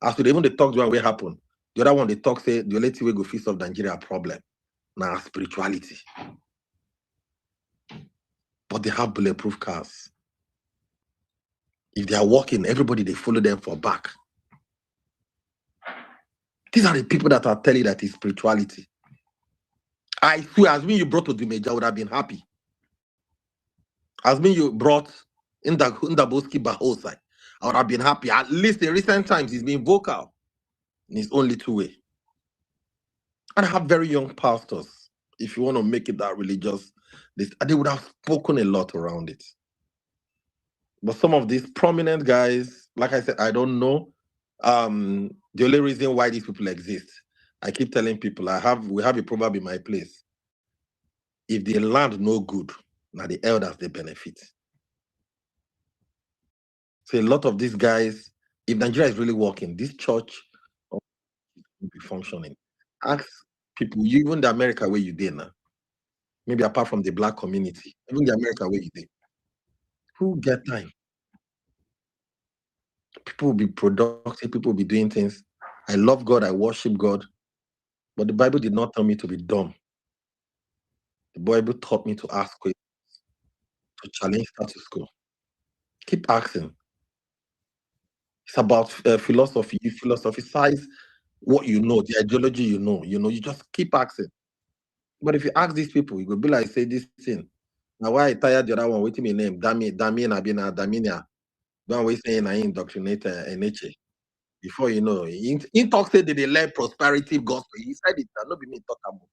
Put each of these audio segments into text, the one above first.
As we even they talk to what happen. The other one they talk say the only thing we go fix of Nigeria problem. Now spirituality. But they have bulletproof cars. If they are walking, everybody they follow them for back. These are the people that are telling that it's spirituality. I swear, as when you brought to the major, I would have been happy. As when you brought in the Boski Bahosai, I would have been happy. At least in recent times, he's been vocal in his own little way. And I have very young pastors. If you want to make it that religious, they would have spoken a lot around it. But some of these prominent guys, like I said, I don't know. The only reason why these people exist, I keep telling people, we have a proverb in my place. If the land no good, now the elders they benefit. So a lot of these guys, if Nigeria is really working, this church will be functioning. Ask people, even the America where you did now, maybe apart from the black community, even the America where you did, who get time? People will be productive, people will be doing things. I love God, I worship God, but the Bible did not tell me to be dumb. The Bible taught me to ask questions, to challenge status quo. Keep asking. It's about philosophy. You philosophize what you know, the ideology you know. You just keep asking. But if you ask these people, you will be like, say this thing. Now, why I tired the other one? Waiting my name, Damien Abina, Daminia. Don't wait saying I indoctrinate NHA. Before you know, he talk said they learn prosperity gospel. He said it, not be me talk about.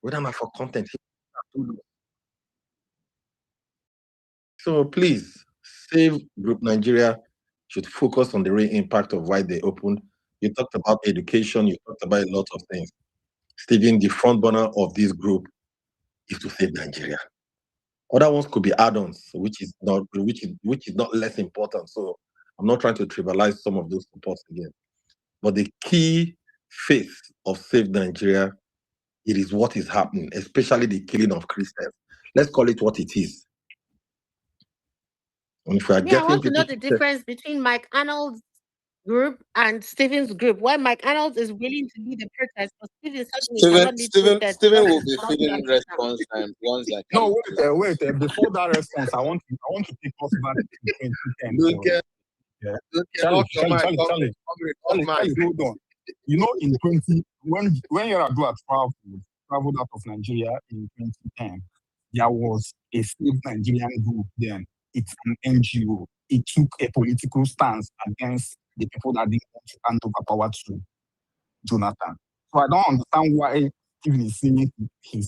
Whether not for content. So please, Save Group Nigeria should focus on the real impact of why they opened. You talked about education, you talked about a lot of things. Stephen, the front burner of this group is to save Nigeria. Other ones could be add-ons, which is not less important. So I'm not trying to trivialize some of those supports again. But the key face of Save Nigeria, it is what is happening, especially the killing of Christians. Let's call it what it is. And if we are I want to know the difference between Mike Arnold's group and Stephen's group. Why Mike Arnold is willing to lead the protest, but Stephen will be feeling response time once that. No, wait. Before that response, I want to take us back to 2010. Charlie, hold on. You know, in 20 when Yar'Adua traveled out of Nigeria in 2010, there was a Save Nigerian group then. It's an NGO. It took a political stance against the people that didn't want to hand over power to Jonathan. So I don't understand why Stephen is saying he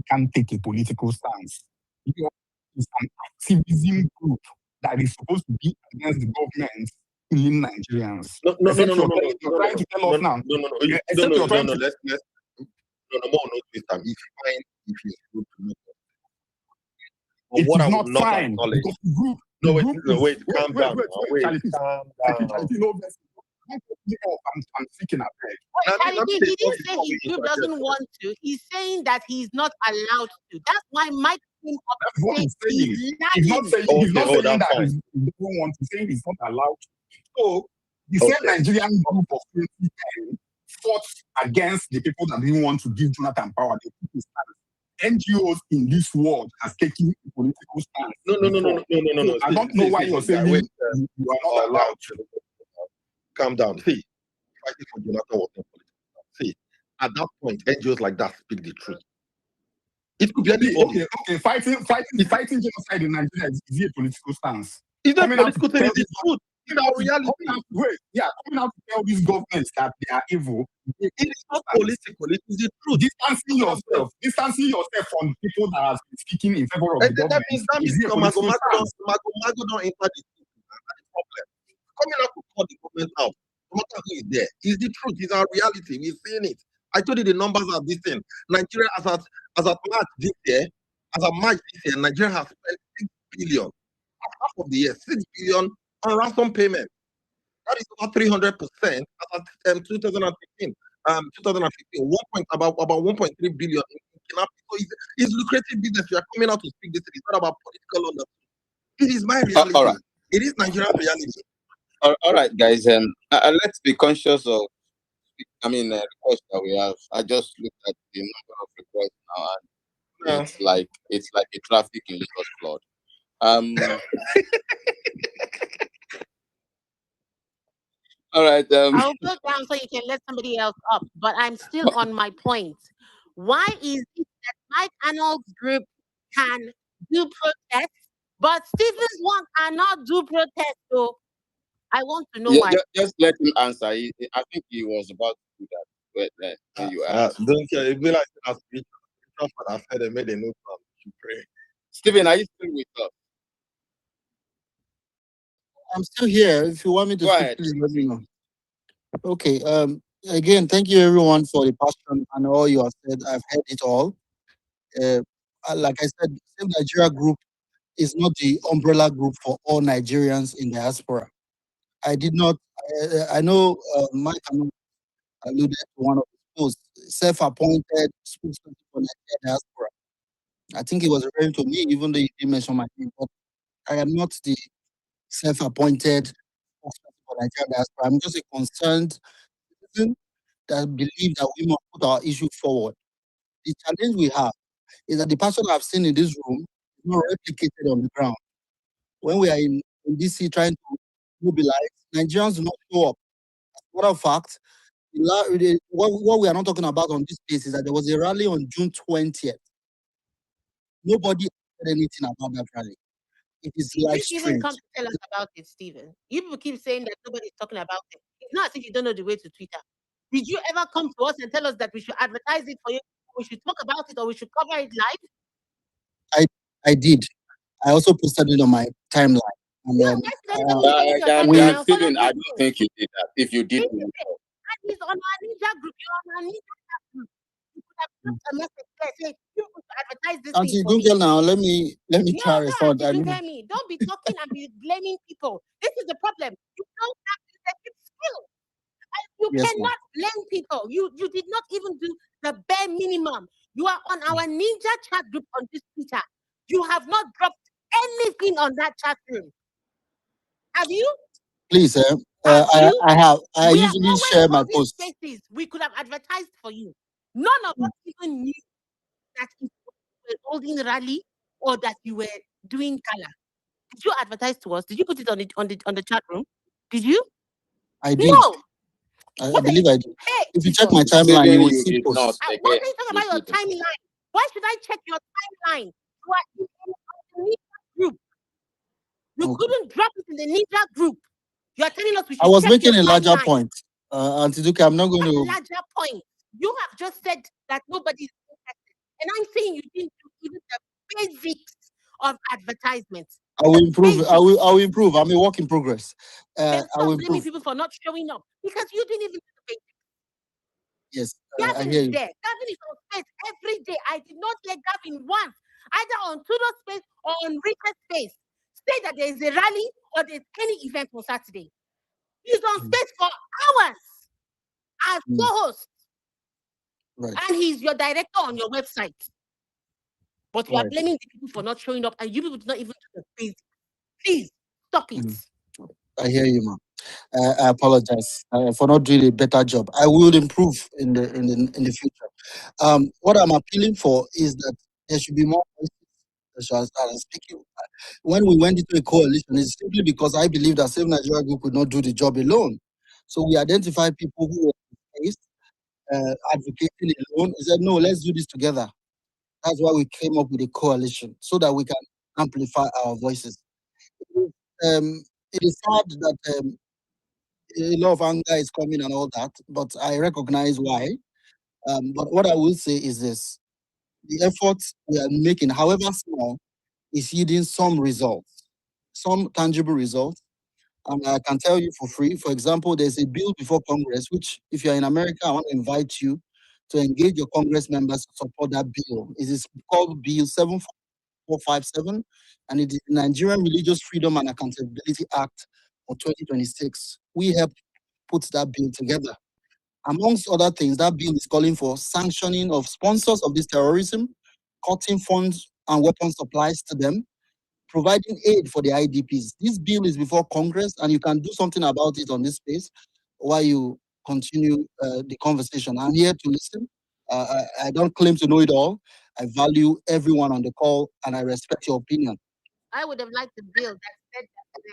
can't take a political stance. It's an activism group that is supposed to be against the government killing Nigerians. No. You're trying to tell us now. No. If he's good to me. It is not fine. Wait, calm down. I'm speaking up. He didn't say his group doesn't want to. He's saying that he's not allowed to. That's why Mike came up saying he's not saying that he doesn't want to. Say he's not allowed to. So the same Nigerian group of 2010 fought against the people that didn't want to give Jonathan power. NGOs in this world has taken a political stance. No. I don't know why you're saying you are not allowed to. Calm down. See, fighting for Jonathan was not political. See, at that point, NGOs like that speak the truth. It could be anybody. Okay. Fighting genocide in Nigeria is a political stance. Is that political thing? Is the truth? In our reality. Coming out to tell these governments that they are evil. It is not political, it is the truth. Distancing yourself from people that are speaking in favor of the government. That means Mago don't enter the problem. Coming out to call the government out, no matter who is there, is the truth, is our reality. We've seen it. I told you the numbers are this thing. Nigeria, as at March this year, Nigeria has spent 6 billion, half of the year, 6 billion on ransom payment. That is about 300% as at 2015. 2015, about 1.3 billion in kidnapping. So it's lucrative business. We are coming out to speak this. It's not about political understanding. It is my reality. All right. It is Nigerian reality. All right, guys. Let's be conscious of. Requests that we have. I just looked at the number of requests now, and Yeah. it's like a traffic in Lagos flood. Um. All right. I'll go down so you can let somebody else up. But I'm still on my point. Why is it that Mike Arnold's group can do protests, but Stephen's one cannot do protests? So I want to know Yeah. why. Just let him answer. I think he was about to do that when you asked. Don't care. It be like that. I said they made a note to pray. Stephen, are you still with us? I'm still here. If you want me to Go speak, ahead. please let me know. Okay. Again, thank you everyone for the passion and all you have said. I've heard it all. Uh, like I said, Save Nigeria Group is not the umbrella group for all Nigerians in diaspora. I did not. I know Mike alluded to one of his posts, self-appointed spokesperson for Nigeria diaspora. I think he was referring to me, even though he didn't mention my name. But I am not the self-appointed spokesperson for Nigeria diaspora. I'm just a concerned citizen that believe that we must put our issue forward. The challenge we have is that the passion I've seen in this room is not replicated on the ground. When we are in DC trying to mobilize, Nigerians do not show up. As a matter of fact, what we are not talking about on this case is that there was a rally on June 20th. Nobody said anything about that rally. It is Did live you even streamed. come to tell us about it, Stephen? You people keep saying that nobody's talking about it. It's not as if you don't know the way to Twitter. Did you ever come to us and tell us that we should advertise it for you, we should talk about it, or we should cover it live? I did. I also posted it on my timeline. And Yeah, then why should anybody be checking your timeline? we I'll follow Stephen, I you. don't think you did that. If you did, And he's on our ninja group. You're on our ninja group. You could have put a message there saying, you could advertise this thing Auntie for me. Dunkel, now let me No, try don't respond. anti me. Don't be talking and be blaming people. This is the problem. You don't have leadership skills. You Yes, ma'am. cannot blame people. You did not even do the bare minimum. You are on our ninja chat group on this Twitter. You have not dropped anything on that chat room. Have you? Please, Have you? I have. I We are usually always share my holding posts. spaces. We could have advertised for you. None of us even knew that you were holding rally or that you were doing gala. Did you advertise to us? Did you put it on the chat room? Did you? I did. No. I believe I did. Hey, If you check Jesus. my timeline, Stephen, you will you see did not. posts. What Again, are you talking you about your didn't. timeline? Why should I check your timeline? You are in the Ninja group. You Okay. couldn't drop it in the Ninja group. You are telling us we I should was check your making a larger timeline. point. Auntie Duke, I'm not going What to. larger point? You have just said that nobody's interested. And I'm saying you didn't do even the basics of advertisements. I will The improve. basics. I will improve. I'm a work in progress. Then I will stop blaming improve. people for not showing up because you didn't even do the basics. Yes, I Gavin hear is you. there. Gavin is on space every day. I did not hear Gavin once, either on Tudor's space or on Richard's space, say that there is a rally or there's any event on Saturday. He's on space for hours as co-host. Right. And he's your director on your website. But you are Right. blaming the people for not showing up, and you people do not even do the basics. Please stop it. I hear you, ma'am. I apologize for not doing a better job. I will improve in the future. What I'm appealing for is that there should be more voices that shall start speaking. When we went into a coalition, it's simply because I believe that Save Nigeria Group could not do the job alone. So we identified people who were in space, advocating alone. We said, no, let's do this together. That's why we came up with a coalition so that we can amplify our voices. It is sad that a lot of anger is coming and all that, but I recognize why. But what I will say is this: the efforts we are making, however small, is yielding some results, some tangible results. And I can tell you for free. For example, there's a bill before Congress, which, if you're in America, I want to invite you to engage your Congress members to support that bill. It is called Bill 7457, and it is the Nigerian Religious Freedom and Accountability Act of 2026. We helped put that bill together. Amongst other things, that bill is calling for sanctioning of sponsors of this terrorism, cutting funds and weapon supplies to them, providing aid for the IDPs. This bill is before Congress, and you can do something about it on this space while you continue the conversation. I'm here to listen. I don't claim to know it all. I value everyone on the call, and I respect your opinion. I would have liked a bill that said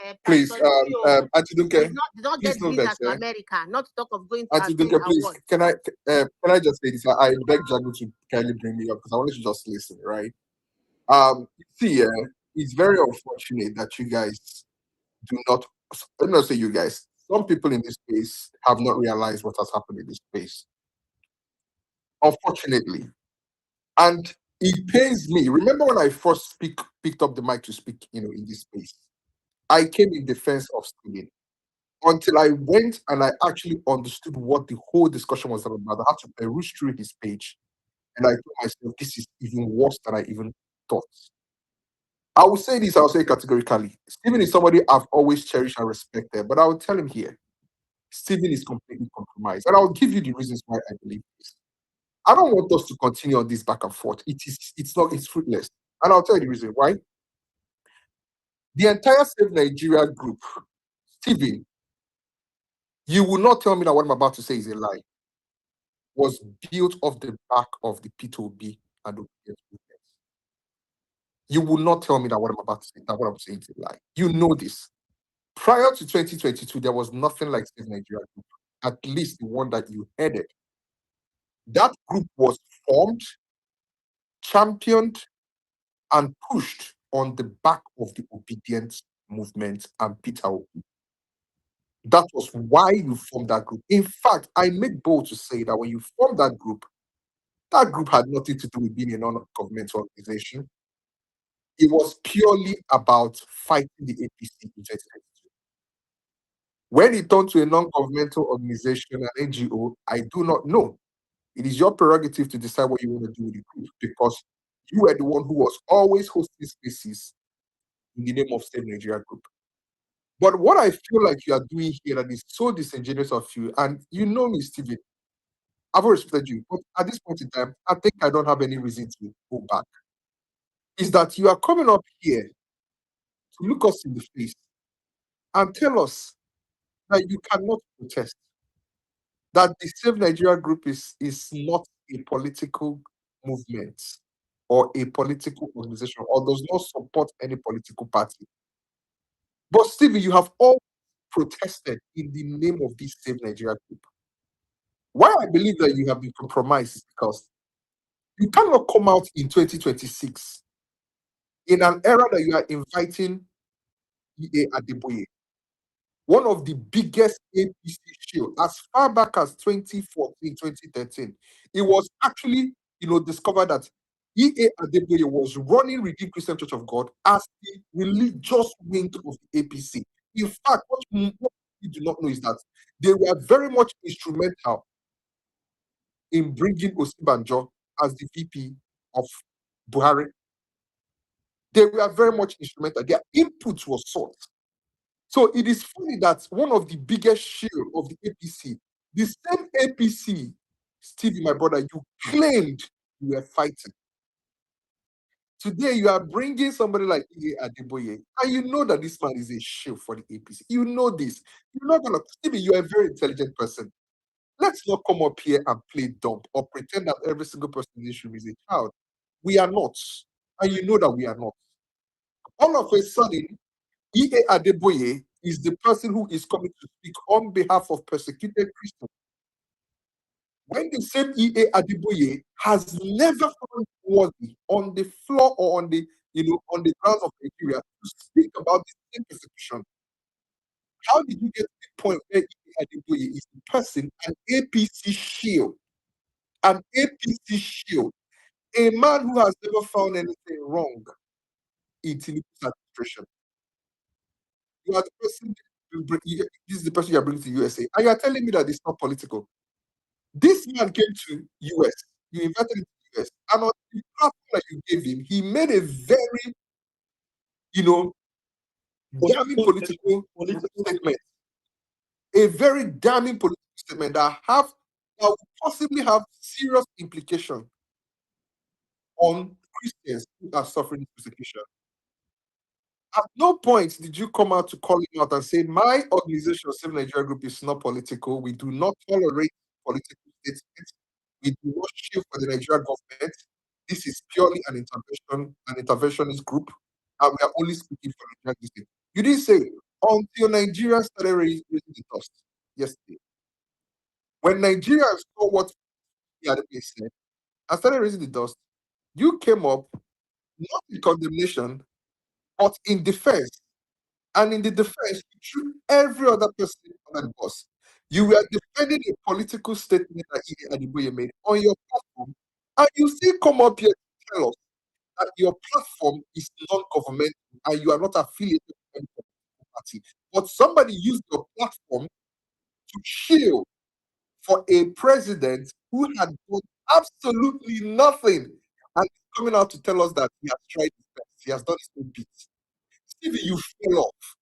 that Please, Pastor Leo Auntie Dunke, did not please get don't visa vex, to eh? America, not to talk of going to Auntie attend Dunke, please, awards. can I just say this? I beg Jago to kindly bring me up because I wanted to just listen, right? See, it's very unfortunate that you guys do not. Let me not say you guys. Some people in this space have not realized what has happened in this space. Unfortunately, and it pains me. Remember when I first picked up the mic to speak, in this space, I came in defense of Stephen until I went and I actually understood what the whole discussion was about. I had to peruse through his page, and I told myself, this is even worse than I even thought. I will say this, I'll say categorically. Stephen is somebody I've always cherished and respected, but I will tell him here, Stephen is completely compromised. And I'll give you the reasons why I believe this. I don't want us to continue on this back and forth. It's fruitless. And I'll tell you the reason why. The entire Save Nigeria group, Stephen, you will not tell me that what I'm about to say is a lie, was built off the back of the P2B and the obedience movement. You will not tell me that what I'm about to say, that what I'm saying is a lie. You know this. Prior to 2022, there was nothing like Save Nigeria Group, at least the one that you headed. That group was formed, championed, and pushed on the back of the obedience movement and Peter Obi. That was why you formed that group. In fact, I make bold to say that when you formed that group had nothing to do with being a non-governmental organization. It was purely about fighting the APC in 2022. When it turned to a non-governmental organization, an NGO, I do not know. It is your prerogative to decide what you want to do with the group because you were the one who was always hosting spaces in the name of Save Nigeria Group. But what I feel like you are doing here that is so disingenuous of you, and you know me, Stephen, I've always respected you, but at this point in time, I think I don't have any reason to go back. Is that you are coming up here to look us in the face and tell us that you cannot protest, that the Save Nigeria Group is not a political movement or a political organization or does not support any political party. But Stephen, you have all protested in the name of this Save Nigeria Group. Why I believe that you have been compromised is because you cannot come out in 2026 in an era that you are inviting E.A. Adebayo, one of the biggest APC shield, as far back as 2014, 2013. It was actually, discovered that E.A. Adebayo was running Redeemed Christian Church of God as the religious wing of the APC. In fact, what you do not know is that they were very much instrumental in bringing Osibanjo as the VP of Buhari. They were very much instrumental. Their input was sought. So it is funny that one of the biggest shield of the APC, the same APC, Stevie, my brother, you claimed you were fighting. Today you are bringing somebody like E.A. Adebayo, and you know that this man is a shield for the APC. You know this. You're not gonna, Stevie, you are a very intelligent person. Let's not come up here and play dumb or pretend that every single person in this room is a child. We are not. And you know that we are not. All of a sudden, E.A. Adebayo is the person who is coming to speak on behalf of persecuted Christians. When the same E.A. Adebayo has never found worthy on the floor or on the grounds of Nigeria to speak about the same persecution. How did you get to the point where E.A. Adebayo is the person, an APC shield, an APC shield, a man who has never found anything wrong in Tinubu's administration? You are the person. This is the person you are bringing to USA, and you are telling me that it's not political. This man came to US. You invited him to US, and on the platform that you gave him, he made a very, damning political statement. A very damning political statement that will possibly have serious implication on Christians who are suffering this persecution. At no point did you come out to call him out and say, my organization, Save Nigeria Group, is not political. We do not tolerate political statements. We do not shield for the Nigerian government. This is purely an interventionist group, and we are only speaking for Nigerian district. You didn't say until Nigeria started raising the dust yesterday. When Nigerians saw what the other place said and started raising the dust, you came up not in condemnation, but in defense. And in the defense, you threw every other person under the bus. You were defending a political statement that Adebayo made on your platform, and you still come up here to tell us that your platform is non-governmental and you are not affiliated with any political party. But somebody used your platform to shield for a president who had done absolutely nothing and coming out to tell us that he has tried his best. He has done his own bit. Stevie, you fell off.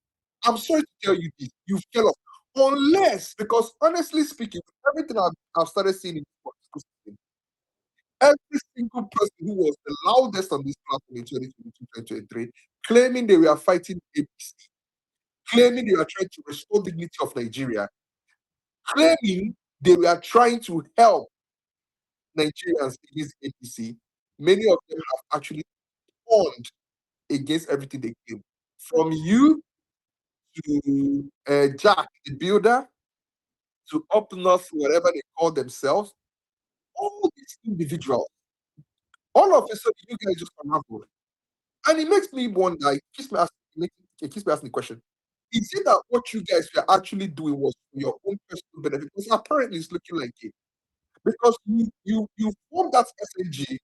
I'm sorry to tell you this. You fell off. Unless, because honestly speaking, everything I've started seeing in this political system, every single person who was the loudest on this platform in 2022-2023, claiming they were fighting APC, claiming they were trying to restore dignity of Nigeria, claiming they were trying to help Nigerians against APC, many of them have actually turned against everything they came. From you to Jack, the builder, to up north, whatever they call themselves, all these individuals, all of a sudden you guys just unraveled. And it makes me wonder, it keeps me asking the question, is it that what you guys were actually doing was for your own personal benefit? Because apparently it's looking like it. Because you formed that SNG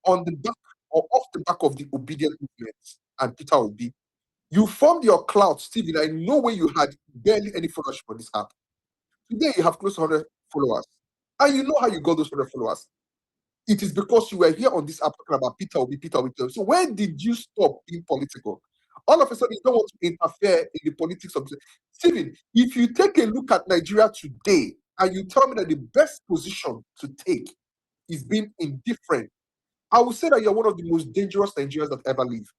on the back or off the back of the obedient movement and Peter Obi. You formed your clout, Stephen. I know where you had barely any followership on this app. Today you have close to 100 followers. And you know how you got those 100 followers. It is because you were here on this app talking about Peter Obi, Peter Obi. So when did you stop being political? All of a sudden, you don't want to interfere in the politics of Stephen. If you take a look at Nigeria today and you tell me that the best position to take is being indifferent, I will say that you're one of the most dangerous Nigerians that ever lived.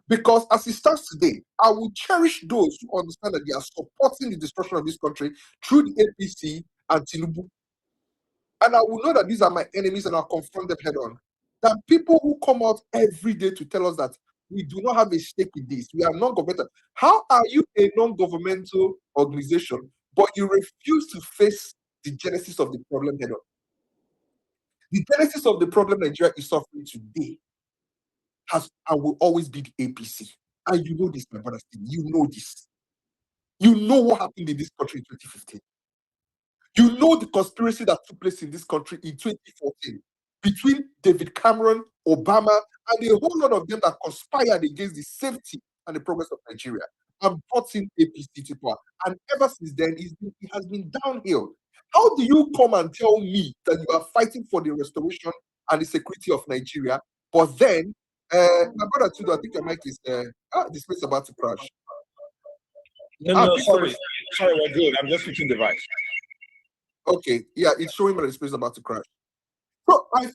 Because as it stands today, I will cherish those who understand that they are supporting the destruction of this country through the APC and Tinubu. And I will know that these are my enemies and I'll confront them head on. Than people who come out every day to tell us that we do not have a stake in this. We are non-governmental. How are you a non-governmental organization, but you refuse to face the genesis of the problem head on? The genesis of the problem Nigeria is suffering today has and will always be the APC. And you know this, my brother Steve. You know this. You know what happened in this country in 2015. You know the conspiracy that took place in this country in 2014 between David Cameron, Obama, and a whole lot of them that conspired against the safety and the progress of Nigeria and brought in APC to power. And ever since then, it has been downhill. How do you come and tell me that you are fighting for the restoration and the security of Nigeria, but then, my brother Tudo, I think your mic is, this place is about to crash. No, sorry, we're good. I'm just switching device. Okay, yeah, it's showing me that the space is about to crash. So I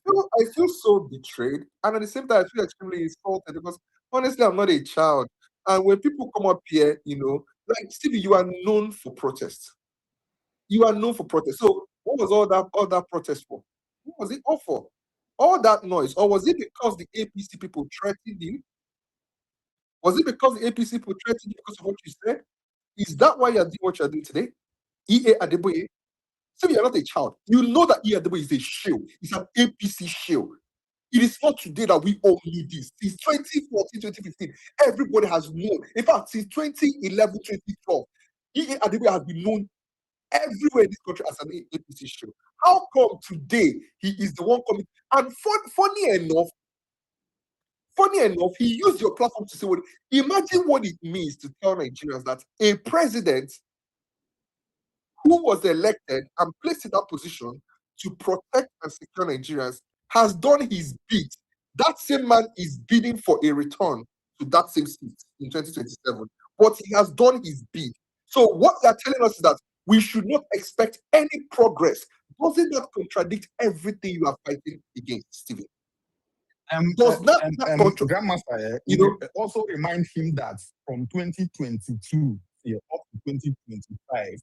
feel so betrayed, and at the same time, I feel extremely insulted because honestly, I'm not a child. And when people come up here, like Stevie, you are known for protest. You are known for protest. So what was all that protest for? What was it all for? All that noise, or was it because the APC people threatened you? Was it because the APC people threatened you because of what you said? Is that why you're doing what you're doing today? EA Adebayo. So you're not a child. You know that Adebayo is a shield. It's an APC shield. It is not today that we all knew this. Since 2014, 2015, everybody has known. In fact, since 2011, 2012, Adebayo has been known everywhere in this country as an APC shield. How come today he is the one coming? And funny enough, he used your platform to say, "Well, imagine what it means to tell Nigerians that a president who was elected and placed in that position to protect and secure Nigerians has done his bid. That same man is bidding for a return to that same seat in 2027, but he has done his bid. So what they're telling us is that we should not expect any progress. Doesn't that contradict everything you are fighting against, Stephen? Does that control? Grandmaster, also remind him that from 2022 up to 2025,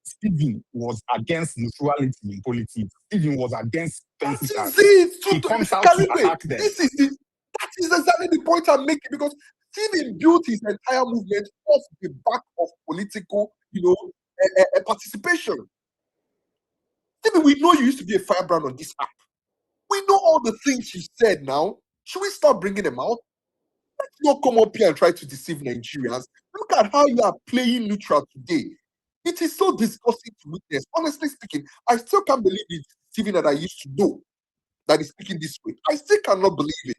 Stephen was against neutrality in politics. Stephen was against That fancy is cars. it. He comes out to Calibre, attack them. that is exactly the point I'm making, because Stephen built his entire movement off the back of political, participation. Stephen, we know you used to be a firebrand on this app. We know all the things you said now. Should we start bringing them out? Let's not come up here and try to deceive Nigerians. Look at how you are playing neutral today. It is so disgusting to witness. Honestly speaking, I still can't believe it's Stephen that I used to know that is speaking this way. I still cannot believe it.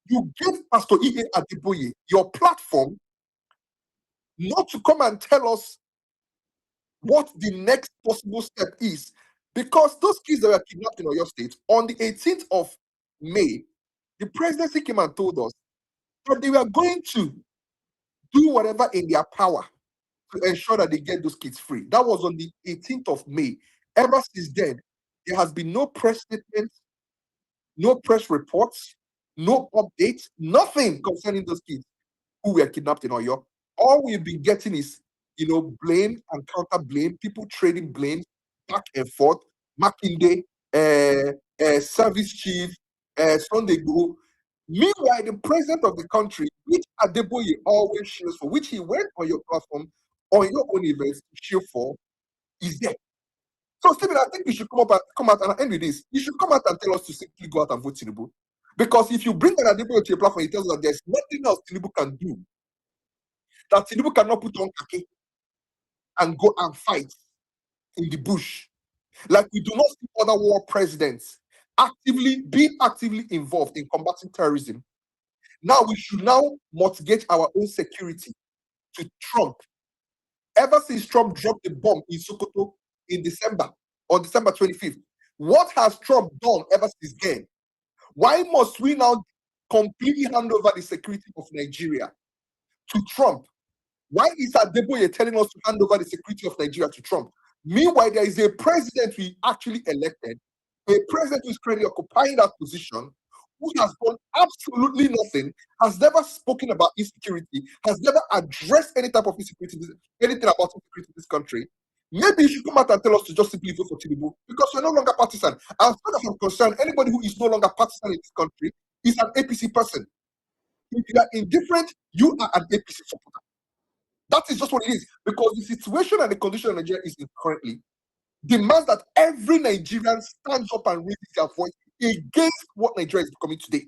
You gave Pastor E.A. Adebayo your platform not to come and tell us what the next possible step is. Because those kids that were kidnapped in Oyo State, on the 18th of May, the presidency came and told us that they were going to do whatever in their power to ensure that they get those kids free. That was on the 18th of May. Ever since then, there has been no press statement, no press reports, no updates, nothing concerning those kids who were kidnapped in Oyo. All we've been getting is, blame and counter blame, people trading blame back and forth. Makinde, service chief, Sunday Go. Meanwhile, the president of the country, which Adeboye always shields for, which he went on your platform, on your own events to shield for, is there. So, Stephen, I think you should come out and end with this. You should come out and tell us to simply go out and vote Tinubu. Because if you bring an Adeboye to your platform, he tells us that there's nothing else Tinubu can do. That Tinubu cannot put on khaki and go and fight in the bush. Like we do not see other war presidents being actively involved in combating terrorism. Now we should mortgage our own security to Trump. Ever since Trump dropped the bomb in Sokoto in on December 25th, what has Trump done ever since then? Why must we now completely hand over the security of Nigeria to Trump? Why is Adebayo telling us to hand over the security of Nigeria to Trump? Meanwhile, there is a president we actually elected, a president who is currently occupying that position, who has done absolutely nothing, has never spoken about insecurity, has never addressed any type of insecurity, anything about insecurity in this country. Maybe you should come out and tell us to just simply vote for Tinubu, because you're no longer partisan. As far as I'm concerned, anybody who is no longer partisan in this country is an APC person. If you are indifferent, you are an APC supporter. That is just what it is. Because the situation and the condition of Nigeria is in currently demands that every Nigerian stands up and raises their voice against what Nigeria is becoming today.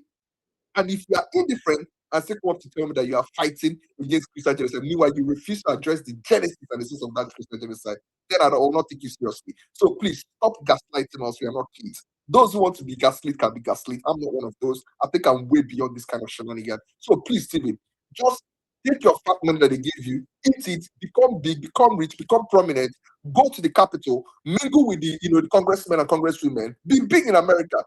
And if you are indifferent and say come up to tell me that you are fighting against Christian genocide, meanwhile you refuse to address the genesis and the source of that Christian genocide, then I will not take you seriously. So please stop gaslighting us. We are not kids. Those who want to be gaslit can be gaslit. I'm not one of those. I think I'm way beyond this kind of shenanigan. So please, Stephen, just take your fat money that they give you, eat it, become big, become rich, become prominent, go to the capital, mingle with the congressmen and congresswomen, be big in America.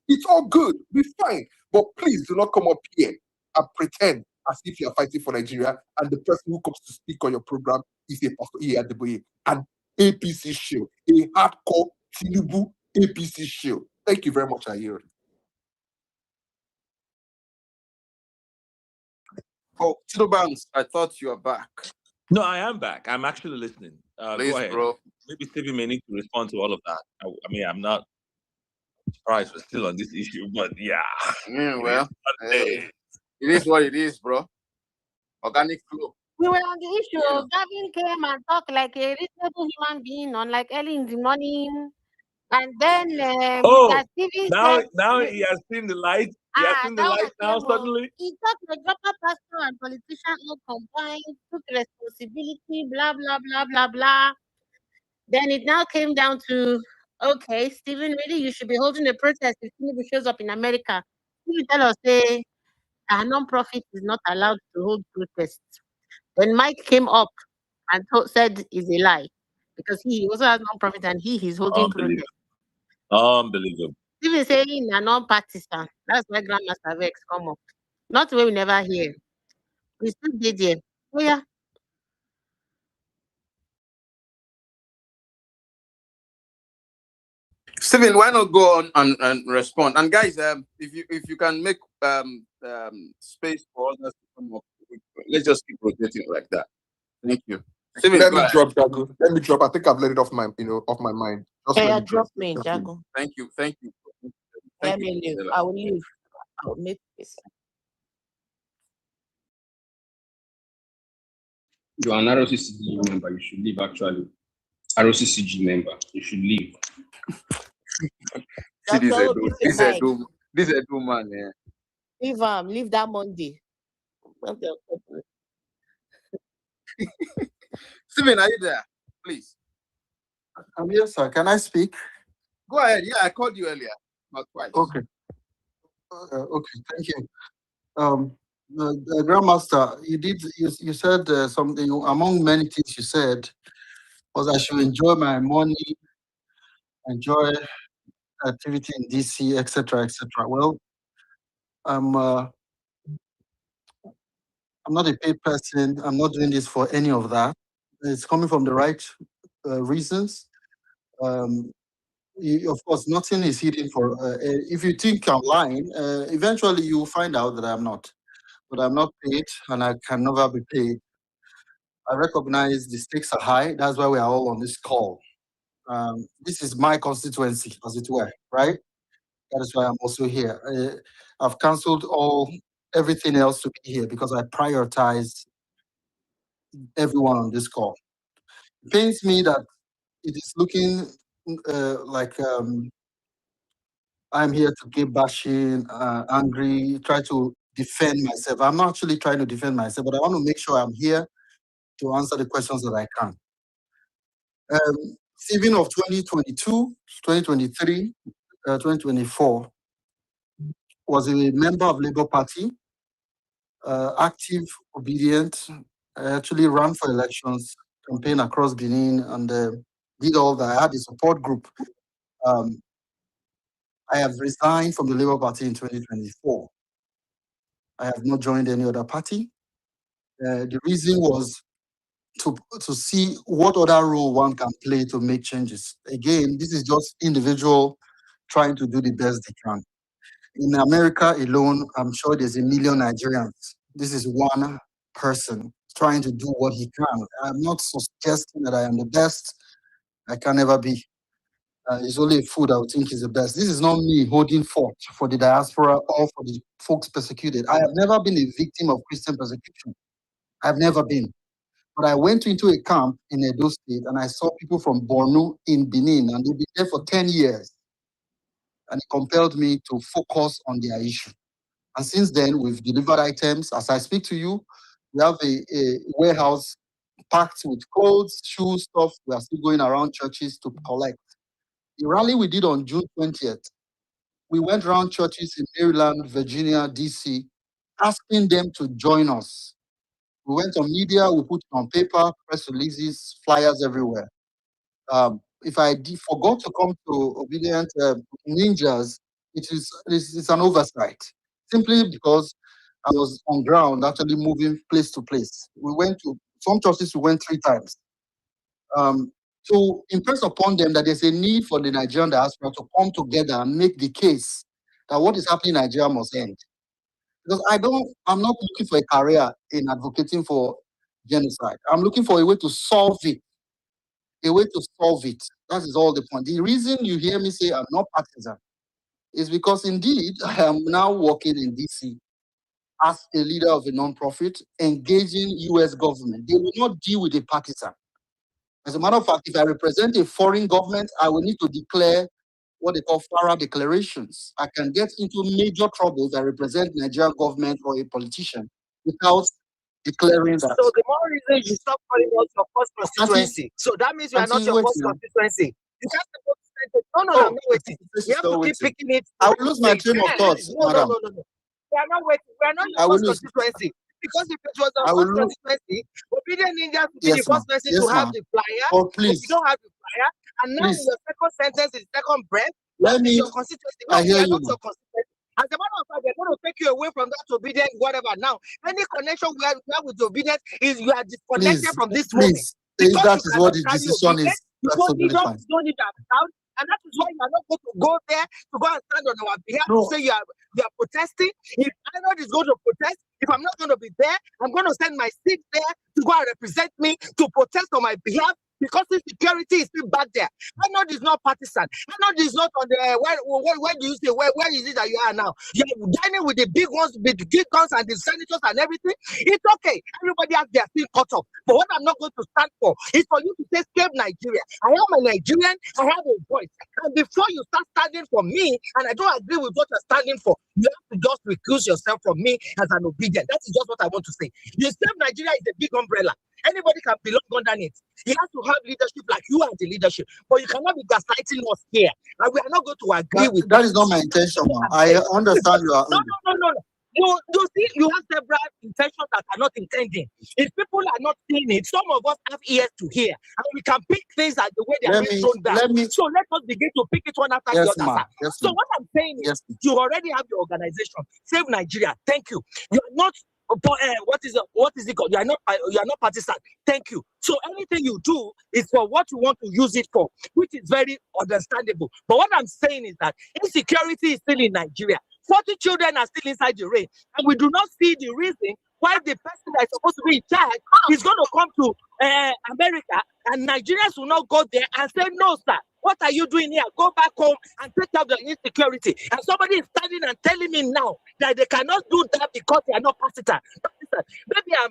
It's all good, be fine. But please do not come up here and pretend as if you are fighting for Nigeria and the person who comes to speak on your program is a Pastor E. Adebayo, an APC shield, a hardcore Tinubu APC shield. Thank you very much, Ayuri. Oh, Tito Banks, I thought you were back. No, I am back. I'm actually listening. Please, go ahead. bro. Maybe Stevie may need to respond to all of that. I mean, I'm not surprised we're still on this issue, but yeah. Well, it is what it is, bro. Organic flow. We were on the issue. Gavin came and talked like a reasonable human being on like early in the morning. And then Oh, Stevie now said, he has seen the light. He has seen the that light was now terrible. suddenly. He talked like proper pastor and politician all combined, took responsibility, blah, blah, blah, blah, blah. Then it now came down to, okay, Stephen, really, you should be holding a protest if Tinubu shows up in America. Stephen tell us, say, a non-profit is not allowed to hold protests. When Mike came up and said is a lie, because he also has non-profit and he's holding protest. Unbelievable. Stephen saying a non-partisan. That's why Grandmaster Vex come up. Not the way we never hear. We still did there. Oh yeah. Stephen, why not go on and respond? And guys, if you can make space for others to come up, let's just keep rotating like that. Thank you. Stephen, Let go me ahead. drop, Jago. Let me drop. I think I've let it off my, off my mind. Just let Yeah, me drop. drop me, Jago. Thank you. Let me leave. I will leave. I will make this. You are an ROCCG member. You should leave. Actually, ROCCG member. You should leave. See this Dr. Obi this Mike, this man. Yeah. leave that Monday. Stephen, are you there? Please Yes, sir. Can I speak? go ahead. Yeah, I called you earlier, not twice. Okay. Okay. Thank you. The Grandmaster, you said something among many things you said was I should enjoy my money, enjoy activity in DC, etc., etc. Well, I'm not a paid person. I'm not doing this for any of that. It's coming from the right reasons. Of course, nothing is hidden for. If you think I'm lying, eventually you will find out that I'm not. But I'm not paid, and I can never be paid. I recognize the stakes are high. That's why we are all on this call. This is my constituency, as it were, right? That is why I'm also here. I've cancelled everything else to be here because I prioritize everyone on this call. It pains me that it is looking like I'm here to keep bashing, angry, try to defend myself. I'm not actually trying to defend myself, but I want to make sure I'm here to answer the questions that I can. Stephen of 2022, 2023, 2024 was a member of Labour Party, active, obedient. I actually ran for elections, campaigned across Benin, and did all that. I had a support group. I have resigned from the Labour Party in 2024. I have not joined any other party. The reason was to see what other role one can play to make changes. Again, this is just individual trying to do the best they can. In America alone, I'm sure there's a million Nigerians. This is one person trying to do what he can. I'm not suggesting that I am the best. I can never be. It's only a fool that would think he's the best. This is not me holding forth for the diaspora or for the folks persecuted. I have never been a victim of Christian persecution. I've never been. But I went into a camp in Edo State and I saw people from Borno in Benin, and they've been there for 10 years. And it compelled me to focus on their issue. And since then, we've delivered items. As I speak to you, we have a warehouse packed with clothes, shoes, stuff. We are still going around churches to collect. The rally we did on June 20th, we went around churches in Maryland, Virginia, DC, asking them to join us. We went on media, we put it on paper, press releases, flyers everywhere. If I forgot to come to Obedient Ninjas, it's an oversight. Simply because I was on ground, actually moving place to place. We went to some churches, we went 3 times. To impress upon them that there's a need for the Nigerian diaspora to come together and make the case that what is happening in Nigeria must end. Because I'm not looking for a career in advocating for genocide. I'm looking for a way to solve it. A way to solve it. That is all the point. The reason you hear me say I'm not partisan is because indeed I am now working in DC as a leader of a non-profit, engaging US government. They will not deal with a partisan. As a matter of fact, if I represent a foreign government, I will need to declare what they call FARA declarations. I can get into major trouble if I represent Nigerian government or a politician without declaring that. So the more reason you stop calling us your first constituency. So that means you are not your first constituency. You can't go to no, I'm not waiting. We have to keep picking it. I will lose my train of thought, madam. No. We are not waiting. We are not your first constituency. Because if it was our first constituency, Obedient Ninja would be the first person to have the flyer. Oh, please. You don't have the flyer. And now in your second sentence is second breath. Let me. Your constituency. No, I hear you. Your constituency. As a matter of fact, they're going to take you away from that obedience, whatever. Now, any connection we have with obedience is you are disconnected from this moment. If that is what the decision is, you don't need that doubt. And that is why you are not going to go there to go and stand on our behalf to say you are protesting. If Arnold is going to protest, if I'm not going to be there, I'm going to send my seat there to go and represent me to protest on my behalf. Because insecurity is still back there. Arnold is not partisan. Arnold is not on the where do you say where is it that you are now? You're dining with the big ones, with the big guns and the senators and everything. It's okay. Everybody has their thing cut off. But what I'm not going to stand for is for you to say save Nigeria. I am a Nigerian. I have a voice. And before you start standing for me, and I don't agree with what you're standing for, you have to just recuse yourself from me as an obedient. That is just what I want to say. You save Nigeria is a big umbrella. Anybody can belong underneath. You have to have leadership like you are the leadership, but you cannot be gaslighting us here. And we are not going to agree with that. Is not my intention, man. I understand you are. No. You see, you have several intentions that are not intending. If people are not seeing it, some of us have ears to hear, and we can pick things as the way they are being thrown down. So let us begin to pick it one after the other. So what I'm saying is, you already have your organization, Save Nigeria. Thank you. You are not. What is it called? You are not partisan. Thank you. So anything you do is for what you want to use it for, which is very understandable. But what I'm saying is that insecurity is still in Nigeria. 40 children are still inside the rain, and we do not see the reason why the person that is supposed to be in charge is going to come to America, and Nigerians will not go there and say, no, sir, what are you doing here? Go back home and take care of the insecurity. And somebody is standing and telling me now that they cannot do that because they are not partisan.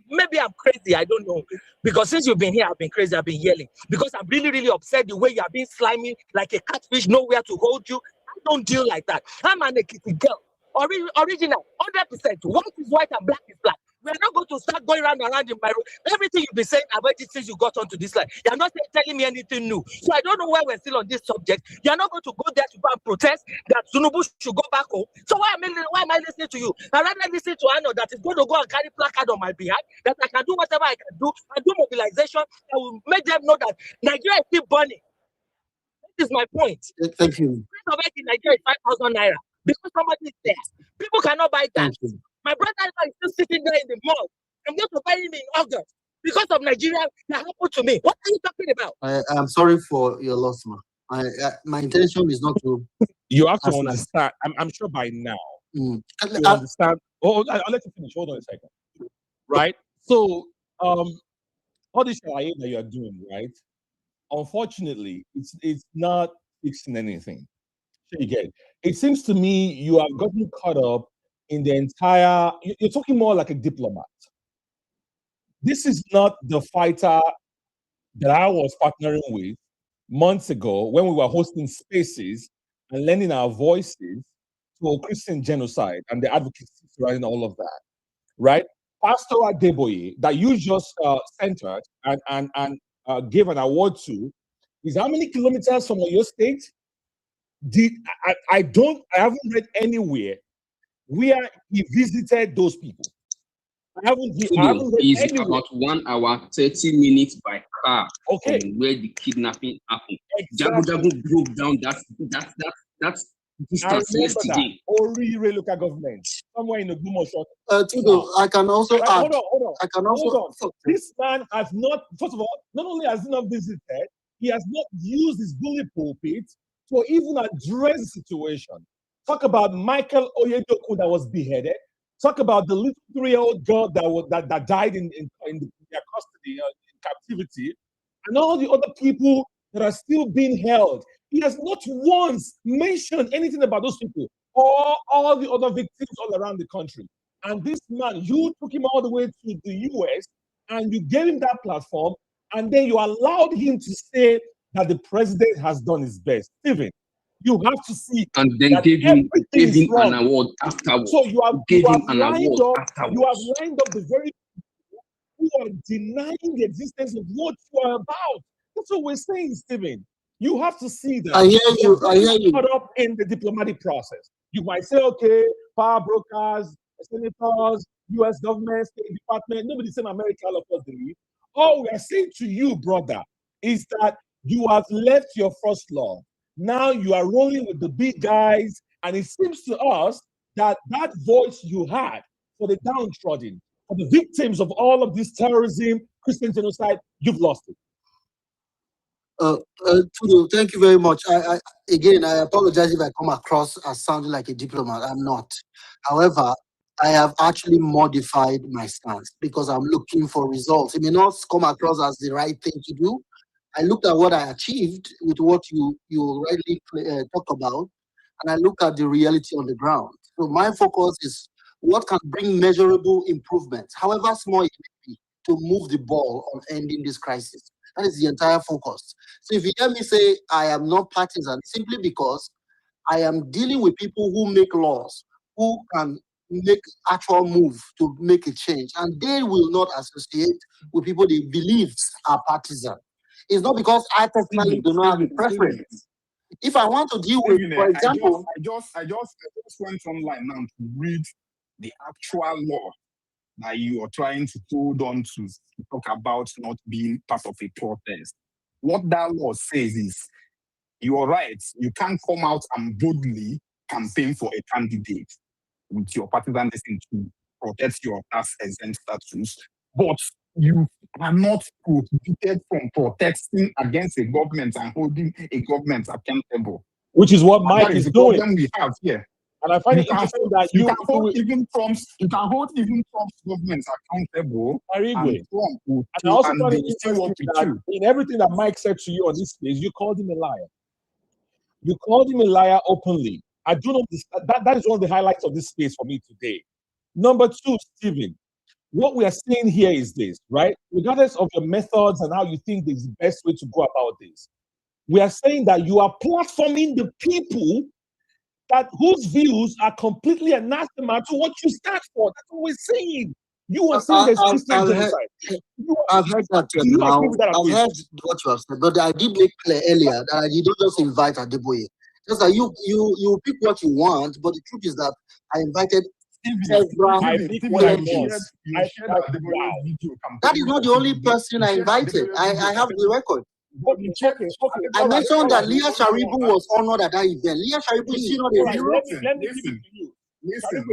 Maybe I'm crazy. I don't know. Because since you've been here, I've been crazy. I've been yelling. Because I'm really, really upset the way you are being slimy like a catfish, nowhere to hold you. I don't deal like that. I'm an Ekiti girl. Original, 100%. White is white and black is black. We are not going to start going around in my room. Everything you've been saying about it since you got onto this line, you're not telling me anything new. So I don't know why we're still on this subject. You're not going to go there to go and protest that Tinubu should go back home. So why am I listening to you? I rather listen to Arnold that is going to go and carry placard on my behalf, that I can do whatever I can do and do mobilization that will make them know that Nigeria is still burning. That is my point. Thank you. The price of egg in Nigeria is 5,000 naira because somebody is there. People cannot buy that. My brother is still sitting there in the mall. I'm going to buy him in August because of Nigeria that happened to me. What are you talking about? I'm sorry for your loss, man. My intention is not to. You have to understand. I'm sure by now you understand. I'll let you finish. Hold on a second. Right. So, all this that you are doing, right? Unfortunately, it's not fixing anything. You get it? It seems to me you have gotten caught up in the entire. You're talking more like a diplomat. This is not the fighter that I was partnering with months ago when we were hosting spaces and lending our voices to Christian genocide and the advocacy surrounding all of that, right? Pastor Adebayo that you just centered and gave an award to is how many kilometers from your state? I haven't read anywhere where he visited those people. I haven't read it's anywhere. about 1 hour, 30 minutes by car from where the kidnapping happened. Exactly. Jabu broke down that's distance yesterday. Orire local government, somewhere in the Ogbomoso. I can also add. Hold on. I can also. Hold on. This man has not. First of all, not only has he not visited, he has not used his bully pulpit to even address the situation. Talk about Michael Oyedoku that was beheaded. Talk about the little 3-year-old girl that died in their custody, in captivity, and all the other people that are still being held. He has not once mentioned anything about those people or all the other victims all around the country. And this man, you took him all the way to the US and you gave him that platform, and then you allowed him to say that the president has done his best. Stephen, you have to see. And then gave him an award afterwards. So you have lined up the very people who are denying the existence of what you are about. That's what we're saying, Stephen. You have to see that. I hear you. Caught up in the diplomatic process. You might say, okay, power brokers, senators, U.S. government, State Department, nobody said America, all of us believe. All we are saying to you, brother, is that you have left your first love. Now you are rolling with the big guys, and it seems to us that that voice you had for the downtrodden, for the victims of all of this terrorism, Christian genocide, you've lost it. Tudo, thank you very much. Again, I apologize if I come across as sounding like a diplomat. I'm not. However, I have actually modified my stance because I'm looking for results. It may not come across as the right thing to do. I looked at what I achieved with what you rightly talk about, and I look at the reality on the ground. So my focus is what can bring measurable improvements, however small it may be, to move the ball on ending this crisis. That is the entire focus. So if you hear me say I am not partisan, simply because I am dealing with people who make laws, who can make actual move to make a change, and they will not associate with people they believe are partisan. It's not because I personally do not have a preference. If I want to deal with, for example, I just went online now to read the actual law that you are trying to hold on to talk about not being part of a protest. What that law says is, you are right, you can't come out and boldly campaign for a candidate with your partisan listing to protect your tax exempt status, but you are not prohibited from protesting against a government and holding a government accountable. Which is what Mike is the doing. problem we have here. And I find it interesting that you can hold even Trump's government accountable. And Trump will and I also and find they it will still work interesting with that you. in everything that Mike said to you on this stage, you called him a liar. You called him a liar openly. I do not. That is one of the highlights of this space for me today. Number two, Stephen, what we are saying here is this, right? Regardless of your methods and how you think is the best way to go about this, we are saying that you are platforming the people that whose views are completely anathema to what you stand for. That's what we're saying. You are saying there's Christian genocide. I've heard that now. I've heard what you have said, but I did make clear earlier that I did not just invite Adebayo. Just that you pick what you want, but the truth is that I invited several plenties. That is not the only person I invited. I have the record. I mentioned that Leah Sharibu was honored at that event. Leah Sharibu is still not a hero. Let me give it to you. Listen.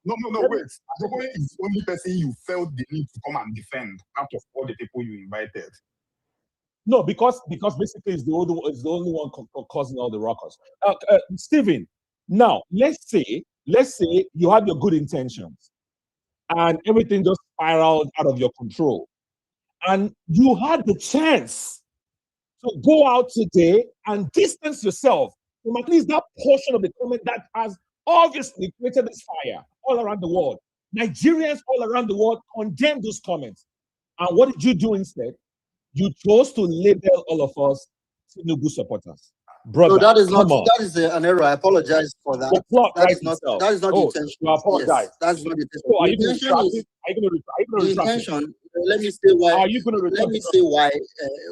No, wait. Adebayo is the only person you felt the need to come and defend out of all the people you invited. No, because basically it's the only one causing all the ruckus. Stephen, now let's say you have your good intentions and everything just spiraled out of your control, and you had the chance to go out today and distance yourself from at least that portion of the comment that has obviously created this fire all around the world. Nigerians all around the world condemn those comments. And what did you do instead? You chose to label all of us Tinubu supporters. Brother, no, that is not. That is an error. I apologize for that. That is not the intention. You apologize. Yes, that's not the intention. So are the you going to retract the intention. Let me say why. Are you going to retract? Let me say why.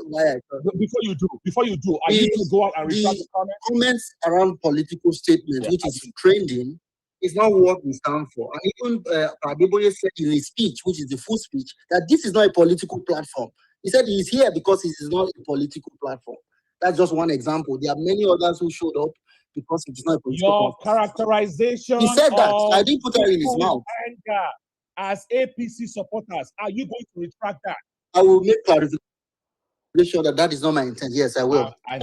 Why Before you do, are you going to go out and retract the comments? Comments around political statements, which is trending, is not what we stand for. And even Adebayo said in his speech, which is the full speech, that this is not a political platform. He said he's here because it is not a political platform. That's just one example. There are many others who showed up because it is not a political platform. Characterization. He said that. I didn't put that in his mouth. Anger as APC supporters, are you going to retract that? I will make clarification that is not my intent. Yes, I will. I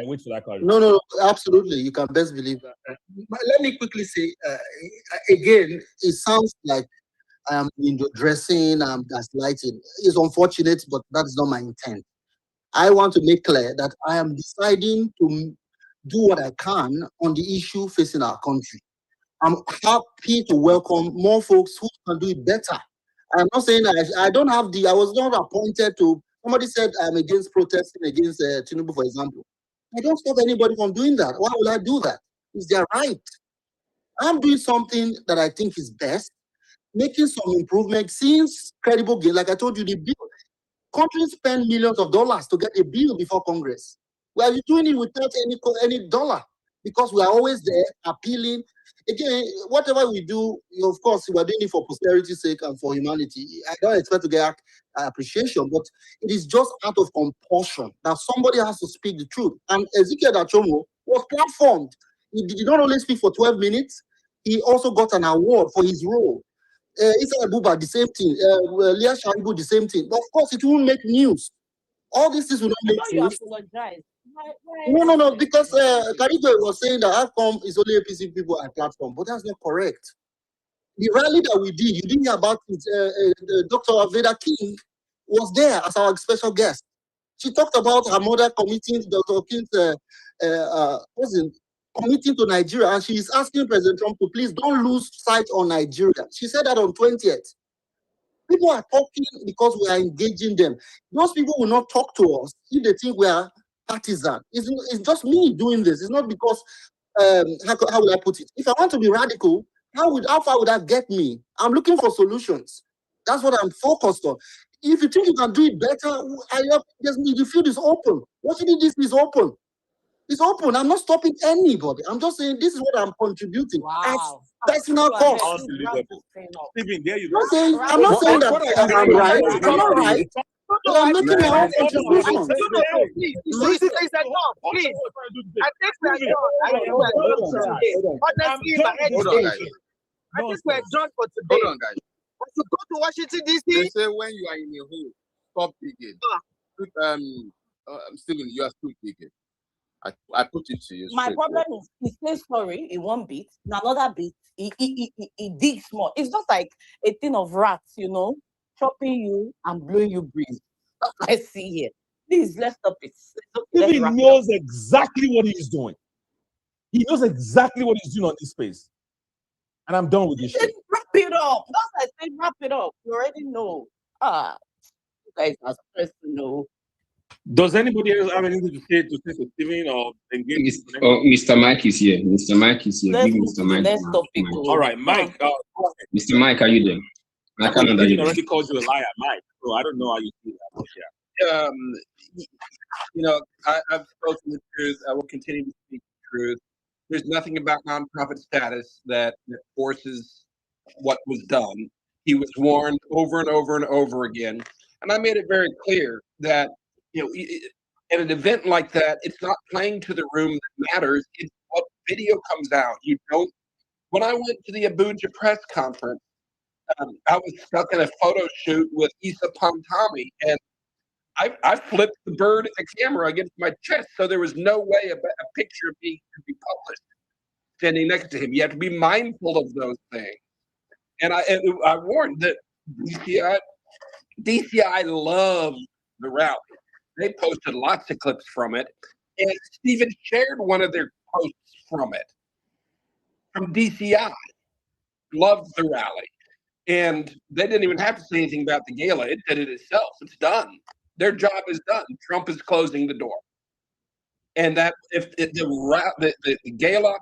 wait for that clarification. No, absolutely. You can best believe that. But let me quickly say, again, it sounds like I am dressing, I'm gaslighting. It's unfortunate, but that is not my intent. I want to make clear that I am deciding to do what I can on the issue facing our country. I'm happy to welcome more folks who can do it better. I'm not saying that I don't have I was not appointed to, somebody said I'm against protesting against Tinubu, for example. I don't stop anybody from doing that. Why would I do that? It's their right. I'm doing something that I think is best, making some improvement, since credible gain. Like I told you, the bill, countries spend millions of dollars to get a bill before Congress. We are doing it without any dollar because we are always there appealing. Again, whatever we do, of course, we are doing it for posterity's sake and for humanity. I don't expect to get appreciation, but it is just out of compulsion that somebody has to speak the truth. And Ezekiel Achomo was platformed. He did not only speak for 12 minutes, he also got an award for his role. Isa Abuba, the same thing. Leah Sharibu, the same thing. But of course, it won't make news. All these things will not make news. No, because Karigo was saying that how come it's only APC people at platform, but that's not correct. The rally that we did, you didn't hear about it. Dr. Aveda King was there as our special guest. She talked about her mother committing Dr. King's committing to Nigeria, and she is asking President Trump to please don't lose sight on Nigeria. She said that on 20th. People are talking because we are engaging them. Those people will not talk to us if they think we are partisan. It's just me doing this. It's not because, how would I put it? If I want to be radical, how far would that get me? I'm looking for solutions. That's what I'm focused on. If you think you can do it better, the field is open. Washington DC is open. It's open. I'm not stopping anybody. I'm just saying this is what I'm contributing. Wow. As personal cost. Stephen, there you go. I'm not saying that I'm right. I'm not right. But I'm making my own contribution. Please. I think we're done. Honestly, my head is Hold on, guys. I think we're done for today. Hold on, guys. Once you go to Washington They DC, say when you are in a hole, stop digging. Stephen, you are still digging. I put it to you. My problem is he says sorry in one bit, in another bit, he digs more. It's just like a thing of rats, chopping you and blowing you breeze. That's what I see here. Please, let's stop it. He knows exactly what he's doing. He knows exactly what he's doing on this space. And I'm done with this shit. Wrap it up. That's what I said, wrap it up. You already know. You guys are supposed to know. Does anybody else have anything to say to Stephen or engage? Mr. Mike is here. Mr. Mike is here. Let's Give move Mr. to the Mike. next topic. All right, Mike. Mr. Mike, are you there? I can't hear you. already called you a liar, Mike. So I don't know how you see that. Yeah. I've spoken the truth. I will continue to speak the truth. There's nothing about nonprofit status that forces what was done. He was warned over and over and over again. And I made it very clear that, at an event like that, it's not playing to the room that matters. It's what video comes out. When I went to the Abuja press conference, I was stuck in a photo shoot with Issa Pantami, and I flipped the bird at the camera against my chest, so there was no way a picture of me could be published standing next to him. You have to be mindful of those things. And I warned that DCI loved the rally. They posted lots of clips from it, and Stephen shared one of their posts from DCI. Loved the rally. And they didn't even have to say anything about the gala. It did it itself. It's done. Their job is done. Trump is closing the door. And that if the gala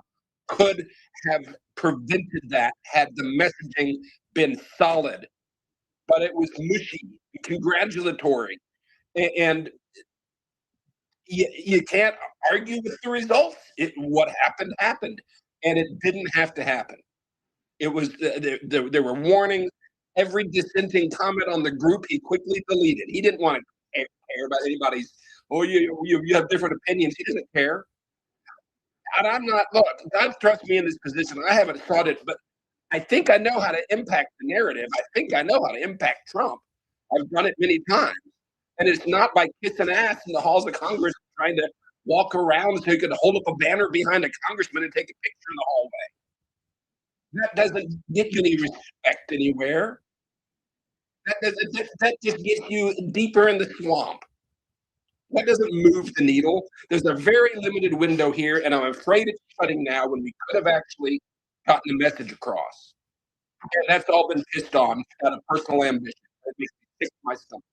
could have prevented that had the messaging been solid, but it was mushy, congratulatory, and you can't argue with the results. What happened, and it didn't have to happen. It was there were warnings. Every dissenting comment on the group he quickly deleted. He didn't want to care about anybody's. Oh, you have different opinions. He doesn't care. And I'm not. Look, God trusts me in this position. I haven't sought it, but I think I know how to impact the narrative. I think I know how to impact Trump. I've done it many times, and it's not by kissing ass in the halls of Congress trying to walk around so you can hold up a banner behind a congressman and take a picture in the hallway. That doesn't get you any respect anywhere. That just gets you deeper in the swamp. That doesn't move the needle. There's a very limited window here, and I'm afraid it's shutting now when we could have actually gotten the message across. And that's all been pissed on out of personal ambition. It makes me sick to my stomach.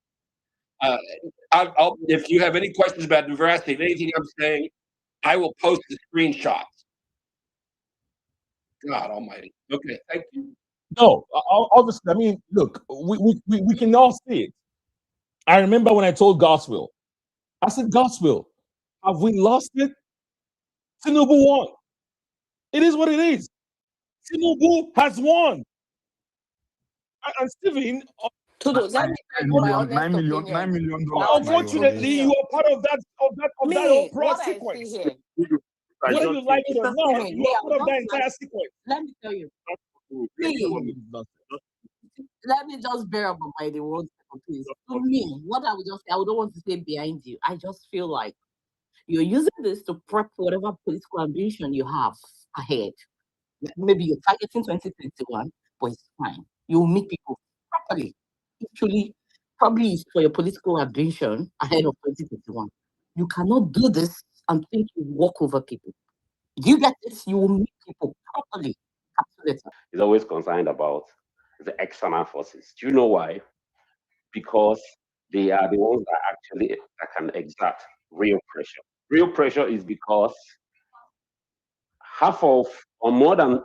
If you have any questions about the veracity of anything I'm saying, I will post the screenshots. God almighty. Okay, thank you. No, obviously, I mean, look, we can all see it. I remember when I told Godswill, I said, Godswill, have we lost it? Tinubu won. It is what it is. Tinubu has won. And Stephen, $9 million. Unfortunately, you are part of that whole plot sequence. Whether you like it or not, you are part of that entire sequence. Let me tell you. Please. let me just bear up my the one second, please. To me, what I would just say, I don't want to say behind you. I just feel like you're using this to prep whatever political ambition you have ahead. Maybe you're targeting 2021, but it's fine. You'll meet people properly. Actually, probably it's for your political ambition ahead of 2021. You cannot do this and think you walk over people. You get this, you will meet people properly. Absolutely. Is always concerned about the external forces. Do you know why? Because they are the ones that actually that can exert real pressure. Real pressure is because half of or more than 80%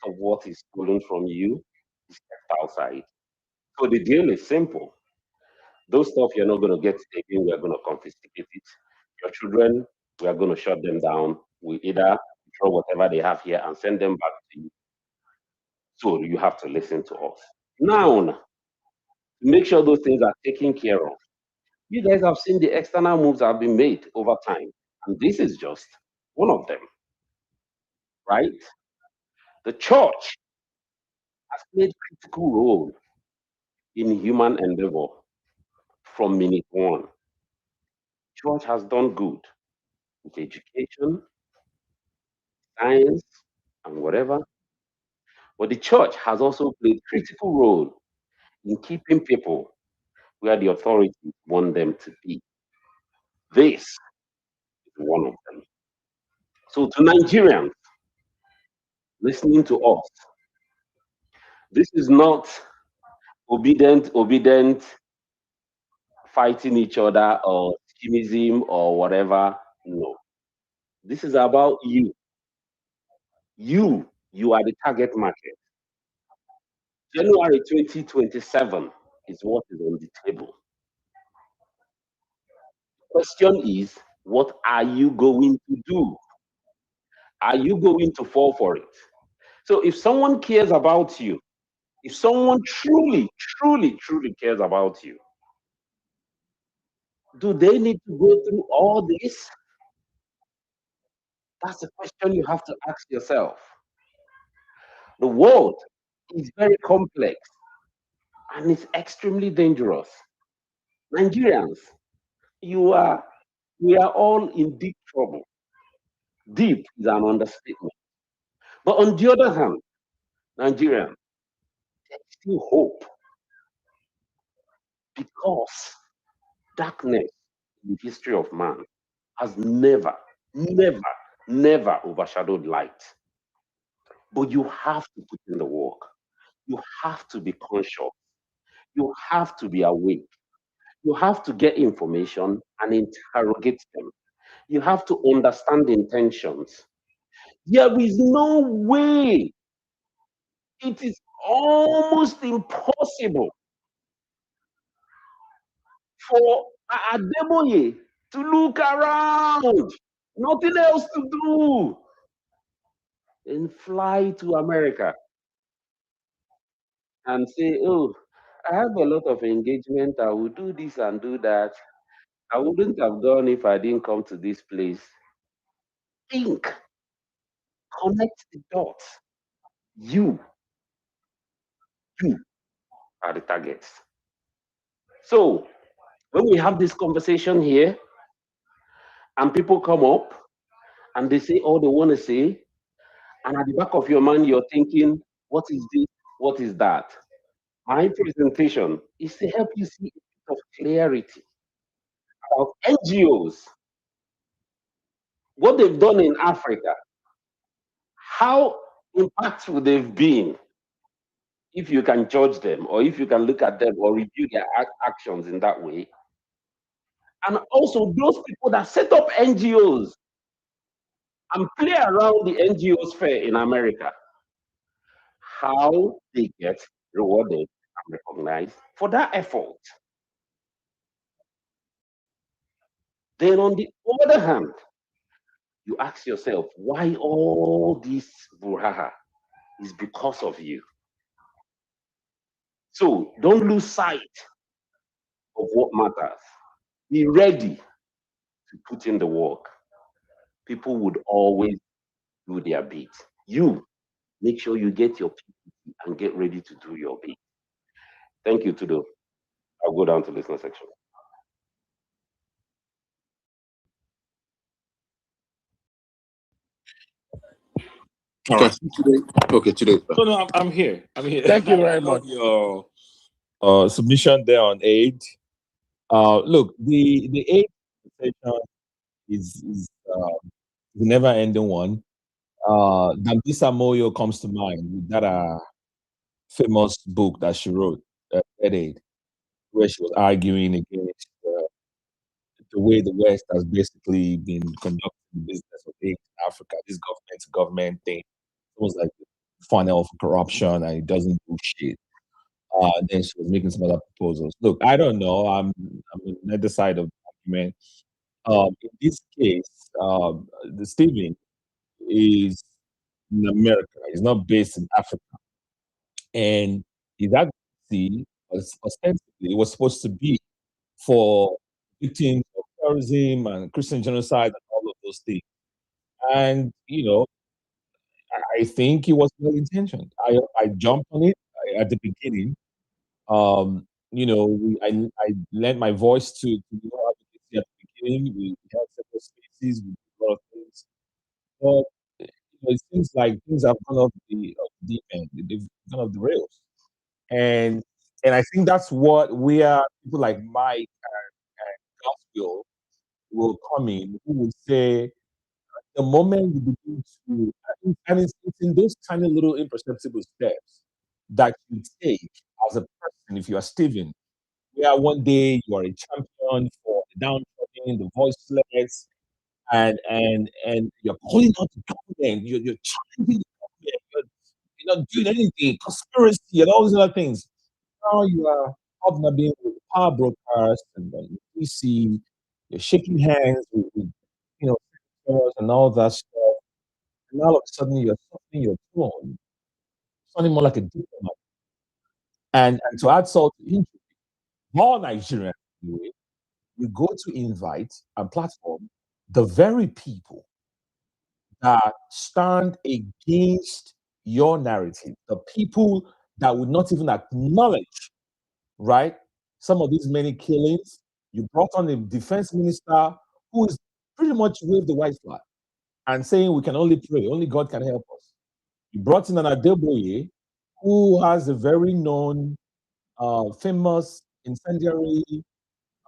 of what is stolen from you is kept outside. So the deal is simple. Those stuff you're not going to get taken, we're going to confiscate it. Your children, we are going to shut them down. We either throw whatever they have here and send them back to you. So you have to listen to us. Now, to make sure those things are taken care of, you guys have seen the external moves that have been made over time. And this is just one of them, right? The church has played critical role in human endeavor from minute one. Church has done good with education, science, and whatever. But the church has also played critical role in keeping people where the authorities want them to be. This is one of them. So to Nigerians listening to us, this is not obedient fighting each other or extremism or whatever. No. This is about you. You are the target market. January 2027 is what is on the table. Question is, what are you going to do? Are you going to fall for it? So if someone cares about you, if someone truly cares about you, do they need to go through all this? That's the question you have to ask yourself. The world is very complex and it's extremely dangerous. Nigerians, we are all in deep trouble. Deep is an understatement. But on the other hand, Nigerians, there's still hope because darkness in the history of man has never overshadowed light. But you have to put in the work. You have to be conscious. You have to be awake. You have to get information and interrogate them. You have to understand the intentions. There is no way, it is almost impossible for Adebayo to look around, nothing else to do, and fly to America and say, oh, I have a lot of engagement. I will do this and do that. I wouldn't have done if I didn't come to this place. Think, connect the dots. You are the targets. So when we have this conversation here and people come up and they say all they want to say, and at the back of your mind, you're thinking, what is this? What is that? My presentation is to help you see a bit of clarity about NGOs, what they've done in Africa, how impactful they've been, if you can judge them or if you can look at them or review their actions in that way. And also those people that set up NGOs and play around the NGO sphere in America, how they get rewarded and recognized for that effort. Then on the other hand, you ask yourself, why all this brouhaha is because of you. So don't lose sight of what matters. Be ready to put in the work. People would always do their bit. You make sure you get your PPT and get ready to do your bit. Thank you, Tudo. I'll go down to listener section. Okay. Okay, today. No, I'm here. I'm here. Thank you very much. Your submission there on aid. Look, the aid conversation is the never ending one. Dambisa Moyo comes to mind with that famous book that she wrote, Aid, where she was arguing against the way the West has basically been conducting the business of aid in Africa. This government to government thing, almost like the funnel for corruption, and it doesn't do shit. Then she was making some other proposals. Look, I don't know. I'm on the other side of the argument. In this case, the Stephen is in America. He's not based in Africa, and his advocacy was ostensibly it was supposed to be for victims of terrorism and Christian genocide and all of those things. And I think it was well intentioned. I jumped on it at the beginning. I lent my voice to the advocacy at the beginning. We had several spaces, we did a lot of things. But it seems like things have gone off the deep end. They've gone off the rails. And I think that's what people like Mike and Gospel will come in, who will say the moment you begin to, and it's in those tiny little imperceptible steps that you take as a person, if you are Stephen, where one day you are a champion for the downtrodden, the voiceless, and you're calling out the government, you're challenging the government, you're not doing anything, conspiracy and all these other things. Now you are hobnobbing with power brokers and then DC, you're shaking hands with senators and all that stuff. And all of a sudden you're softening your tone, sounding more like a diplomat. And to add salt to injury, more Nigerians anyway, you go to invite and platform the very people that stand against your narrative, the people that would not even acknowledge, right, some of these many killings. You brought on a defense minister who is pretty much waved the white flag and saying we can only pray, only God can help us. You brought in an Adebayo who has a very known, famous, incendiary,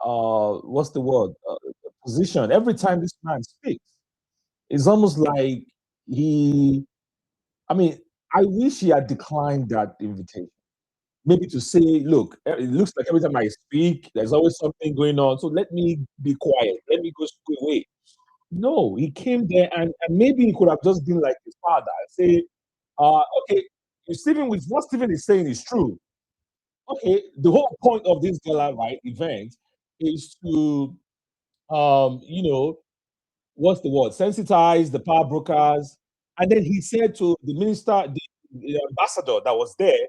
what's the word, position. Every time this man speaks, it's almost like I wish he had declined that invitation. Maybe to say, look, it looks like every time I speak, there's always something going on. So let me be quiet. Let me go away. No, he came there and maybe he could have just been like his father and say, okay, Stephen, with what Stephen is saying is true. Okay, the whole point of this gala event is to, what's the word? Sensitize the power brokers. And then he said to the minister, the ambassador that was there,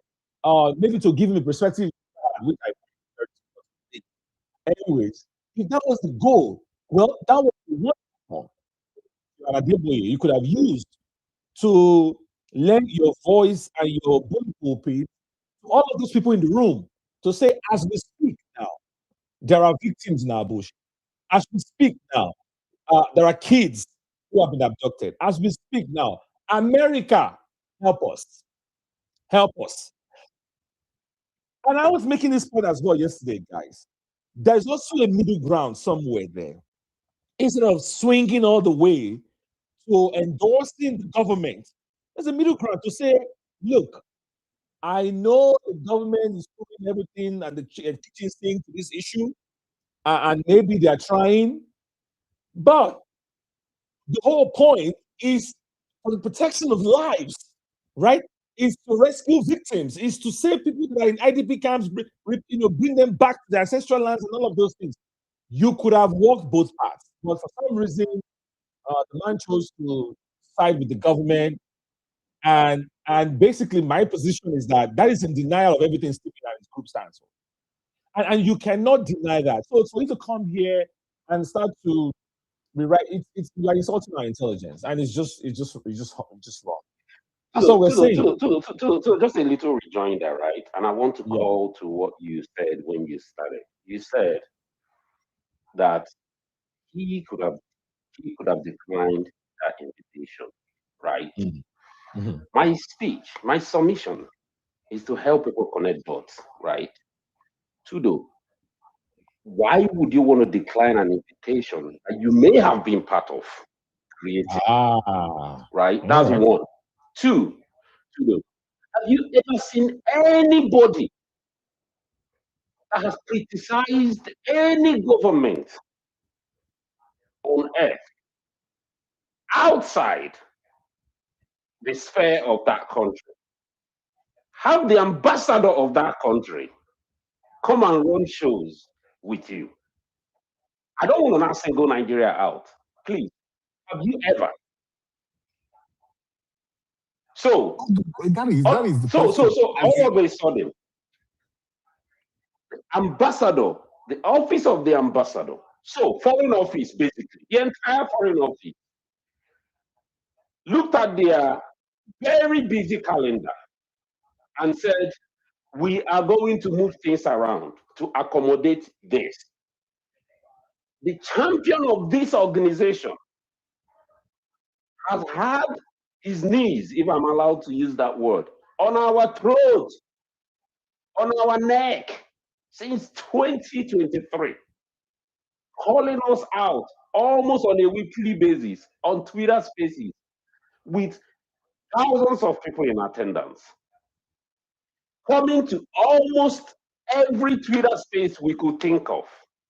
maybe to give him a perspective, which I anyways, if that was the goal, well, that was the one you could have used to lend your voice and your boom pulpit to all of those people in the room to say, as we speak now, there are victims in our bush. As we speak now, there are kids who have been abducted. As we speak now, America, help us. Help us. And I was making this point as well yesterday, guys. There's also a middle ground somewhere there. Instead of swinging all the way to endorsing the government, there's a middle ground to say, look, I know the government is doing everything and the kitchen sink to this issue, and maybe they're trying, but the whole point is for the protection of lives, right? Is to rescue victims, is to save people that are in IDP camps, bring them back to their ancestral lands and all of those things. You could have walked both paths, but for some reason, the man chose to side with the government. And basically, my position is that is in denial of everything Stephen and his group stands for. And you cannot deny that. So for you to come here and start to rewrite, it's like insulting our intelligence, and it's just wrong. That's what we're saying. Just a little rejoinder, right? And I want to call to what you said when you started. You said that he could have declined that invitation, right? Mm-hmm. My speech, my submission is to help people connect dots, right? Tudo, why would you want to decline an invitation that you may have been part of creating? Right? That's right. one. Two, Tudo, have you ever seen anybody that has criticized any government on earth outside the sphere of that country? Have the ambassador of that country come and run shows with you. I don't want to now single Nigeria out. Please, have you ever? So that is the question. So all of a sudden, ambassador, the office of the ambassador, so foreign office basically, the entire foreign office looked at their very busy calendar and said, we are going to move things around to accommodate this. The champion of this organization has had his knees, if I'm allowed to use that word, on our throat, on our neck since 2023, calling us out almost on a weekly basis on Twitter Spaces with thousands of people in attendance, coming to almost every Twitter space we could think of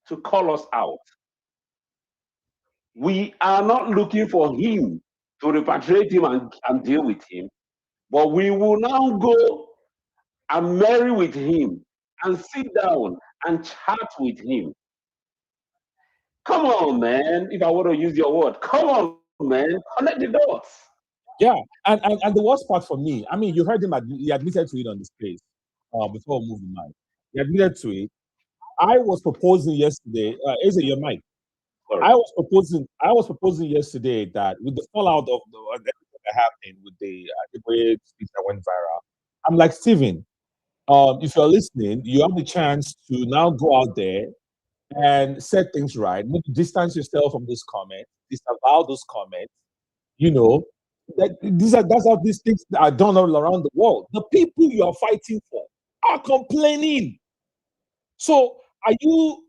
to call us out. We are not looking for him to repatriate him and deal with him, but we will now go and marry with him and sit down and chat with him. Come on, man. If I want to use your word, come on, man. Connect the dots. Yeah, and the worst part for me, I mean, you heard him. He admitted to it on the space before moving mic. He admitted to it. I was proposing yesterday. Is it your mic? Sorry. I was proposing yesterday that with the fallout of everything that happened with the Adebayo speech that went viral, I'm like, Steven, if you're listening, you have the chance to now go out there and set things right. Maybe distance yourself from those comments, disavow those comments. You know, that's how these things are done all around the world. The people you are fighting for are complaining. So are you?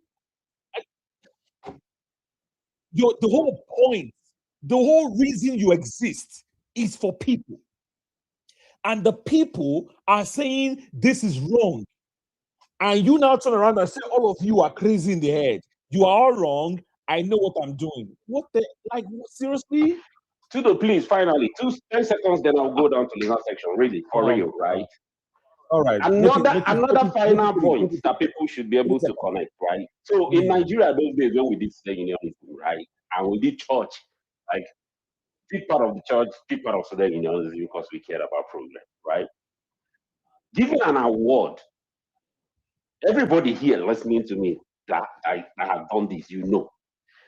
The whole point, the whole reason you exist is for people. And the people are saying this is wrong. And you now turn around and say all of you are crazy in the head. You are all wrong. I know what I'm doing. What the, like, seriously? Tudo, please, finally, 10 seconds, then I'll go down to the last section. Really, for real, right? All right. Another final point that people should be able to connect, right? So in Nigeria, those days when we did stay unionism, right? And we did church, like big part of the church, big part of student unionism because we cared about progress, right? Giving an award, everybody here listening to me that I have done this, you know.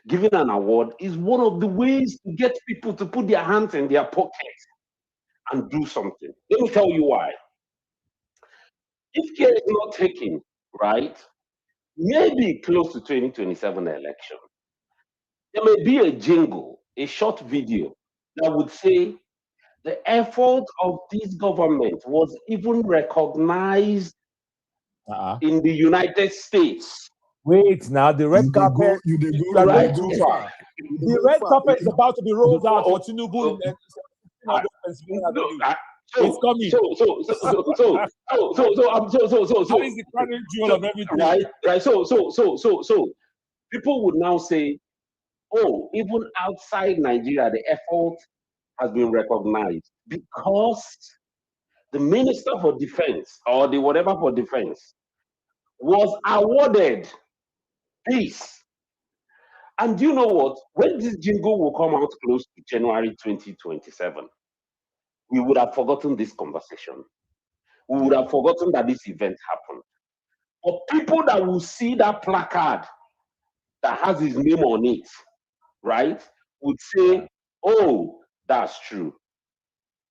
Giving an award is one of the ways to get people to put their hands in their pockets and do something. Let me tell you why. If care is not taken, right, maybe close to 2027 election, there may be a jingle, a short video that would say the effort of this government was even recognized in the United States. Wait, now the red carpet. The red carpet is about to be rolled out for Tinubu in it's coming. Right. So people would now say, oh, even outside Nigeria, the effort has been recognized because the Minister for Defense or the whatever for defense was awarded this. And you know what? When this jingle will come out close to January 2027, we would have forgotten this conversation. We would have forgotten that this event happened. But people that will see that placard that has his name on it, right, would say, oh, that's true.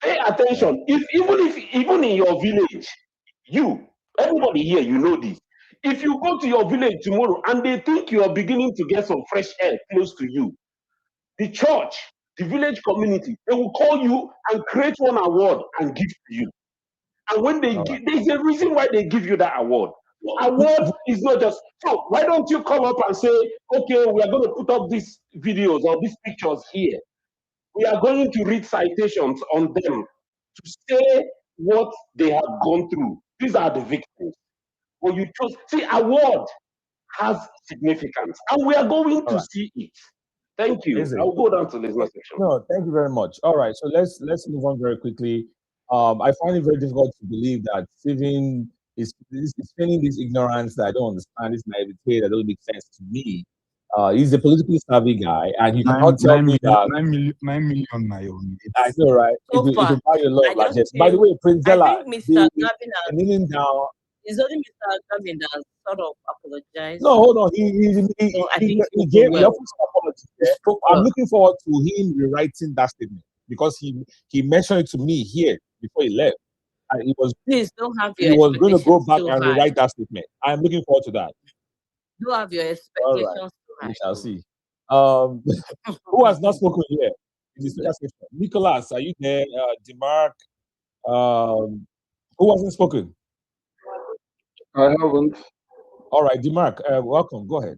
Pay attention. Even in your village, everybody here, you know this. If you go to your village tomorrow and they think you are beginning to get some fresh air close to you, the church, the village community, they will call you and create one award and give to you. And when they give, there's a reason why they give you that award. Award is not just so. Why don't you come up and say, okay, we are going to put up these videos or these pictures here. We are going to read citations on them to say what they have gone through. These are the victims. When you chose, see, award has significance, and we are going to see it. Thank you. I'll go down to the next section. No, thank you very much. All right, so let's move on very quickly. I find it very difficult to believe that Stephen is feigning this ignorance that I don't understand, this naivete that doesn't make sense to me. He's a politically savvy guy, and you cannot tell me that 9 million my own. I know, right? So It will buy you a lot I of just largesse. By the feel, way, Prince I Della, think Mr. Gavin has, kneeling down. it's only Mr. Gavin that has sort of apologized. No, hold on. So I think he he gave spoke he well. offered some apology He there. spoke I'm well. looking forward to him rewriting that statement because he mentioned it to me here before he left. And Please don't have he your was going to go expectations back too and high. rewrite that statement. I'm looking forward to that. Don't have your All right, expectations too we high. shall see. Who has not spoken here in this section? Nicholas, are you there? Demark, who hasn't spoken? I haven't. All right, Demark, welcome. Go ahead.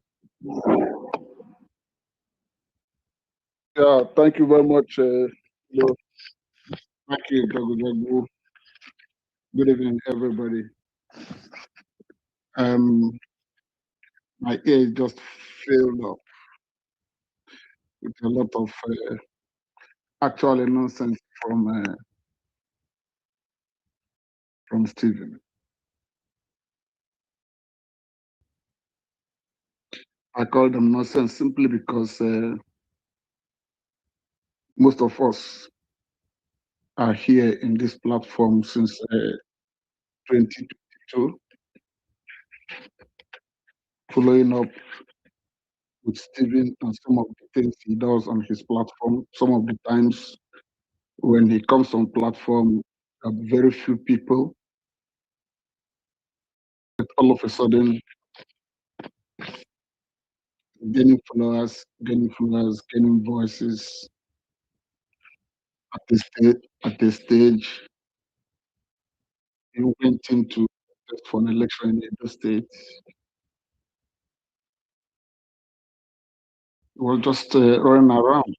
Yeah, thank you very much. Thank you, Jagu. Good evening, everybody. My ear just filled up with a lot of actual nonsense from Stephen. I call them nonsense simply because most of us are here in this platform since 2022, following up with Stephen and some of the things he does on his platform. Some of the times when he comes on platform, very few people, but all of a sudden gaining followers, gaining voices at this stage. He went into for an election in the state. He was just running around.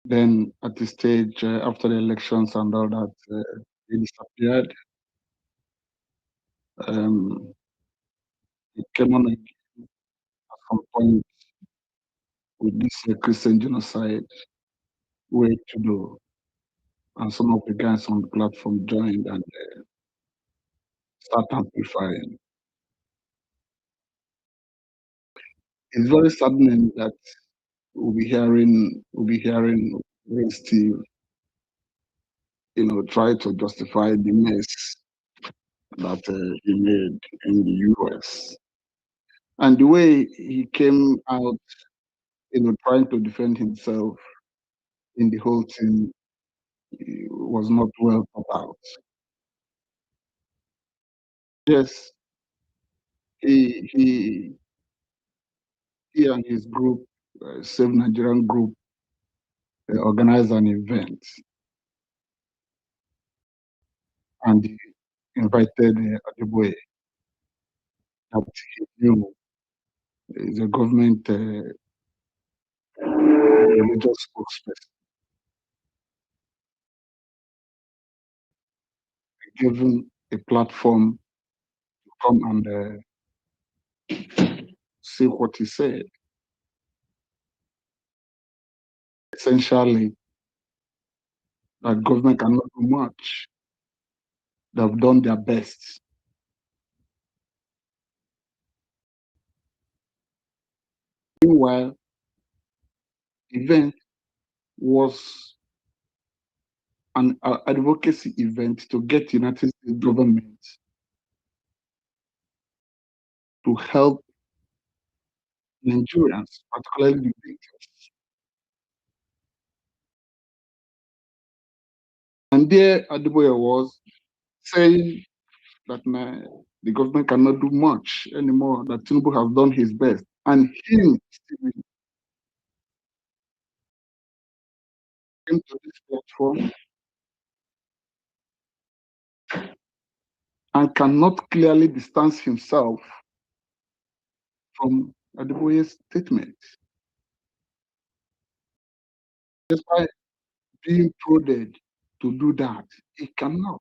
Then at the stage after the elections and all that, he disappeared. He came on again at some point with this Christian genocide way to do. And some of the guys on the platform joined and start amplifying. It's very saddening that we'll be hearing Steve, try to justify the mess that he made in the US. And the way he came out, trying to defend himself in the whole thing was not well thought out. Yes, he and his group, Save Nigerian Group, organized an event and he invited Adebayo that he knew is a government religious spokesperson. Given a platform to come and say what he said. Essentially, that government cannot do much. They've done their best. Meanwhile, the event was an advocacy event to get United States government to help Nigerians, particularly the victims And there Adebayo was saying that the government cannot do much anymore, that Tinubu has done his best. And him, Stephen, came to this platform and cannot clearly distance himself from Adebayo's statement. Despite being prodded to do that, he cannot.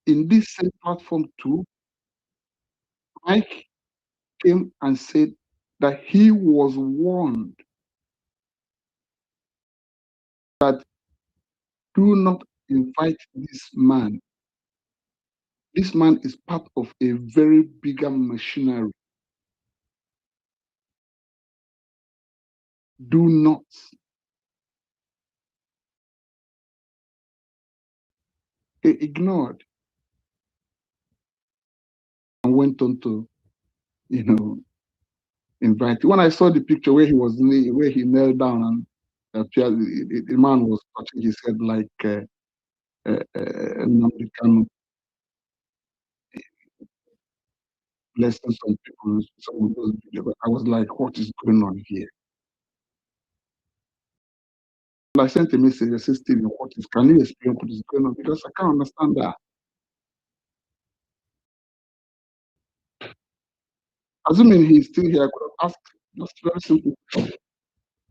In this same platform too, Mike came and said that he was warned that do not invite this man. This man is part of a very bigger machinery. Do not. He ignored and went on to, invite. When I saw the picture where he knelt down and appeared, the man was touching his head like Nnamdi Kanu, blessing some people, some of those videos. I was like, what is going on here? I sent a message. I said, Stephen, can you explain what is going on? Because I can't understand that. Assuming he's still here, I could have asked just very simple.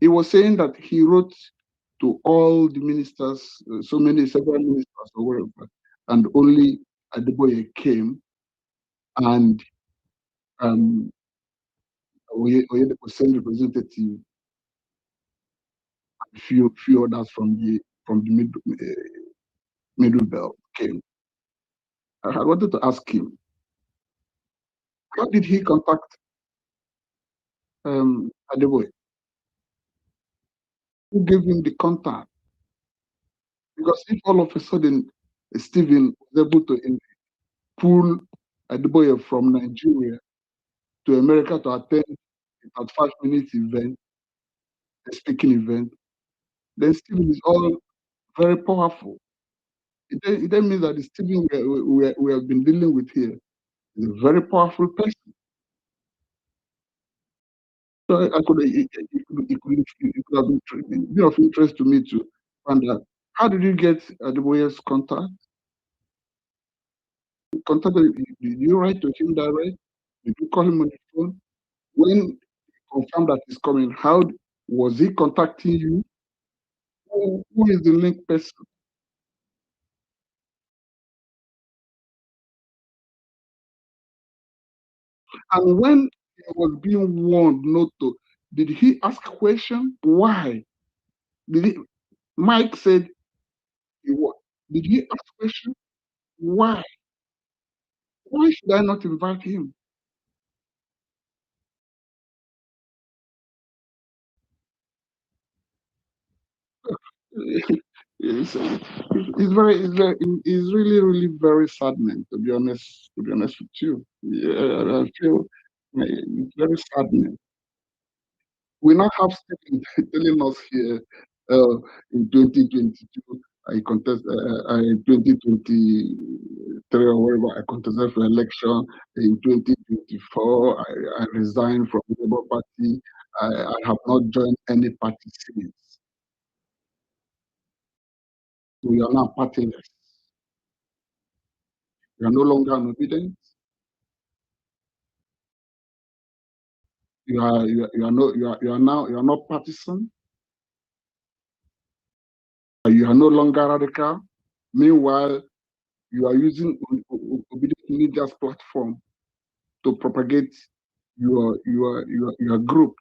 He was saying that he wrote to all the ministers, several ministers or whatever, and only Adebayo came, and Oyedepo sent representative, and few others from the middle belt came. I wanted to ask him, how did he contact Adebayo? Who gave him the contact? Because if all of a sudden Stephen was able to pull Adebayo from Nigeria to America to attend a 5-minute event, a speaking event, then Stephen is all very powerful. It then means that the Stephen we have been dealing with here is a very powerful person. So it could have been of interest to me to find out, how did you get Adebayo's contact? Did you write to him direct? Did you call him on the phone? When he confirmed that he's coming, how was he contacting you? Who is the link person? And when he was being warned not to, did he ask a question? Why? Mike said he was. Did he ask a question? Why? Why should I not invite him? It's really very saddening, to be honest with you. Yeah, I feel it's very saddening. We now have Stephen telling us here in 2022, I contest, in 2023 or whatever, I contested for election. In 2024, I resigned from the Labour Party. I have not joined any party since. We are now partyless. We are no longer an obedient. You are not partisan. You are no longer radical. Meanwhile, you are using obedient media's platform to propagate your group.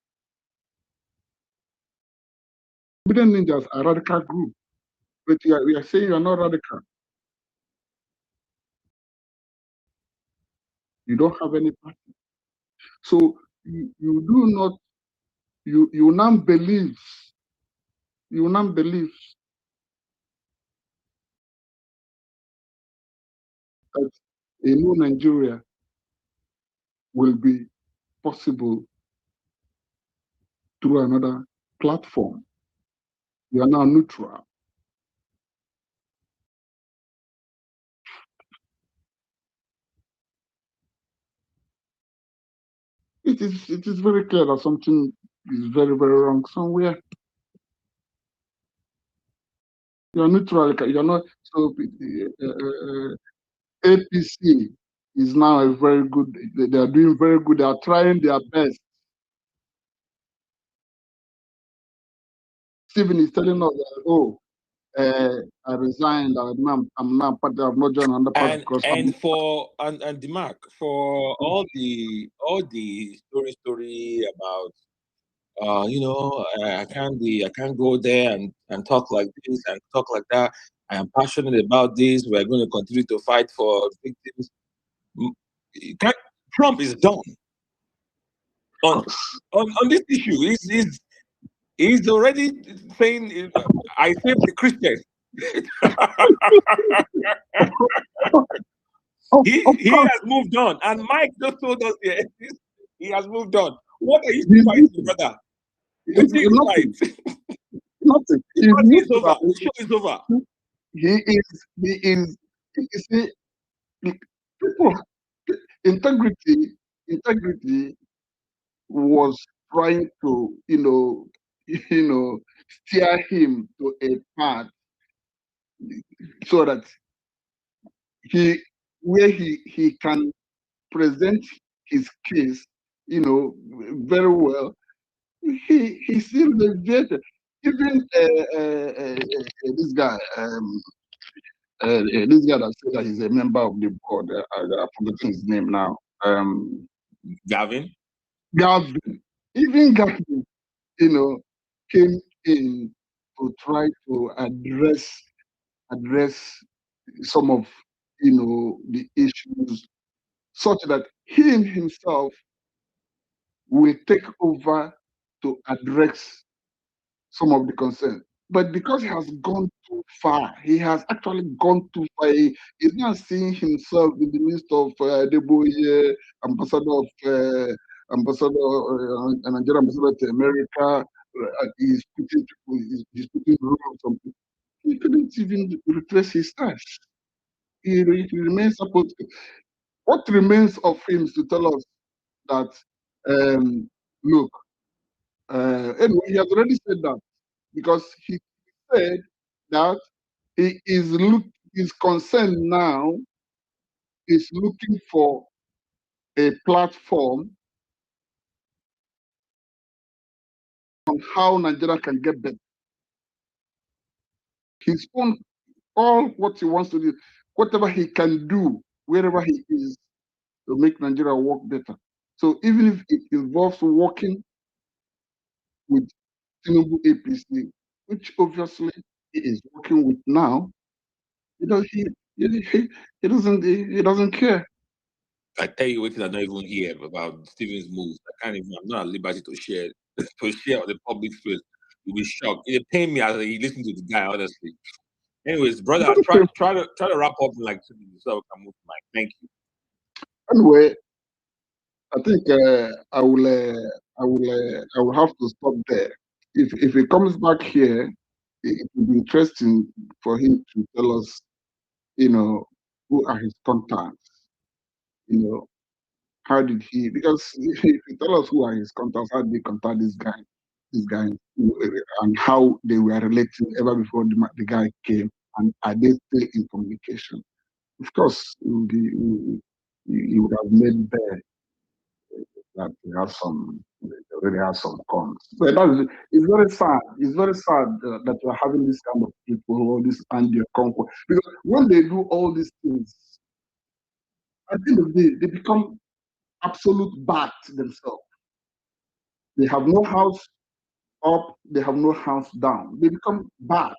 Obedient ninjas are a radical group, but we are saying you are not radical. You don't have any party. So you do not, you now believe that a new Nigeria will be possible through another platform. You are now neutral. It is very clear that something is very, very wrong somewhere. You are neutral. You are not. So APC is now a very good. They are doing very good. They are trying their best. Stephen is telling us that, oh, I resigned. I'm now part. I've not joined another party because and for and Demark, for all the story about I can't go there and talk like this and talk like that. I am passionate about this. We're going to continue to fight for victims. Trump is done on this issue. He's already saying, I saved the Christians. He has moved on, and Mike just told us here he has moved on. What are you fighting, brother? What are you fighting? Nothing. It's over. The show is over. He is. You see, people, integrity was trying to, steer him to a path so that he can present his case, very well. He still deviated. Even this guy, this guy that said that he's a member of the board, I'm forgetting his name now. Gavin. Even Gavin, came in to try to address some of the issues, such that he himself will take over to address some of the concerns. But because he has gone too far, he has actually gone too far. He's not seeing himself in the midst of Adebayo, Nigerian ambassador to America. He's putting rules on people. He couldn't even retrace his steps. He remains supposed to. What remains of him is to tell us that, look, anyway, he has already said that, because he said that his concern now is looking for a platform on how Nigeria can get better. His own, all what he wants to do, whatever he can do, wherever he is, to make Nigeria work better. So even if it involves working with Tinubu APC, which obviously he is working with now, he doesn't care. I tell you what, I don't even hear about Stephen's moves. I'm not at liberty to share on the public space. You'll be shocked. It pain me as I listen to the guy, honestly. Anyways, brother, try to wrap up in like 2 minutes so I can move to Mike. Thank you. Anyway, I think I will have to stop there. If he comes back here, it will be interesting for him to tell us, who are his contacts, how did he? Because if he tell us who are his contacts, how did he contact this guy, and how they were relating ever before the guy came, and are they still in communication? Of course, he would have made there that they already have some cons. So it's very sad. It's very sad that we're having this kind of people, all this anti-conquest. Because when they do all these things, at the end of the day, they become absolute bad themselves. They have no house up, they have no house down. They become bad,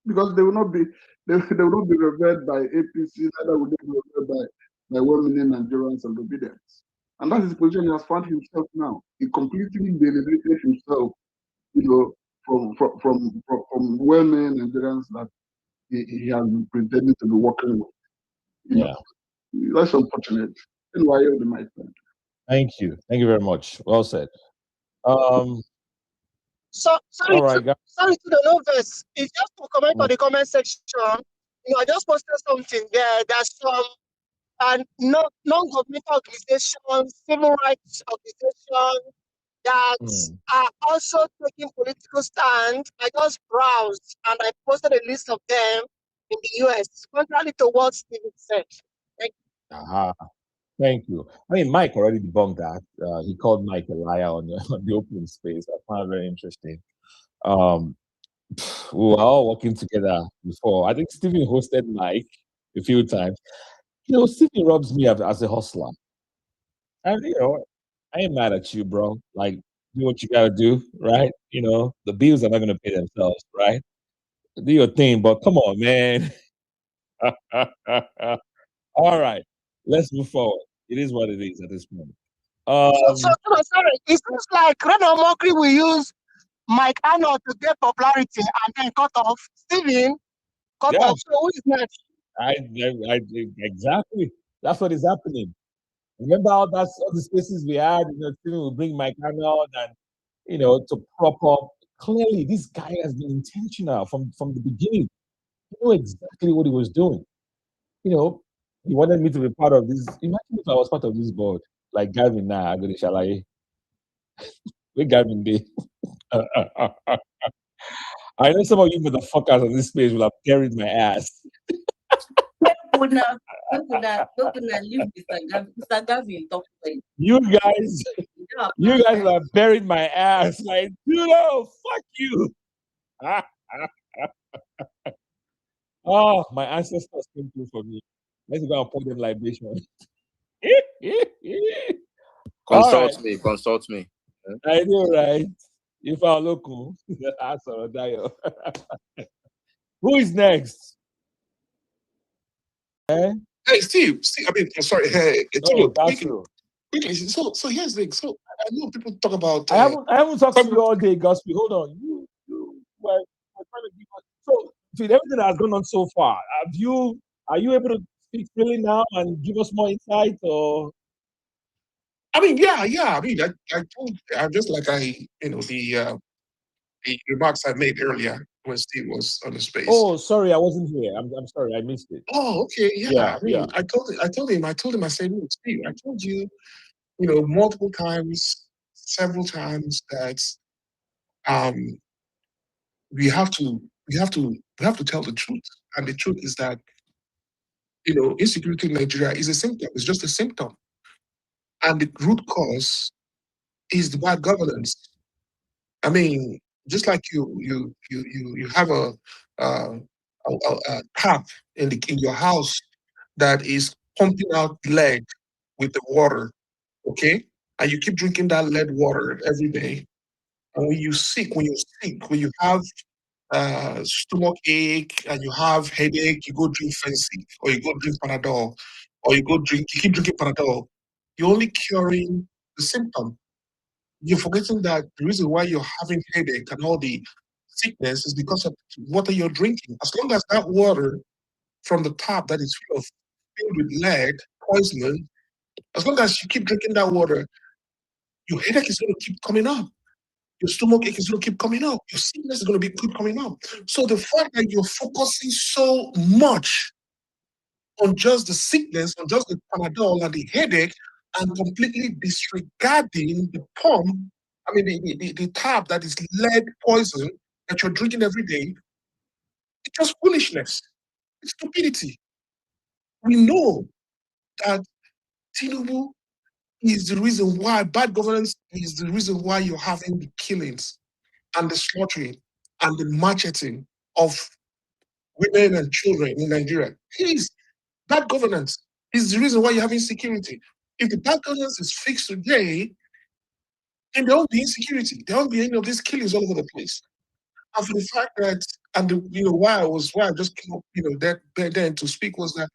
because they will not be revered by APC, neither will they be revered by 1 million Nigerians and obedience. And that is the position he has found himself now. He completely delegated himself, from well-known Nigerians that he has been pretending to be working with. That's unfortunate. And why are my friend? Thank you very much. Well said. Sorry All right, guys. to the novice. It's just to comment on the comment section. I just posted something there. There's some non-governmental organizations, civil rights organizations that are also taking political stand. I just browsed and I posted a list of them in the US, contrary to what Steven said. Thank you. Thank you. I mean, Mike already debunked that. He called Mike a liar on the open space. I found it very interesting. We were all working together before. I think Stephen hosted Mike a few times. Stephen rubs me up as a hustler. And, I ain't mad at you, bro. Like, do what you gotta do, right? The bills are not gonna pay themselves, right? Do your thing, but come on, man. All right, let's move forward. It is what it is at this point. Sorry. It seems like Renan Mokri will use Mike Arnold to get popularity and then cut off. Steven, cut off. So who is next? Exactly. That's what is happening. Remember all the spaces we had, Steven will bring Mike Arnold and, to prop up. Clearly, this guy has been intentional from the beginning. He knew exactly what he was doing. He wanted me to be part of this. Imagine if I was part of this board, like Gavin now, I'm going to shalaye. Where Gavin did. I know some of you motherfuckers on this space will have carried my ass. Don't leave Mr. Gavin talk to him. You guys will have buried my ass. Like, fuck you. Oh, my ancestors came through for me. Let's go and pour them libation. Consult me. I know, right? If I local, that's all Dio. Who is next? Hey, Steve. I mean, sorry. Hey, quickly. So here's the thing. So I know people talk about. I haven't talked to you all day, Gospel. Hold on. You were trying to give us. So with everything that has gone on so far, are you able to speak freely now and give us more insight, or? I mean, yeah. I mean, I'm just like the remarks I made earlier when Steve was on the space. Oh, sorry, I wasn't here. I'm sorry, I missed it. Oh, okay, yeah. I mean, I told him. I said, look, Steve, I told you, multiple times, several times that we have to tell the truth, and the truth is that insecurity in Nigeria is a symptom. It's just a symptom, and the root cause is the bad governance. I mean, just like you have a tap in your house that is pumping out lead with the water, okay, and you keep drinking that lead water every day, and when you're sick, when you have stomach ache and you have headache, you go drink fancy, or you go drink Panadol, or you keep drinking Panadol. You're only curing the symptom. You're forgetting that the reason why you're having headache and all the sickness is because of water you're drinking. As long as that water from the tap that is filled with lead, poison, as long as you keep drinking that water, your headache is going to keep coming up. Your stomach ache is going to keep coming up. Your sickness is going to keep coming up. So the fact that you're focusing so much on just the sickness, on just the Panadol and the headache, and completely disregarding the pump, the tap that is lead poison that you're drinking every day, it's just foolishness. It's stupidity. We know that Tinubu is the reason why bad governance is the reason why you're having the killings and the slaughtering and the macheting of women and children in Nigeria. Bad governance is the reason why you're having insecurity. If the bad governance is fixed today, then there won't be insecurity. There won't be any of these killings all over the place. And for the fact that, why I just came up, then to speak was that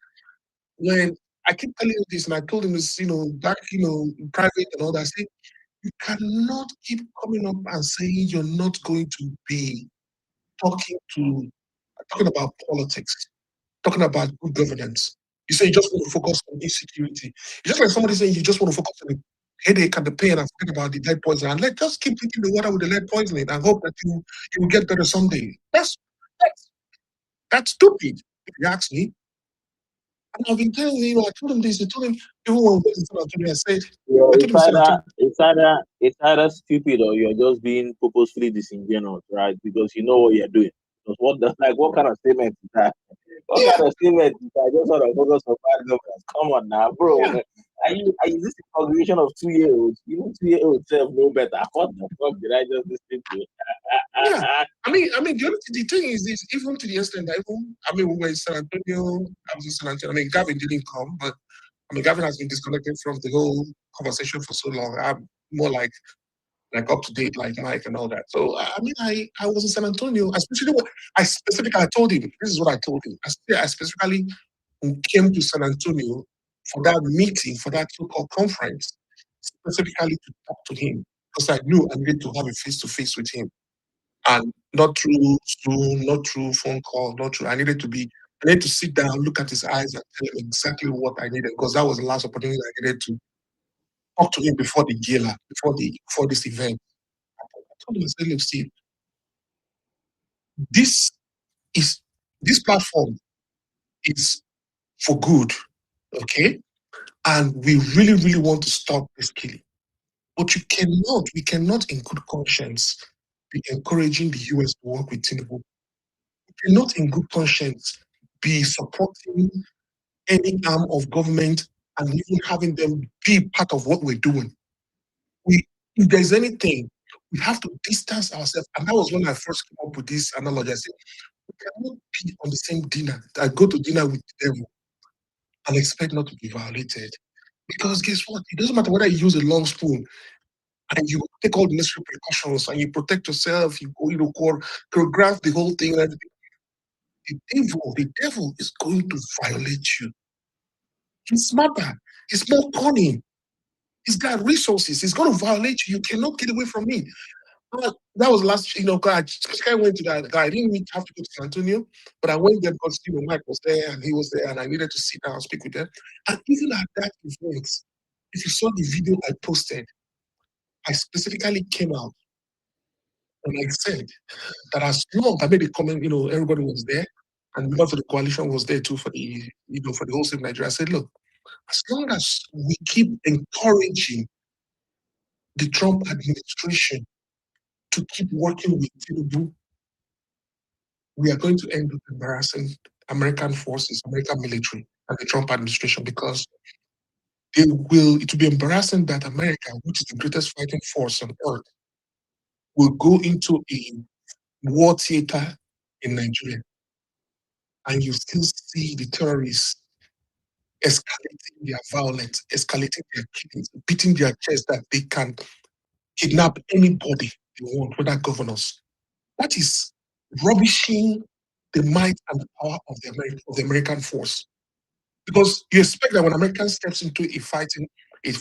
when I keep telling you this, and I told him this, back, in private and all that, I say, you cannot keep coming up and saying you're not going to be talking about politics, talking about good governance. You say you just want to focus on insecurity. It's just like somebody saying you just want to focus on headache and the pain and forget about the lead poisoning. And let's just keep drinking the water with the lead poisoning and hope that you will get better someday. That's stupid, if you ask me. And I've been telling you, I told him this, I told him, even when we went to San Antonio, I said, Yeah, I told him, San Antonio, it's either stupid or you're just being purposefully disingenuous, right? Because you know what you're doing. Because what kind of statement is that? What yeah, kind of statement is that? Just sort of focus on bad governance. Come on now, bro. yeah, Are you this a congregation of 2 year olds? Even 2 year olds self know better. What the fuck did I just listen to? yeah. The thing is this, even to the extent that we were in San Antonio, I was in San Antonio. I mean, Gavin didn't come, but I mean, Gavin has been disconnected from the whole conversation for so long. I'm more like up to date, like Mike and all that. So I was in San Antonio. Especially what I told him. This is what I told him. I specifically came to San Antonio for that meeting, for that so-called conference, specifically to talk to him because I knew I needed to have a face-to-face with him, and not through Zoom, not through phone call, not through. I needed to sit down, look at his eyes, and tell him exactly what I needed because that was the last opportunity I needed to talk to him before the gala, before this event. I told him, I said, look, Steve, this is this platform is for good, okay? And we really, really want to stop this killing. But we cannot in good conscience be encouraging the US to work with Tinubu. We cannot in good conscience be supporting any arm of government and even having them be part of what we're doing. If there's anything, we have to distance ourselves. And that was when I first came up with this analogy. I said, we cannot be on the same dinner. I go to dinner with the devil and expect not to be violated. Because guess what? It doesn't matter whether you use a long spoon and you take all the necessary precautions and you protect yourself, you go, choreograph the whole thing and everything. The devil is going to violate you. He's smarter, he's more cunning, he's got resources, he's going to violate you. You cannot get away from me. That was last, I went to that guy. I didn't even have to go to San Antonio, but I went there because Mike was there and he was there, and I needed to sit down and speak with them. And even at that event, if you saw the video I posted, I specifically came out and I said that as long I made a comment, everybody was there, and because of the coalition was there too for the whole state of Nigeria. I said, look, as long as we keep encouraging the Trump administration to keep working with Tinubu, we are going to end up embarrassing American forces, American military, and the Trump administration because it will be embarrassing that America, which is the greatest fighting force on earth, will go into a war theater in Nigeria and you still see the terrorists escalating their violence, escalating their killings, beating their chest that they can kidnap anybody they want, whether governors. That is rubbishing the might and the power of the American force. Because you expect that when America steps into a fighting, a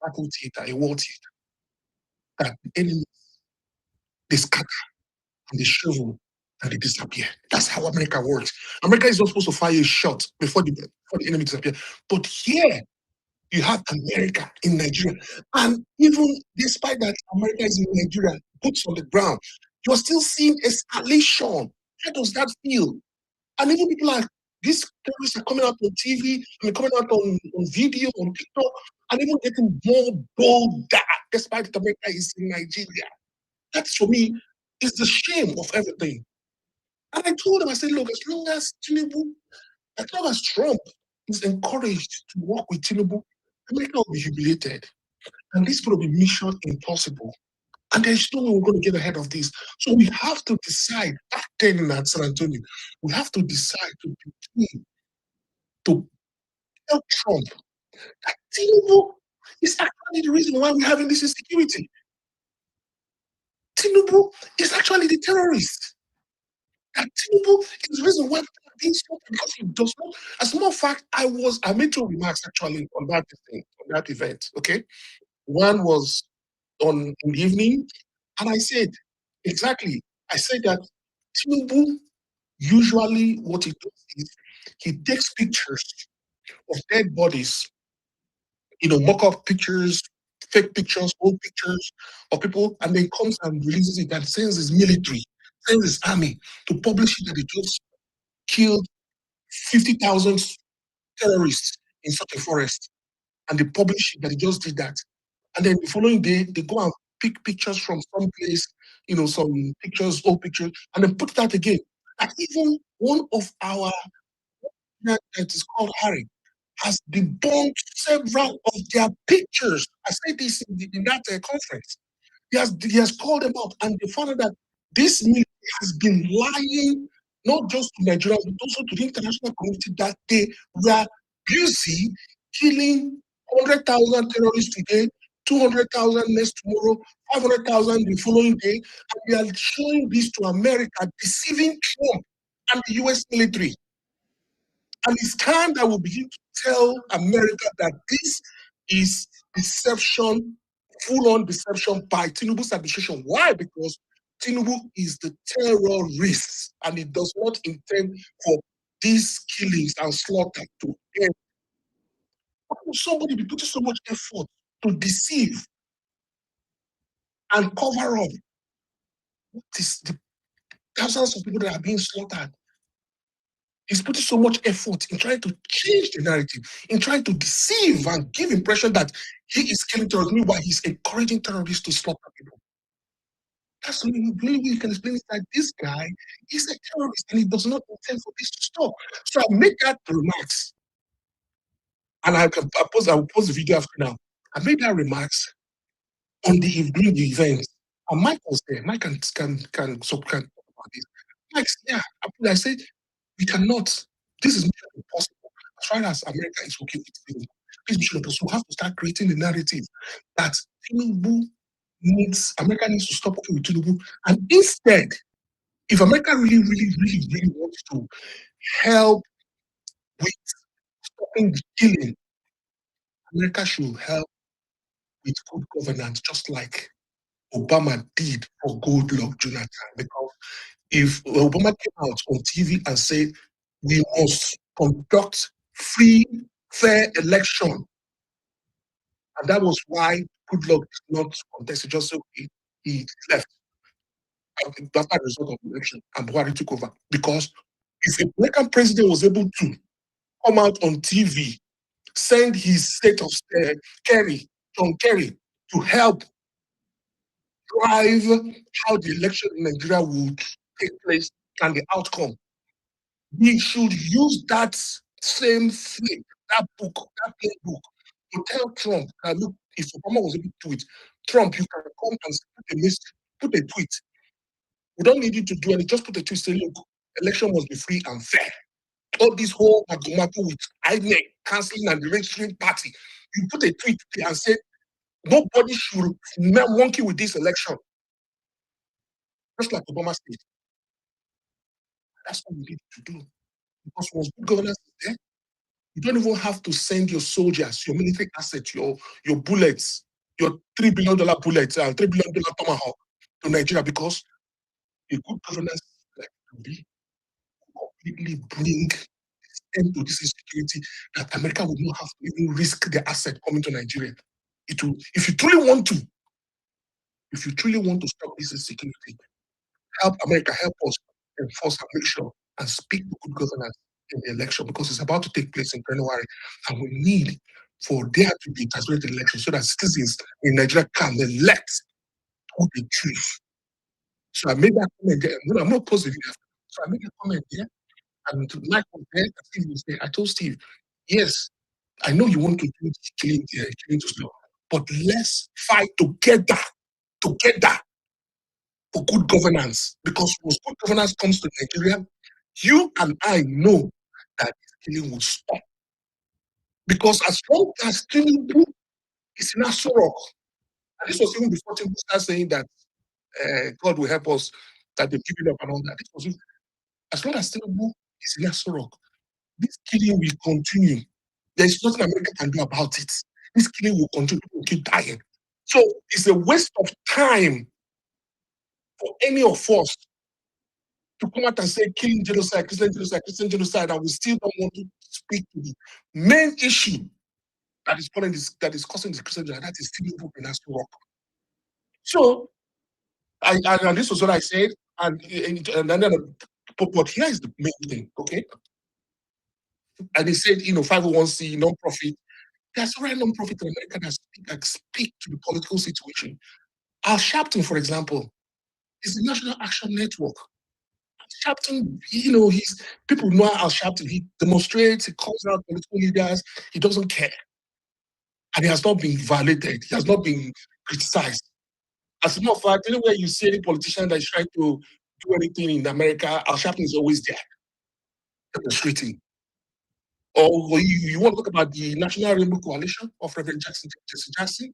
battle theater, a war theater, that the enemies, they scatter and they shrivel and they disappear. That's how America works. America is not supposed to fire a shot before the enemy disappears. But here, you have America in Nigeria. And even despite that America is in Nigeria, boots on the ground, you're still seeing escalation. How does that feel? And even people like these terrorists are coming out on TV, coming out on video, on TikTok, and even getting more bolder despite that America is in Nigeria. That for me is the shame of everything. And I told them, I said, look, as long as Trump is encouraged to work with Tinubu, America will be humiliated. And this will be mission impossible. And there's no way we're going to get ahead of this. So we have to decide, back then in San Antonio, we have to decide to tell Trump that Tinubu is actually the reason why we're having this insecurity. Tinubu is actually the terrorist. That Tinubu is the reason why we're being stopped because he does not. As a matter of fact, I made two remarks actually on that event. Okay, one was in the evening, and I said exactly. I said that Tinubu usually what he does is he takes pictures of dead bodies, mock-up pictures, fake pictures, old pictures of people, and then comes and releases it and sends his military, sends his army to publish it that they just killed 50,000 terrorists in such a forest. And they publish it that they just did that. And then the following day, they go and pick pictures from some place, some pictures, old pictures, and then put it out again. And even one of our that is called Harry has debunked several of their pictures. I said this in that conference. He has called them out, and they found out that this military has been lying not just to Nigeria but also to the international community that they were busy killing 100,000 terrorists today, 200,000 next tomorrow, 500,000 the following day, and they are showing this to America, deceiving Trump and the U.S. military. And it's time that we begin to tell America that this is deception, full-on deception by Tinubu's administration. Why? Because Tinubu is the terrorist, and he does not intend for these killings and slaughter to end. Why would somebody be putting so much effort to deceive and cover up the thousands of people that are being slaughtered? He's putting so much effort in trying to change the narrative, in trying to deceive and give impression that he is killing terrorists, meanwhile he's encouraging terrorists to slaughter people. That's the only way we can explain it, that this guy is a terrorist and he does not intend for this to stop. So I make that remarks, and I will post the video after now. I made that remarks on the evening the event, and Mike was there. Mike can talk about this. Mike, yeah, I said we cannot. This is mission impossible. As far as America is okay with Tinubu, this mission impossible. We have to start creating the narrative that America needs to stop working with Tinubu, and instead, if America really, really, really, really wants to help with stopping the killing, America should help with good governance, just like Obama did for Goodluck Jonathan. Because if Obama came out on TV and said we must conduct free, fair election, and that was why Goodluck did not contest, just so he left after the result of the election, and Buhari took over. Because if the American president was able to come out on TV, send his state of John Kerry, to help drive how the election in Nigeria would take place and the outcome, we should use that same thing, that playbook, to tell Trump that, look, if Obama was able to do it, Trump, you can come and put a tweet. We don't need you to do anything, just put a tweet saying, look, election must be free and fair. All this whole magomago with INEC cancelling and the registering party, you put a tweet and say, nobody should monkey with this election. Just like Obama said. That's what we need to do. Because once good governance is there, you don't even have to send your soldiers, your military assets, your bullets, your $3 billion bullets and $3 billion tomahawk to Nigeria, because a good governance like to be completely bring end to this insecurity that America would not have to even risk the asset coming to Nigeria. It will, if you truly want to stop this insecurity, help America, help us enforce our mission and speak to good governance in the election, because it's about to take place in January, and we need for there to be a transparent election so that citizens in Nigeria can elect who they choose. So I made that comment there. I'm not positive. So I made a comment there, and Mike was there, Steve was there. I told Steve, yes, I know you want to do killing to stop, but let's fight together for good governance. Because once good governance comes to Nigeria, you and I know that this killing will stop. Because as long as Tinubu is in Asorok, and this was even before Tinubu started saying that God will help us, that they've given up and all that. This was even, as long as Tinubu is in Asorok, this killing will continue. There is nothing America can do about it. This killing will continue. People will keep dying. So it's a waste of time for any of us to come out and say killing genocide, Christian genocide, and we still don't want to speak to the main issue that is causing this Christian that is Tinubu in Aso Rock. So, and this was what I said, and then, but here is the main thing, okay? And he said, 501c, non-profit. There's already non-profit in America that speak to the political situation. Al Sharpton, for example, is the National Action Network. Sharpton, people know Al Sharpton. He demonstrates, he calls out political leaders, he doesn't care. And he has not been violated, he has not been criticized. As a matter of fact, anywhere you see any politician that is trying to do anything in America, Al Sharpton is always there, demonstrating. Or you want to talk about the National Rainbow Coalition of Reverend Jesse Jackson?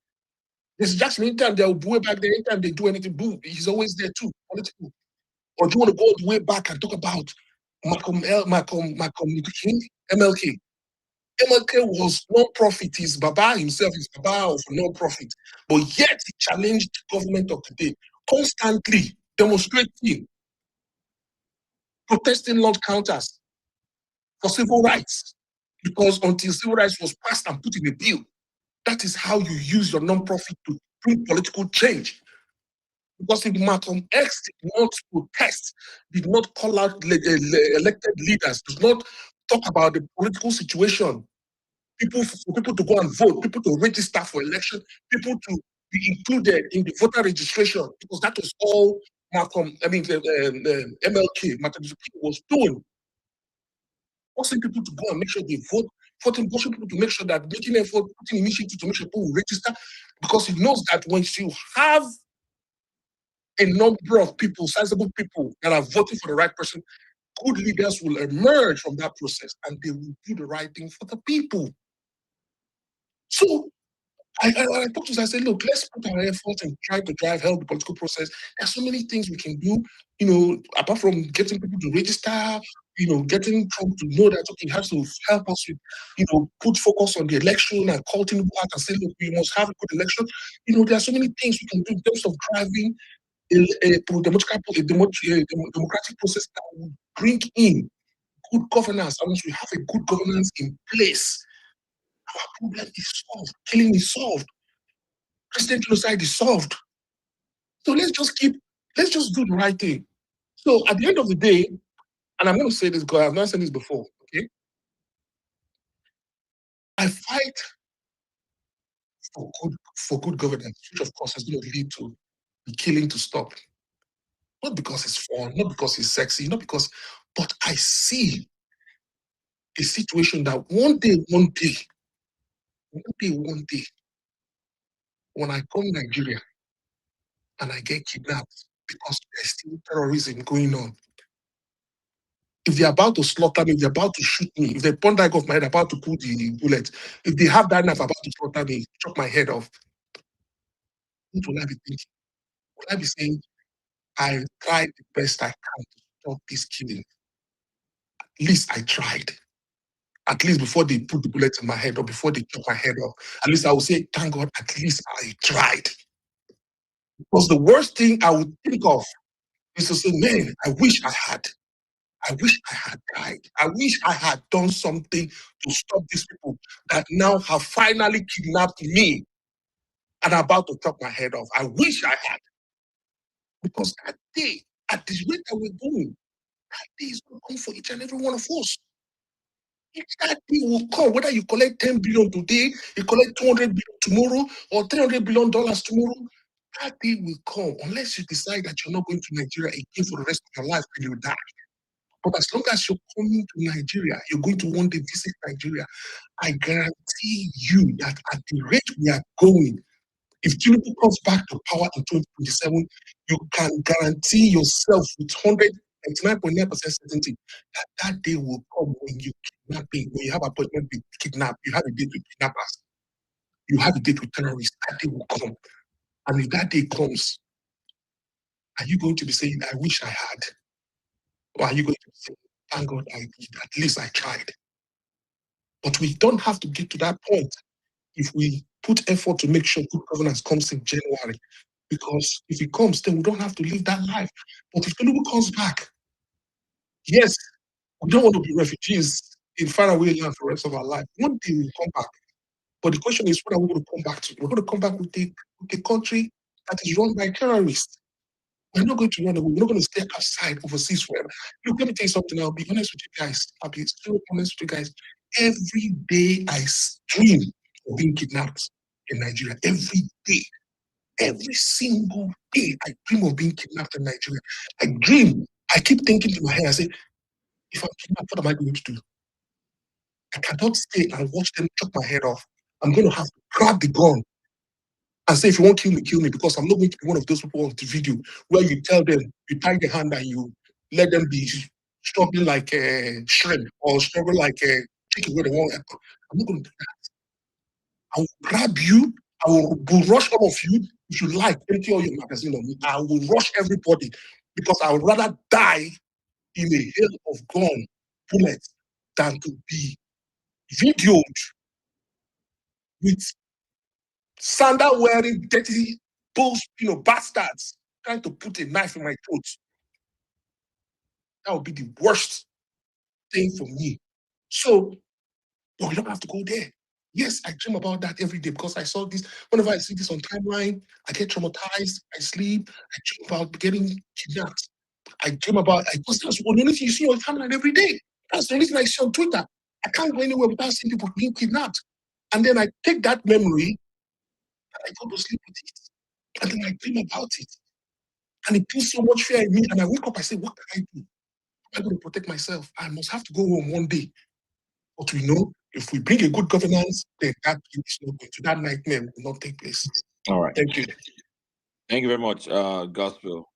Jesse Jackson, anytime they'll way back there, anytime they do anything, boom, he's always there too, political. Or do you want to go all the way back and talk about Malcolm King, MLK? MLK was non-profit. His Baba himself is Baba of non-profit. But yet he challenged the government of today, constantly demonstrating, protesting launch counters for civil rights. Because until civil rights was passed and put in a bill, that is how you use your non-profit to bring political change. Because if Malcolm X did not protest, did not call out elected leaders, does not talk about the political situation, for people to go and vote, people to register for election, people to be included in the voter registration, because that was all MLK, Martin Luther King was doing. Forcing people to go and make sure they vote, forcing people to make sure that making effort, putting initiative to make sure people will register, because he knows that once you have a number of people, sizable people that are voting for the right person, good leaders will emerge from that process and they will do the right thing for the people. So I talked to him, I said, look, let's put our effort and try to help the political process. There's so many things we can do, apart from getting people to register, getting Trump to know that, okay, he has to help us with, put focus on the election and call Tinubu out and say, look, we must have a good election. There are so many things we can do in terms of driving a democratic process that will bring in good governance. And once we have a good governance in place, our problem is solved. Killing is solved. Christian genocide is solved. So let's just do the right thing. So at the end of the day, and I'm going to say this because I've not said this before, okay? I fight for good governance, which of course is going to lead to the killing to stop. Not because it's fun, not because it's sexy, but I see a situation that one day, when I come to Nigeria and I get kidnapped because there's still terrorism going on, if they're about to slaughter me, if they're about to shoot me, if they point that off my head, about to pull the bullet, if they have that knife about to slaughter me, chop my head off, what will I be thinking? Will I be saying, I tried the best I can to stop this killing? At least I tried. At least before they put the bullet in my head or before they chop my head off, at least I will say, thank God, at least I tried. Because the worst thing I would think of is to say, man, I wish I had died. I wish I had done something to stop these people that now have finally kidnapped me and are about to chop my head off. I wish I had. Because that day, at the rate that we're going, that day is going to come for each and every one of us. That day will come, whether you collect 10 billion today, you collect 200 billion tomorrow, or $300 billion tomorrow, that day will come, unless you decide that you're not going to Nigeria again for the rest of your life till you die. But as long as you're coming to Nigeria, you're going to one day visit Nigeria, I guarantee you that at the rate we are going, if Tinubu comes back to power in 2027, you can guarantee yourself with 199.9% certainty that that day will come when when you have an appointment with kidnap, you have a date with kidnappers, you have a date with terrorists, that day will come. And if that day comes, are you going to be saying, I wish I had? Or are you going to be saying, thank God I did, at least I tried? But we don't have to get to that point if we put effort to make sure good governance comes in January. Because if it comes, then we don't have to live that life. But if Tinubu comes back, yes, we don't want to be refugees in faraway land for the rest of our life. One day we'll come back. But the question is, what are we going to come back to? We're going to come back with a country that is run by terrorists. We're not going to run away. We're not going to stay outside overseas forever. Look, let me tell you something. I'll be honest with you guys. I'll be so honest with you guys. Every day I dream of being kidnapped in Nigeria. Every day. Every single day I dream of being kidnapped in Nigeria. I dream. I keep thinking to my head, I say, if I'm kidnapped, what am I going to do? I cannot stay and watch them chop my head off. I'm going to have to grab the gun and say, if you won't kill me, because I'm not going to be one of those people on the video where you tell them, you tie the hand and you let them be struggling like a shrimp or struggling like a chicken with a one. I'm not going to do that. I will grab you. I will rush all of you. If you like, empty all your magazine on me. I will rush everybody because I would rather die in a hail of gun bullets than to be videoed with sandal wearing dirty bastards trying to put a knife in my throat. That would be the worst thing for me. So, but we don't have to go there. Yes, I dream about that every day because I saw this. Whenever I see this on timeline, I get traumatized. I sleep. I dream about getting kidnapped. I dream about. Because that's the only thing you see on timeline every day. That's the only thing I see on Twitter. I can't go anywhere without seeing people being kidnapped. And then I take that memory and I go to sleep with it. And then I dream about it. And it puts so much fear in me. And I wake up, I say, what can I do? I'm going to protect myself. I must have to go home one day. But we know if we bring a good governance, then that is not going to, that nightmare will not take place. All right. Thank you. Thank you very much, Gospel.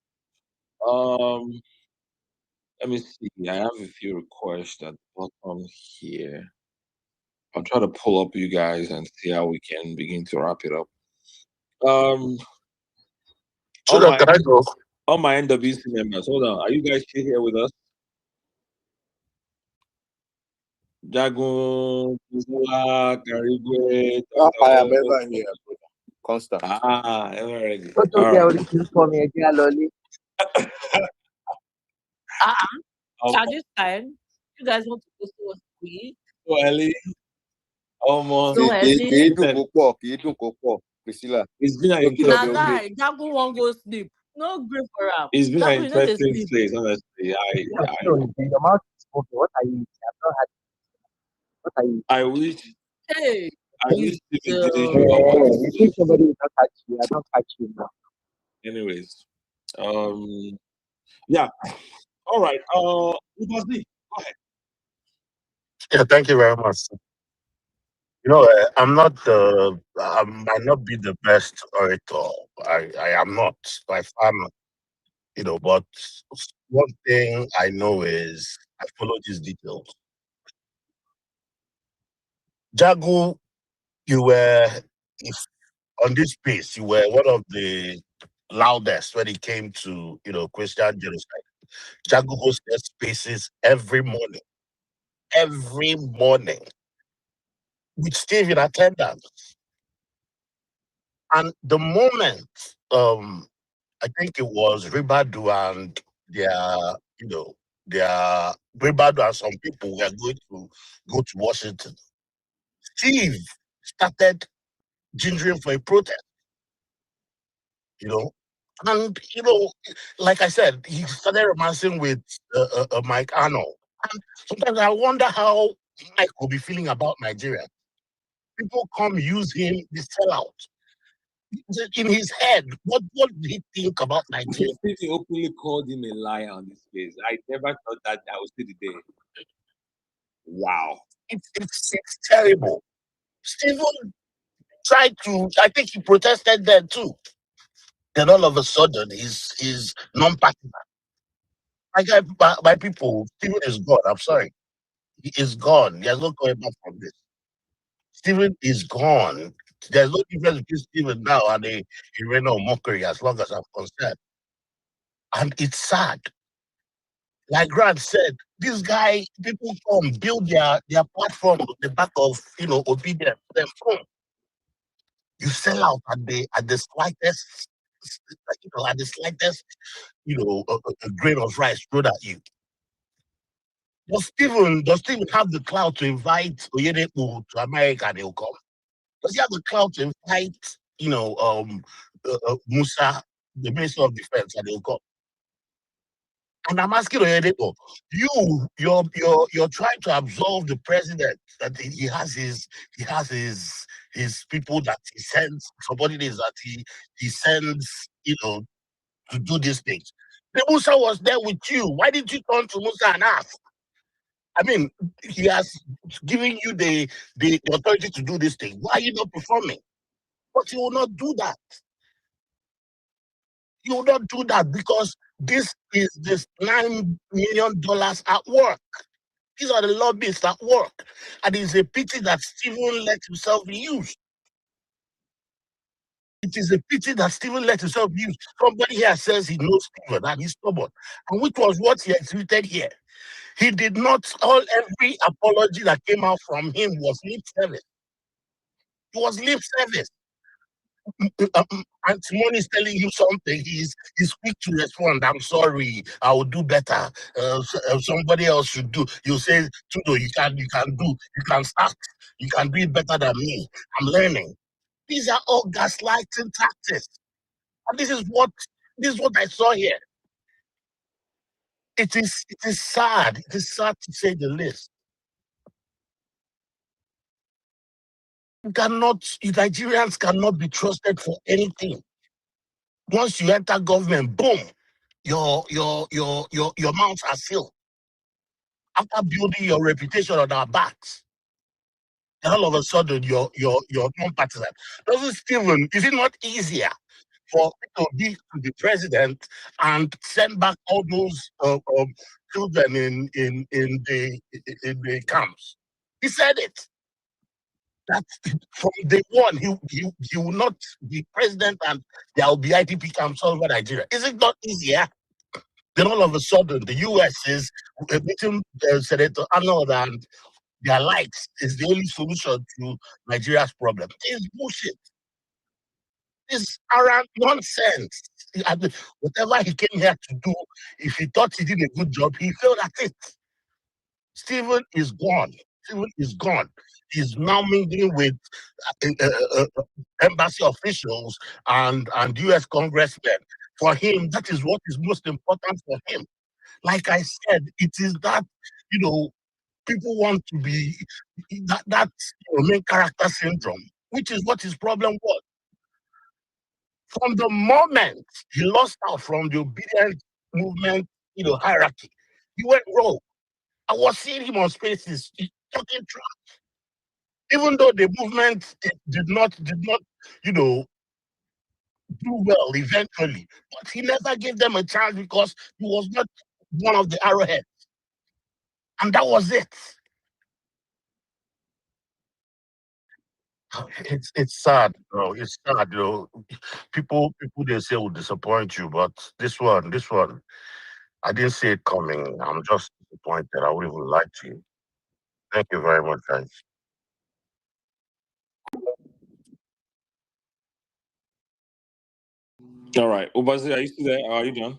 Let me see. I have a few requests at the bottom here. I'll try to pull up you guys and see how we can begin to wrap it up. So that can I go? All my NWC members, hold on. Are you guys still here with us? Jagun, Kuzula, Karigwe. I am ever here, constant. Ever ready. At this time, you guys want to go to a squeeze? So early. Almost. So early. Priscilla. It's been an Now interesting guy, Jagu won't go sleep. No grip for him. It's been an Jagu, you know they interesting sleep. place, honestly. Your mouth is open. What are you? I've not had. What are you? I wish Hey, Stephen didn't show up on You this think stage. somebody will not catch you? I don't catch you now. Anyways, yeah. All right. Ubazi, go ahead. Yeah, thank you very much. I'm not the. I might not be the best orator. I am not by far not. But one thing I know is I follow these details. Jagu, you were if on this space, you were one of the loudest when it came to Christian genocide. Jagu hosted spaces every morning with Steve in attendance. And the moment, I think it was Ribadu and their, Ribadu and some people were going to go to Washington. Steve started gingering for a protest, and like I said, he started romancing with Mike Arnold. And sometimes I wonder how Mike will be feeling about Nigeria. People come use him, the sellout. In his head, what did he think about Nigeria? Stephen openly called him a liar on this space. I never thought that I would see the day. Wow. It's terrible. Stephen tried to, I think he protested then too. Then all of a sudden, he's non-partisan. My people, Stephen is gone. I'm sorry. He is gone. There's no going back from this. Stephen is gone. There's no difference between Stephen now and a Irene mockery as long as I'm concerned. And it's sad. Like Grant said, this guy, people come build their platform on the back of obedience. Them from you sell out at the slightest, at the slightest, a grain of rice thrown at you. Does Stephen have the clout to invite Oyedepo to America and he'll come? Does he have the clout to fight, Musa, the Minister of Defense, and they'll come? And I'm asking Oyedepo, you're trying to absolve the president that he has his people that he sends, subordinates that he sends, to do these things. The Musa was there with you. Why didn't you turn to Musa and ask? I mean, he has given you the authority to do this thing. Why are you not performing? But you will not do that. You will not do that because this $9 million at work. These are the lobbyists at work. And it's a pity that Stephen let himself be used. It is a pity that Stephen let himself be used. Somebody here says he knows Stephen and he's stubborn. And which was what he exhibited here. He did not, every apology that came out from him was lip service. It was lip service. Antimony is telling you something. He's quick to respond. I'm sorry. I will do better. Somebody else should do. You say, Tudo, you can start. You can do it better than me. I'm learning. These are all gaslighting tactics. And this is what I saw here. It is sad. It is sad to say the least. Nigerians cannot be trusted for anything. Once you enter government, boom, your mouths are sealed. After building your reputation on our backs, and all of a sudden you're non-partisan. Is it not easier for to be to the president and send back all those children in the camps? He said it. That from day one, he will not be president and there will be IDP camps all over Nigeria. Is it not easier? Then all of a sudden, the US is meeting Senator Arnold and their lights is the only solution to Nigeria's problem. It's bullshit. It's around nonsense. Whatever he came here to do, if he thought he did a good job, he failed at it. Stephen is gone. Stephen is gone. He's now mingling with embassy officials and US congressmen. For him, that is what is most important for him. Like I said, it is that, people want to be that main character syndrome, which is what his problem was. From the moment he lost out from the obedient movement, hierarchy, he went rogue. I was seeing him on spaces talking trash. Even though the movement did not, do well eventually, but he never gave them a chance because he was not one of the arrowheads. And that was it. It's sad, bro. It's sad, People they say will disappoint you, but this one, I didn't see it coming. I'm just disappointed. I would even lie to you. Thank you very much, guys. All right. Obazi, are you still there? Are you done?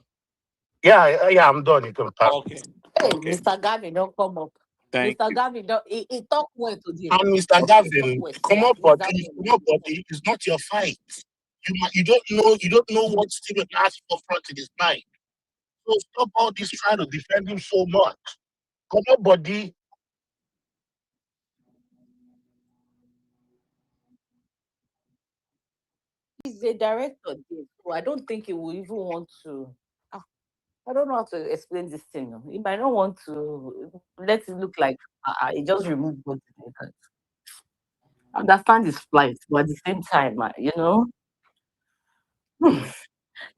Yeah, I'm done. You can pass. Okay. Hey, Okay. Mr. Gavin, don't come up. Thank Mr. you. Gavin, he talk well today. And Mr. Gavin, come up, buddy. It's not your fight. You don't know what Stephen has for front in his mind. So stop all this trying to defend him so much. Come on, buddy. He's a director, so I don't think he will even want to. I don't know how to explain this thing. He might not want to let it look like he just removed body. I understand his plight, but at the same time,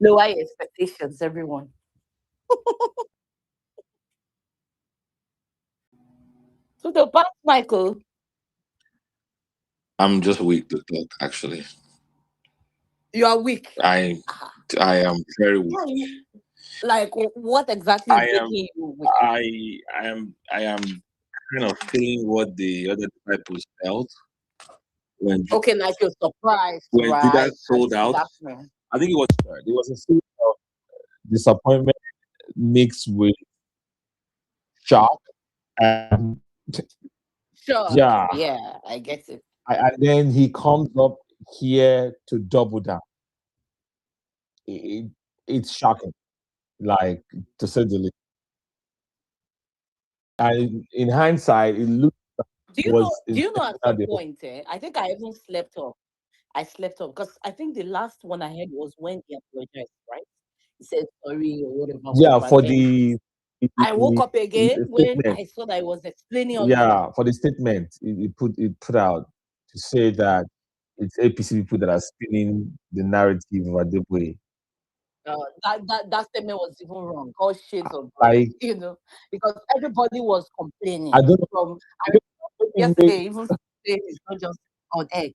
lower your expectations, everyone. So the past, Michael. I'm just weak to talk, actually. You are weak. I am very weak. Like, what exactly is making you weak? I am kind of feeling what the other disciples felt when like you're surprised, when right? Judas sold out. I think it was a feeling of disappointment mixed with shock and Sure. yeah. Yeah, I get it. And then he comes up here to double down. It's shocking, like, to say the least. And in hindsight, it looks Do you know? was Do you know? At intentional some the whole. point, I think I even slept off. I slept off because I think the last one I heard was when he apologized, right? He said sorry or whatever, Yeah, whatever. And for then I woke up again the when statement. I saw that I was explaining all of that. Yeah, for the statement it put out to say that it's APC people that are spinning the narrative of Adebayo. That statement was even wrong. All shades of gray, Like, because everybody was complaining. I don't From I know. remember yesterday, even today, it's not just on X,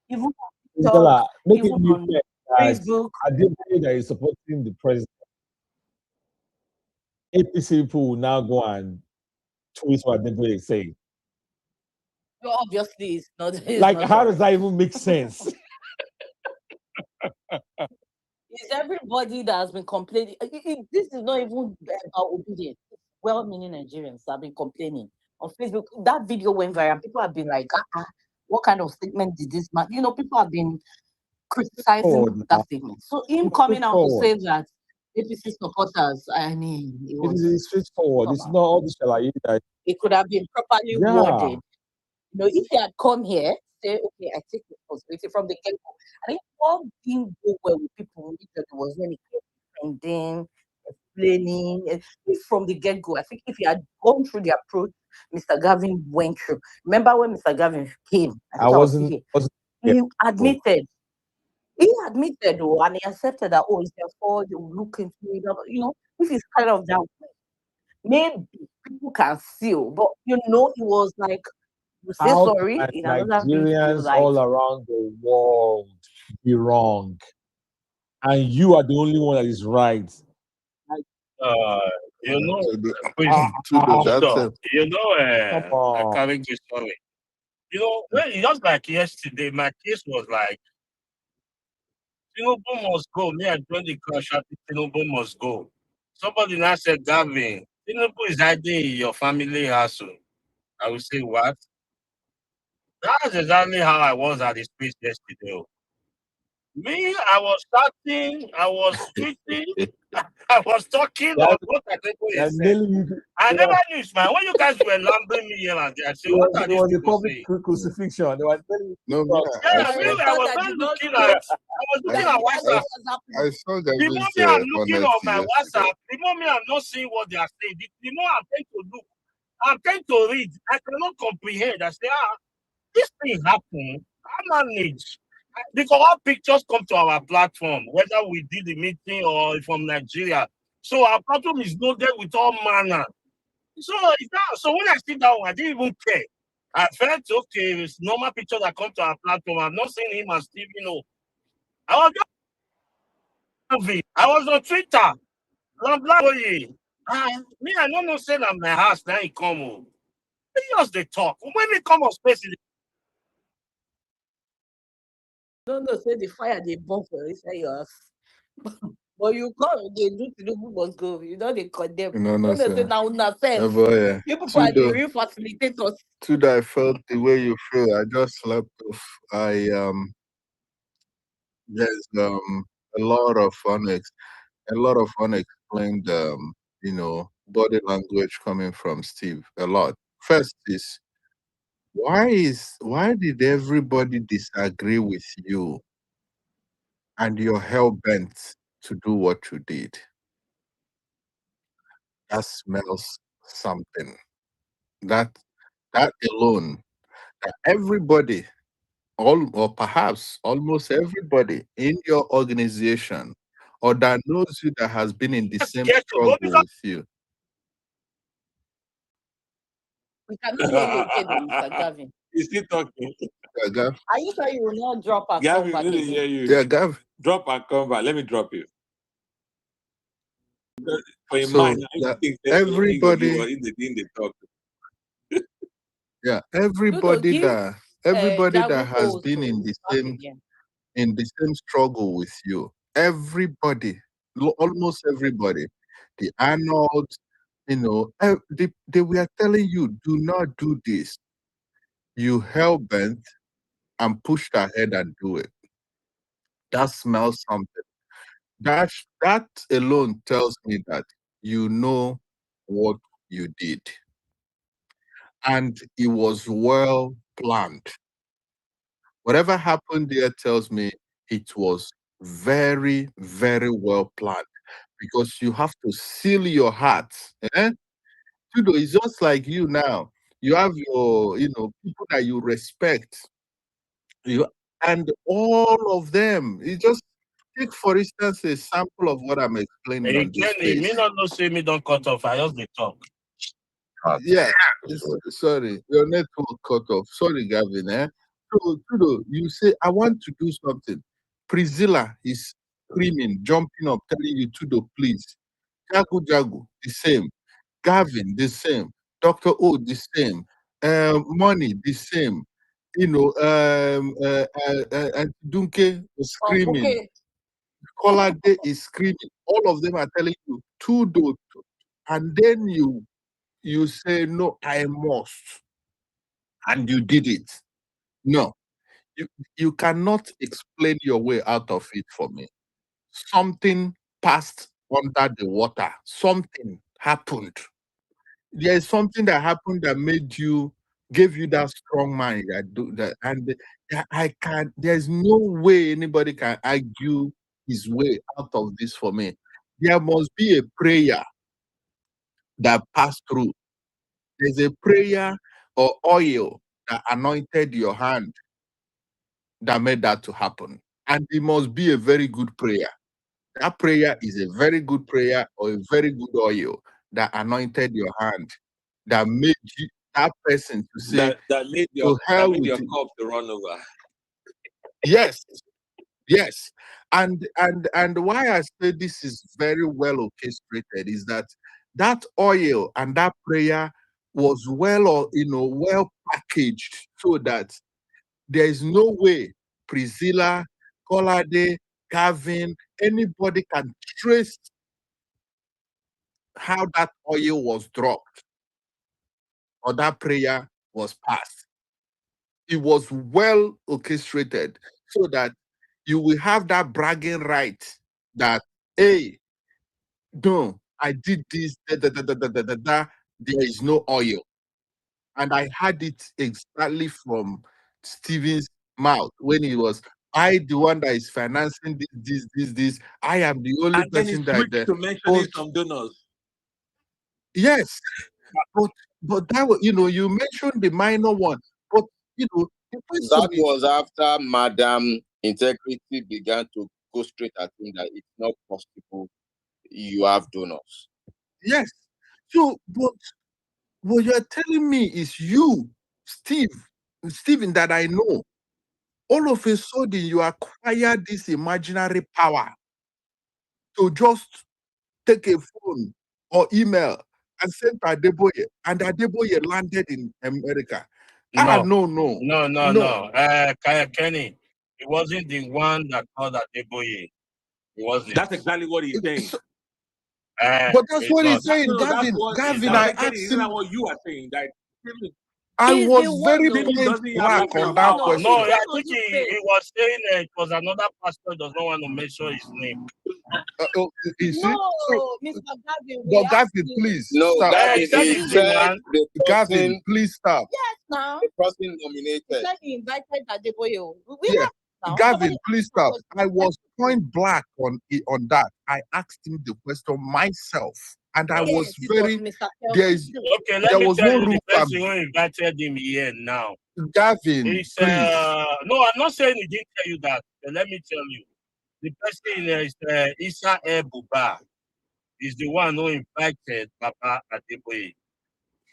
even on TikTok, Angela, make it even make on sense that Facebook. Adebayo that is supporting the president, APC people will now go and twist what Adebayo is saying. Well, obviously, it's not. It's Like, not how does correct. that even make sense? It's everybody that has been complaining. This is not even about obedience. It's well-meaning Nigerians that have been complaining on Facebook. That video went viral. People have been like, what kind of statement did this man? People have been criticizing Forward that now. statement. So him It's coming out to say straightforward. that APC supporters, I mean, It is straightforward. come It's on. not all this shalaye that. It could have been properly Yeah. worded. If he had come here, say, okay, I take responsibility from the get-go. I think what didn't go well with people was when he came defending, explaining, if from the get-go. I think if he had gone through the approach Mr. Gavin went through. Remember when Mr. Gavin came? I think I was still here. He admitted. He admitted, and he accepted that, it's their fault, they will look into it. If it's kind of that way, maybe people can feel, but it was like, you say How sorry can in another video, Nigerians like, all around the world be wrong, and you are the only one that is right? You know, Come I on. can't be sorry. Just like yesterday, my case was like, Tinubu must go. Me, I joined the crush at Tinubu must go. Somebody now said, Gavin, Tinubu is hiding in your family house. I will say, what? That's exactly how I was at the space yesterday. Me, I was starting, I was tweeting, I was talking That, on what Adebayo that said. nearly, I never knew, man. When you guys were lambing me here and there, I said, what are it these was a people public saying? crucifixion. They were telling you, No, Yeah, really, I was not looking at. I was looking at WhatsApp. I saw The Gavin's moment I'm looking on honesty my yesterday. WhatsApp, the moment I'm not seeing what they are saying, the more I'm trying to look, I'm trying to read. I cannot comprehend. I say, this thing happened. I manage. Because all pictures come to our platform, whether we did the meeting or from Nigeria. So our platform is loaded with all manner. So when I sit down, I didn't even care. I felt okay, it's normal pictures that come to our platform. I've not seen him and Steve, I was just I was on Twitter. Me, I don't know say that my house now he come home. He just they talk. When they come on space, no, say the fire they burn for inside your house. But you come, they do Tinubu must go. They condemn. No, Say sir. now una self. Yeah, boy, yeah. You people are the Tudo, real facilitators. Tudo, I felt the way you feel. I just slept off. There's a lot of unexplained body language coming from Steve. A lot. First is why did everybody disagree with you and you're hell bent to do what you did? That smells something. That alone, that everybody, all or perhaps almost everybody in your organization or that knows you that has been in the same struggle with you. We cannot hear you again, Mr. Gavin. he's still talking. Yeah, Gav. Are you sure you will not drop our Gavin, back we didn't hear again? you. Yeah, Gav. Drop and come back. Let me drop you. For your So mind, that everybody everybody, in the talk. yeah, Tudo, give everybody that Jagu has pose been to back again. in the same struggle with you, everybody, almost everybody, the Arnold, they were telling you, do not do this. You hell bent, and push ahead and do it. That smells something. That alone tells me that you know what you did. And it was well planned. Whatever happened there tells me it was very, very well planned, because you have to seal your heart. Eh? It's just like you now. You have your, people that you respect. And all of them. You just take, for instance, a sample of what I'm explaining Hey, on this Kenny, me space. not know say me don't cut off. I just dey talk. Yeah, sorry, your network cut off. Sorry, Gavin. So, you say, I want to do something. Priscilla is screaming, jumping up, telling you, Tudo, please. Jagu, the same. Gavin, the same. Dr. O, the same. Money, the same. And Dunke is screaming. Okay. Kolade is screaming. All of them are telling you, Tudo. And then you say, no, I must. And you did it. No, you cannot explain your way out of it for me. Something passed under the water. Something happened. There is something that happened that gave you that strong mind that do that. And there's no way anybody can argue his way out of this for me. There must be a prayer that passed through. There's a prayer or oil that anointed your hand that made that to happen. And it must be a very good prayer. That prayer is a very good prayer or a very good oil that anointed your hand, that made that person to say, that made to your hell with your it. cup to run over. Yes. And why I say this is very well orchestrated is that oil and that prayer was well packaged, so that there is no way Priscilla, Kolade, Gavin, anybody can trace how that oil was dropped or that prayer was passed. It was well orchestrated so that you will have that bragging right that, hey, no, I did this, there is no oil. And I had it exactly from Stephen's mouth when he was, the one that is financing this. I am the only And then he person that. switched to mentioning some donors. Yes, but that was, you mentioned the minor one, but the person That is, was after Madam Integrity began to go straight at him that it's not possible you have donors. yes. So, but what you're telling me is you, Stephen, that I know, all of a sudden you acquire this imaginary power to just take a phone or email and send to Adeboye, and Adeboye landed in America. No. Kenny, it wasn't the one that called Adebayo. It wasn't. That's exactly what he's saying. But that's what he's saying, No, Gavin. Gavin, I Kenny, asked isn't him. that what you are saying? That I He's was the very one, point doesn't have blank that on kind of that power. question. No, I think he was saying it was another pastor does not want to mention his name. You see? No, Mr. Gavin, we But asked Gavin, you. please No, stop. Gavin, He said he he's said the Gavin, person, please stop. Yes, now. the person He nominated. said he invited Adebayo. We Yeah. have now. Gavin, Somebody please stop. I was point blank on that. I asked him the question myself, and I was Yes, it was very. Mr. There Okay, let me was tell no you room. the person who invited him here now. Gavin, It's, please. no, I'm not saying he didn't tell you that. Let me tell you. The person is Issa Buba. He's the one who invited Papa Adebayo.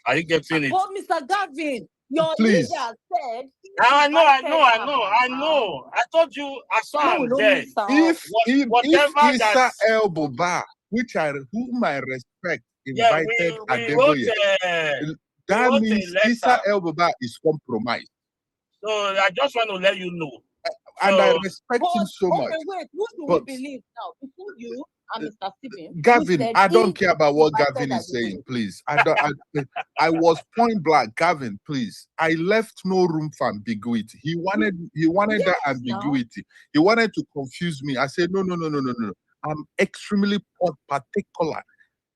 Are you getting it? But Mr. Gavin, your Please. leader said. I know. I told you I saw him there. If Whatever Issa that's Buba, whom I respect, yeah, invited we wrote Adeboye, that a means letter. Issa Buba is compromised. So I just want to let you know. And I respect him so much. Okay, wait. Who do we But believe now? Between you and Mr. Stephen, who Gavin, said I don't he care about what invited Gavin is saying, Adebayo. please. I was point blank, Gavin, please. I left no room for ambiguity. He wanted that Yes, now. ambiguity. He wanted to confuse me. I said, no. I'm extremely particular.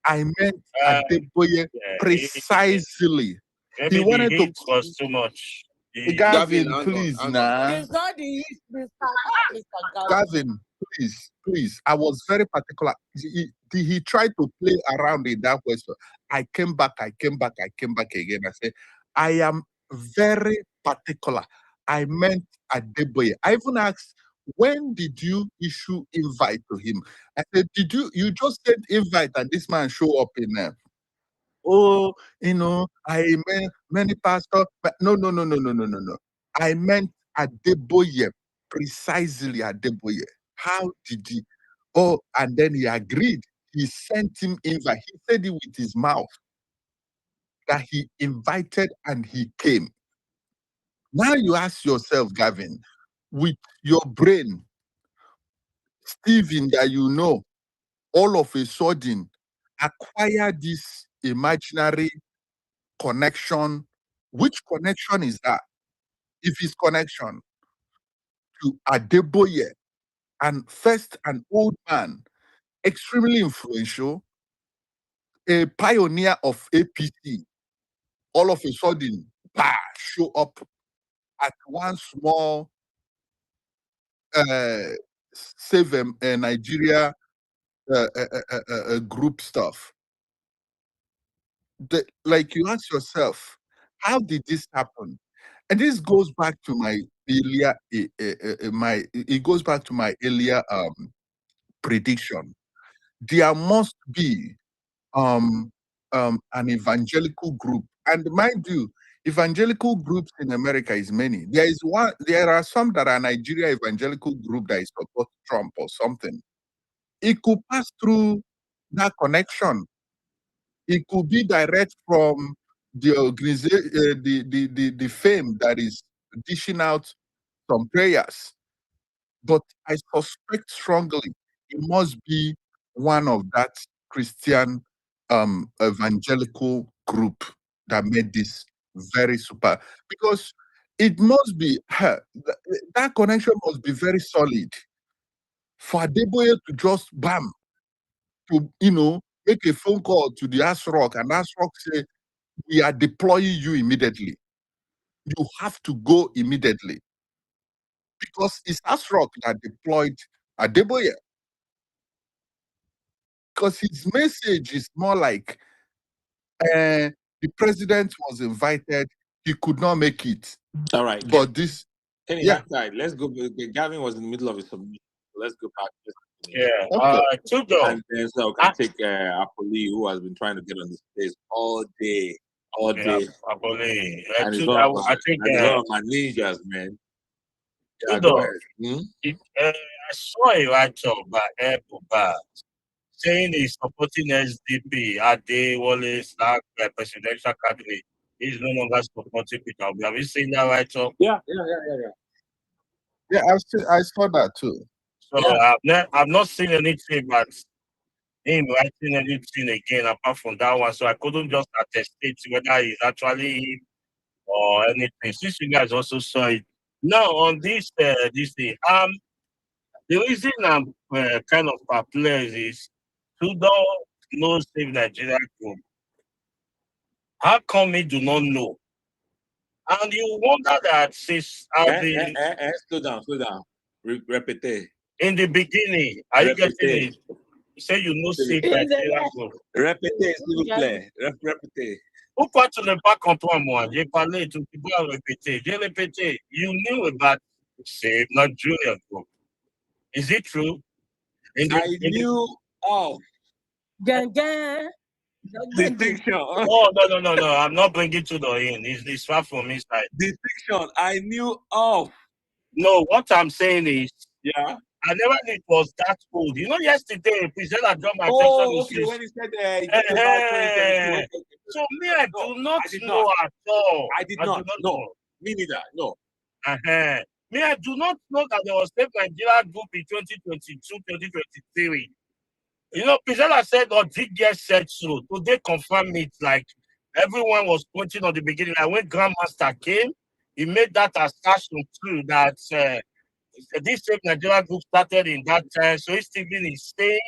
I meant Adebayo precisely. He Maybe wanted the to heat was too much. Gavin, hang on, please, hang on. nah. It's not the East, Mr. Gavin, please. I was very particular. He tried to play around in that question. I came back again. I said, I am very particular. I meant Adebayo. I even asked, when did you issue invite to him? I said, you just sent invite and this man show up in there? Oh, I meant many pastors, but no. I meant Adebayo, precisely Adebayo. How did he? Oh, and then he agreed. He sent him invite. He said it with his mouth that he invited and he came. Now you ask yourself, Gavin, with your brain, Stephen, that you know, all of a sudden acquire this imaginary connection. Which connection is that? If it's connection to Adebayo, and first an old man, extremely influential, a pioneer of APC, all of a sudden, show up at one small save Nigeria group stuff. Like you ask yourself, how did this happen? And this goes back to my earlier it goes back to my earlier prediction. There must be an evangelical group, and mind you, evangelical groups in America is many. There are some that are Nigeria evangelical group that is support Trump or something. It could pass through that connection. It could be direct from the organization, the fame that is dishing out some prayers. But I suspect strongly it must be one of that Christian evangelical group that made this very super, because it must be that connection must be very solid for Adebayo to just to make a phone call to the ASROC and ASROC say, we are deploying you immediately. You have to go immediately. Because it's ASROC that deployed Adebayo. Because his message is more like the president was invited, he could not make it. All right. But this, Kenny, yeah. Side, let's go. Gavin was in the middle of his submission. Let's go back. Yeah. Tudor. And then so we can take Apoli, who has been trying to get on this stage all day. Apoli. And it's one of my ninjas, man. Yeah, go ahead. I saw a write-up by Air saying he's supporting SDP at the Wallace presidential candidate. He's no longer supporting Peter Obi. Have you seen that write-up? Yeah. Yeah, I saw that too. So I've not seen anything about him writing anything again apart from that one. So I couldn't just attest whether he's actually him or anything. Since you guys also saw it. Now on this thing, the reason I'm kind of perplexed is Trudeau knows Save Nigeria Group. How come he do not know? And you wonder that since slow down. Repeat. In the beginning, are you getting it? You say you know Save Nigeria Group. Répétez, s'il vous plaît. Répétez. Pourquoi tu n'es pas contre moi? J'ai parlé, tu dois répéter. J'ai répété. You knew about Save Nigeria Group. Is it true? I knew of distinction. Oh, no. I'm not bringing to the in. It's far from his side. Distinction. I knew of. No, what I'm saying is, yeah, I never knew it was that old. You know, yesterday, President John my okay, when he said so me, I do not know at all. I did not know. Me neither. No. Me, I do not know that there was Save Nigeria Group in 2022, 2023. You know, Pizella said, or DGS said so. Today confirm it. Like everyone was pointing on the beginning. Like when Grandmaster came, he made that assertion too that this same Nigeria group started in that time. So if Stephen is saying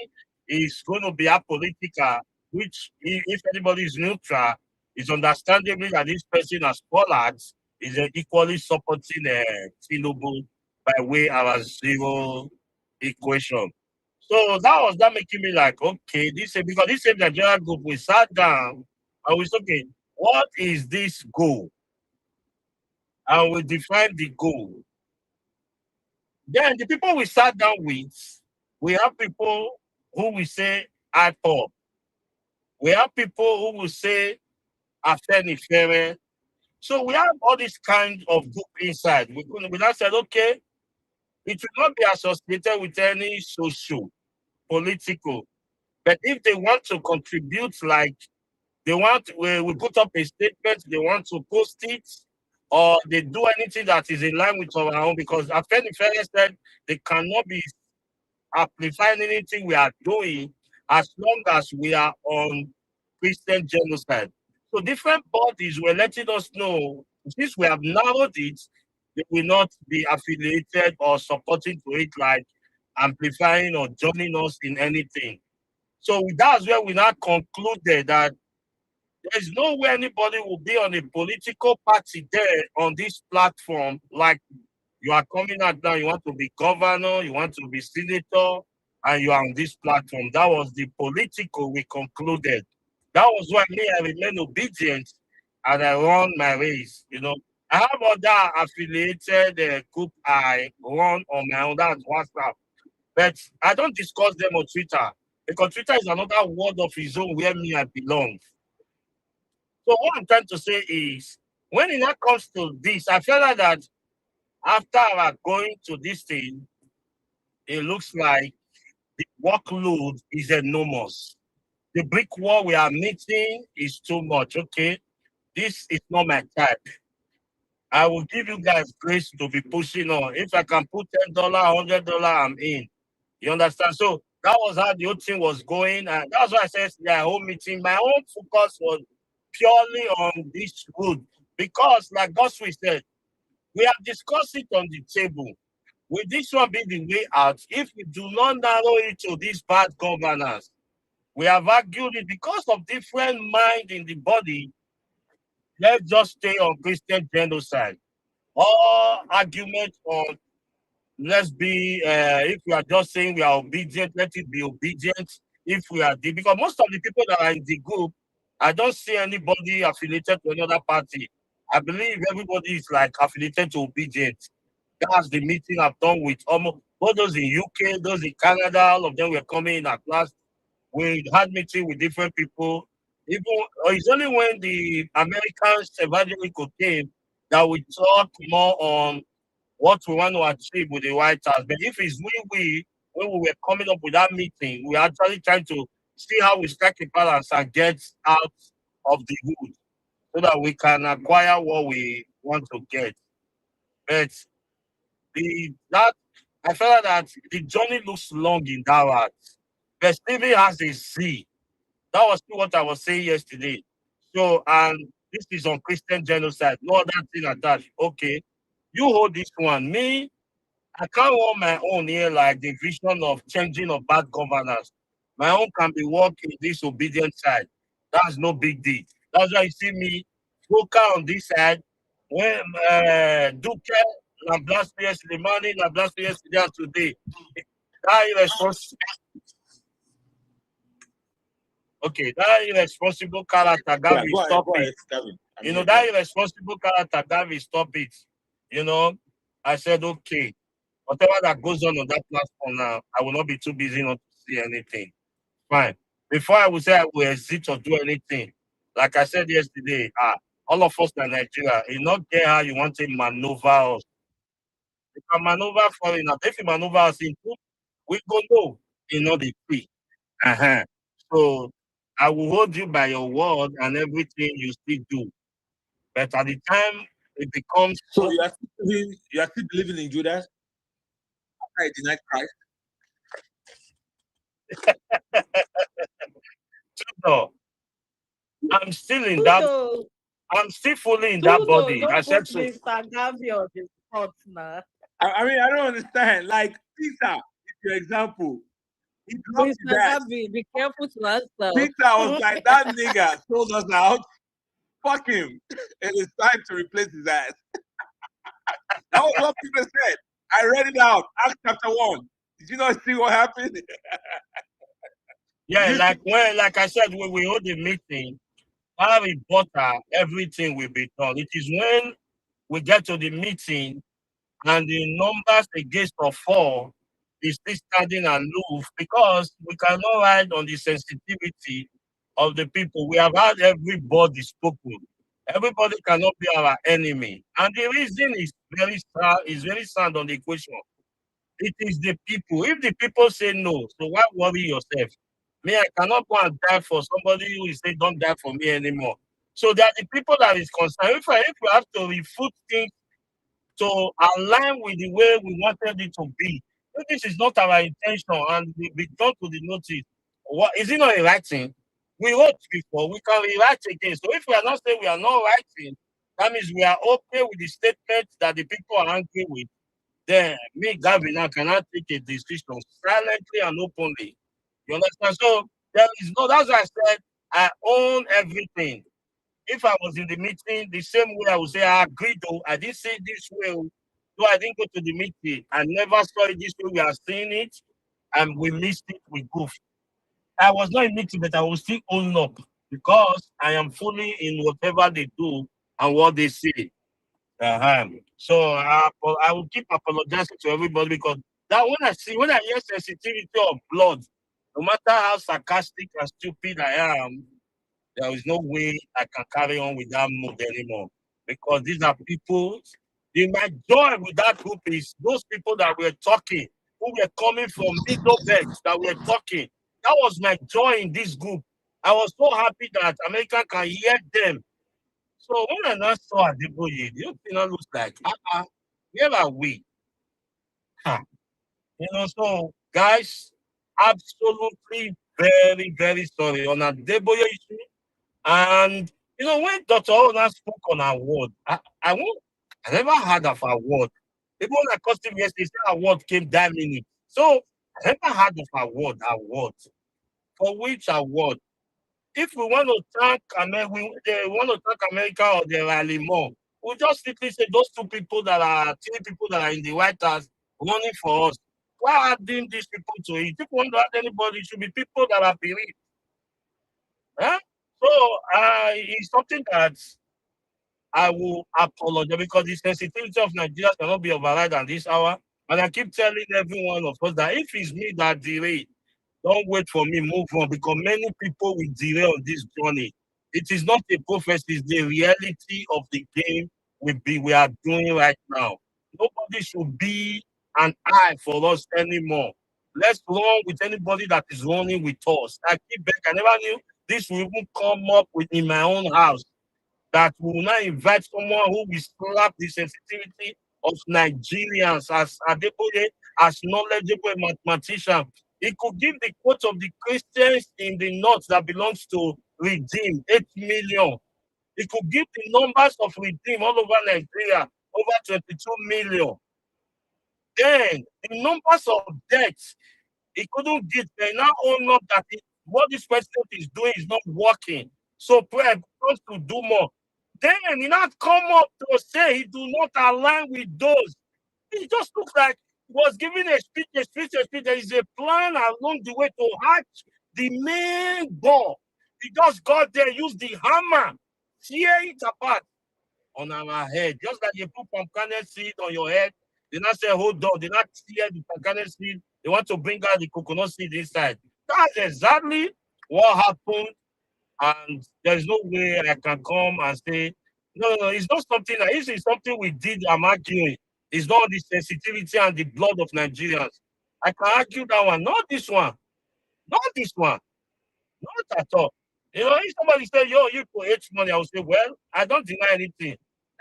it's going to be apolitical, which if anybody is neutral, it's understandably that this person as Pollard is equally supporting Tinubu by way of a zero equation. So that making me like, okay, because this same Nigeria group, we sat down and we said, okay, what is this goal? And we defined the goal. Then the people we sat down with, we have people who we say IPOP. We have people who will say Afenifere. So we have all this kind of group inside. We now said, okay, it will not be associated with any social, political. But if they want to contribute, like we put up a statement, they want to post it, or they do anything that is in line with our own, because Afenifere said they cannot be amplifying anything we are doing as long as we are on Christian genocide. So different bodies were letting us know, since we have narrowed it, they will not be affiliated or supporting to it, like amplifying or joining us in anything. So that's where we now concluded that there's no way anybody will be on a political party there on this platform. Like you are coming out now, you want to be governor, you want to be senator, and you are on this platform. That was the political we concluded. That was why me, I remain obedient and I run my race. You know, I have other affiliated group I run on my own, that's WhatsApp. But I don't discuss them on Twitter because Twitter is another world of its own where me I belong. So what I'm trying to say is, when it now comes to this, I feel like that after our going to this thing, it looks like the workload is enormous. The brick wall we are meeting is too much. Okay, this is not my type. I will give you guys grace to be pushing on. If I can put $10, $100, I'm in. You understand? So that was how the whole thing was going, and that's why I said yeah, whole meeting. My own focus was purely on this road because, like Goswe said, we have discussed it on the table. Will this one be the way out? If we do not narrow it to these bad governance, we have argued it because of different mind in the body. Let's just stay on Christian genocide. All argument on let's be if we are just saying we are obedient, let it be obedient. If we are because most of the people that are in the group, I don't see anybody affiliated to another party. I believe everybody is like affiliated to obedient. That's the meeting I've done with almost both those in UK, those in Canada, all of them were coming in at last. We had meeting with different people. Even it's only when the American evangelical came that we talk more on what we want to achieve with the White House. But if it's when we were coming up with that meeting, we are actually trying to see how we strike a balance and get out of the hood so that we can acquire what we want to get. But that I felt that the journey looks long in that route. But Stevie has a Z. That was what I was saying yesterday. So, and this is on Christian genocide. No other thing attached. Okay, you hold this one. Me, I can't want my own here, like the vision of changing of bad governance. My own can be working this obedient side. That's no big deal. That's why you see me focus on this side. When Duke, na blast yesterday morning, na blast yesterday and today. That irresponsible, okay, that irresponsible character, Yeah, Gavi, go ahead, stop go it. ahead, Kevin. I'm You know, here, that Kevin. irresponsible character, Gavi, stop it. You know, I said, okay, whatever that goes on that platform now, I will not be too busy not to see anything. Fine. Before I would say I will exit or do anything, like I said yesterday, all of us in Nigeria, you not get how you want to maneuver us. You can maneuver foreign. If you maneuver us in two, we go no, you know the free. Uh-huh. So I will hold you by your word and everything you still do. But at the time it becomes So you are still believing in Judas after he denied Christ? No, I'm still in that. Kudo, I'm still fully in that Kudo, body. I don't said put so. Mr. Gavi on the spot now. I mean, I don't understand. Like Peter, is your example. He dropped his Mr. ass. Gavi, be careful to answer. Peter was like, that nigga sold us out. Fuck him. It is time to replace his ass. That was what Peter said. I read it out. Acts chapter 1. Did you not see what happened? Yeah, like I said, when we hold the meeting, Harry Potter, everything will be done. It is when we get to the meeting and the numbers against of 4 is still standing aloof because we cannot ride on the sensitivity of the people. We have had everybody spoken. Everybody cannot be our enemy. And the reason is very sound on the equation. It is the people. If the people say no, so why worry yourself? Me, I cannot go and die for somebody who is saying don't die for me anymore. So there are the people that is concerned. If we have to refute things to align with the way we wanted it to be, if this is not our intention and we return to the notice, what is it not a right thing? We wrote before, we can rewrite again. So if we are not saying we are not writing, that means we are okay with the statement that the people are angry with. Then me, Gavin, I cannot take a decision silently and openly. You understand? So there is no, that's why I said I own everything. If I was in the meeting, the same way I would say I agreed, though I didn't say it this way. Though I didn't go to the meeting, I never saw it this way. We are seeing it, and we missed it. We goofed. I was not in meeting, but I will still own up because I am fully in whatever they do and what they say. So I will keep apologizing to everybody because that when I hear sensitivity of blood, no matter how sarcastic and stupid I am, there is no way I can carry on with that mood anymore. Because these are people. My joy with that group is those people that were talking, who were coming from middle belts that were talking. That was my joy in this group. I was so happy that America can hear them. So when I now saw Adebayo, the whole thing now looks like, where are we? Huh. So guys, absolutely very, very sorry on Adebayo issue. And when Dr. Ona spoke on award, I never heard of award. Even when I cost him yesterday, said award came that minute. So I never heard of award. For which award? If we want to thank America or the rally more, we just simply say those 3 people that are in the White House running for us. Why adding these people to it? If we want to add anybody, it should be people that are bereaved. Huh? So it's something that I will apologize because the sensitivity of Nigeria cannot be override at this hour. And I keep telling everyone of us that if it's me that delay, don't wait for me, move on, because many people will derail on this journey. It is not a prophecy, it's the reality of the game we are doing right now. Nobody should be an eye for us anymore. Let's run with anybody that is running with us. I keep back, I never knew this will even come up with in my own house. That will now invite someone who will slap the sensitivity of Nigerians as Adebayo, as knowledgeable mathematician. He could give the quote of the Christians in the north that belongs to Redeem, 8 million. He could give the numbers of Redeem all over Nigeria, over 22 million. Then the numbers of deaths, he couldn't get. They now own up that what this president is doing is not working. So prayer wants to do more. Then he not come up to say he do not align with those. It just looks like he was giving a speech. There is a plan along the way to hatch the main ball. He just got there, used the hammer, tear it apart on our head. Just like you put pumpkin seed on your head. They not say, hold on, they not tear the pumpkin seed. They want to bring out the coconut seed inside. That's exactly what happened. And there's no way I can come and say, no, it's not something that it's something we did. I'm arguing. It's not the sensitivity and the blood of Nigerians. I can argue that one, not this one, not this one, not at all. If somebody say, yo, you could ate money, I will say, well, I don't deny anything.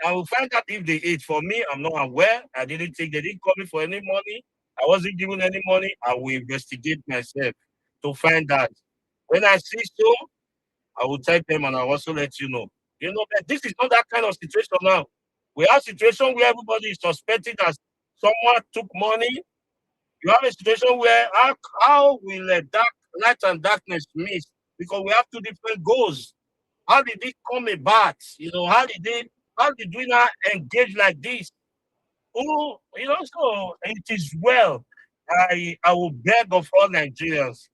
I will find out if they ate. For me, I'm not aware. They didn't call me for any money. I wasn't given any money. I will investigate myself to find out. When I see so, I will tell them and I'll also let you know. You know, but this is not that kind of situation now. We have a situation where everybody is suspecting that someone took money. You have a situation where how will light and darkness mix? Because we have two different goals. How did it come about? You know, how did we not engage like this? Oh, you know, so it is well. I will beg of all Nigerians.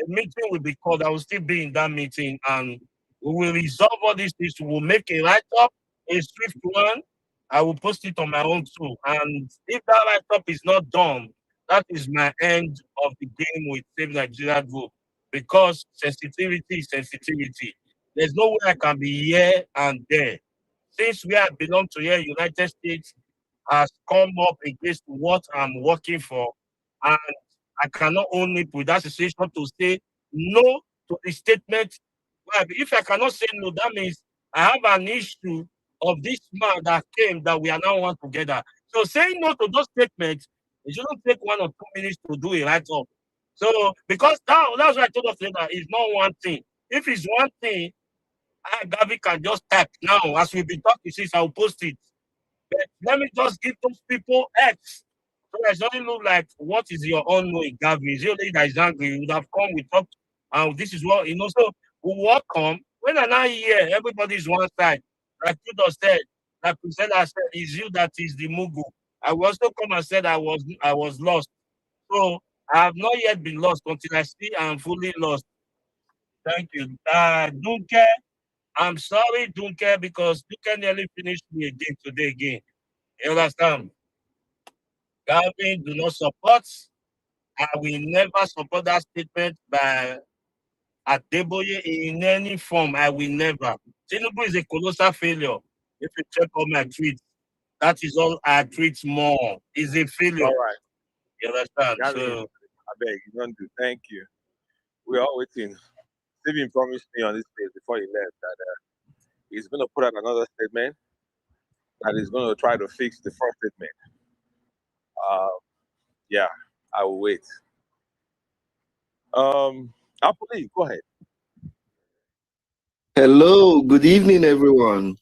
A meeting will be called. I will still be in that meeting, and we will resolve all these things. We will make a write up, a swift one. I will post it on my own too. And if that write up is not done, that is my end of the game with Save Nigeria Group. Because sensitivity is sensitivity. There's no way I can be here and there. Since where I belong to here, United States has come up against what I'm working for. And I cannot only put that situation to say no to the statement. Well, if I cannot say no, that means I have an issue of this man that came that we are now one together. So saying no to those statements, it shouldn't take 1 or 2 minutes to do it right off. So because that's why I told us that it's not one thing. If it's one thing, Gavi can just type now as we've been talking since I'll post it. But let me just give those people X. So it doesn't look like what is your own knowing, Gavin. Is your lady that is angry? You would have come, we talked, and this is what, you know, so we will come. When I'm not here, everybody's one side. Like Tudor said, like Priscilla said, is you that is the Mugu. I will also come and said I was lost. So I have not yet been lost until I see I'm fully lost. Thank you. Dunke, I'm sorry, Dunke, because Dunke nearly finished me again today again. You understand? Gavin do not support. I will never support that statement by Adebayo in any form. I will never. Tinubu is a colossal failure. If you check all my tweets, that is all I tweet more. Is a failure. All right. You understand? Gavin, So I beg you don't do. Thank you. We are waiting. Stephen promised me on this page before he left that he's going to put out another statement that he's going to try to fix the first statement. Yeah, I will wait. Apoli, go ahead. Hello, good evening, everyone.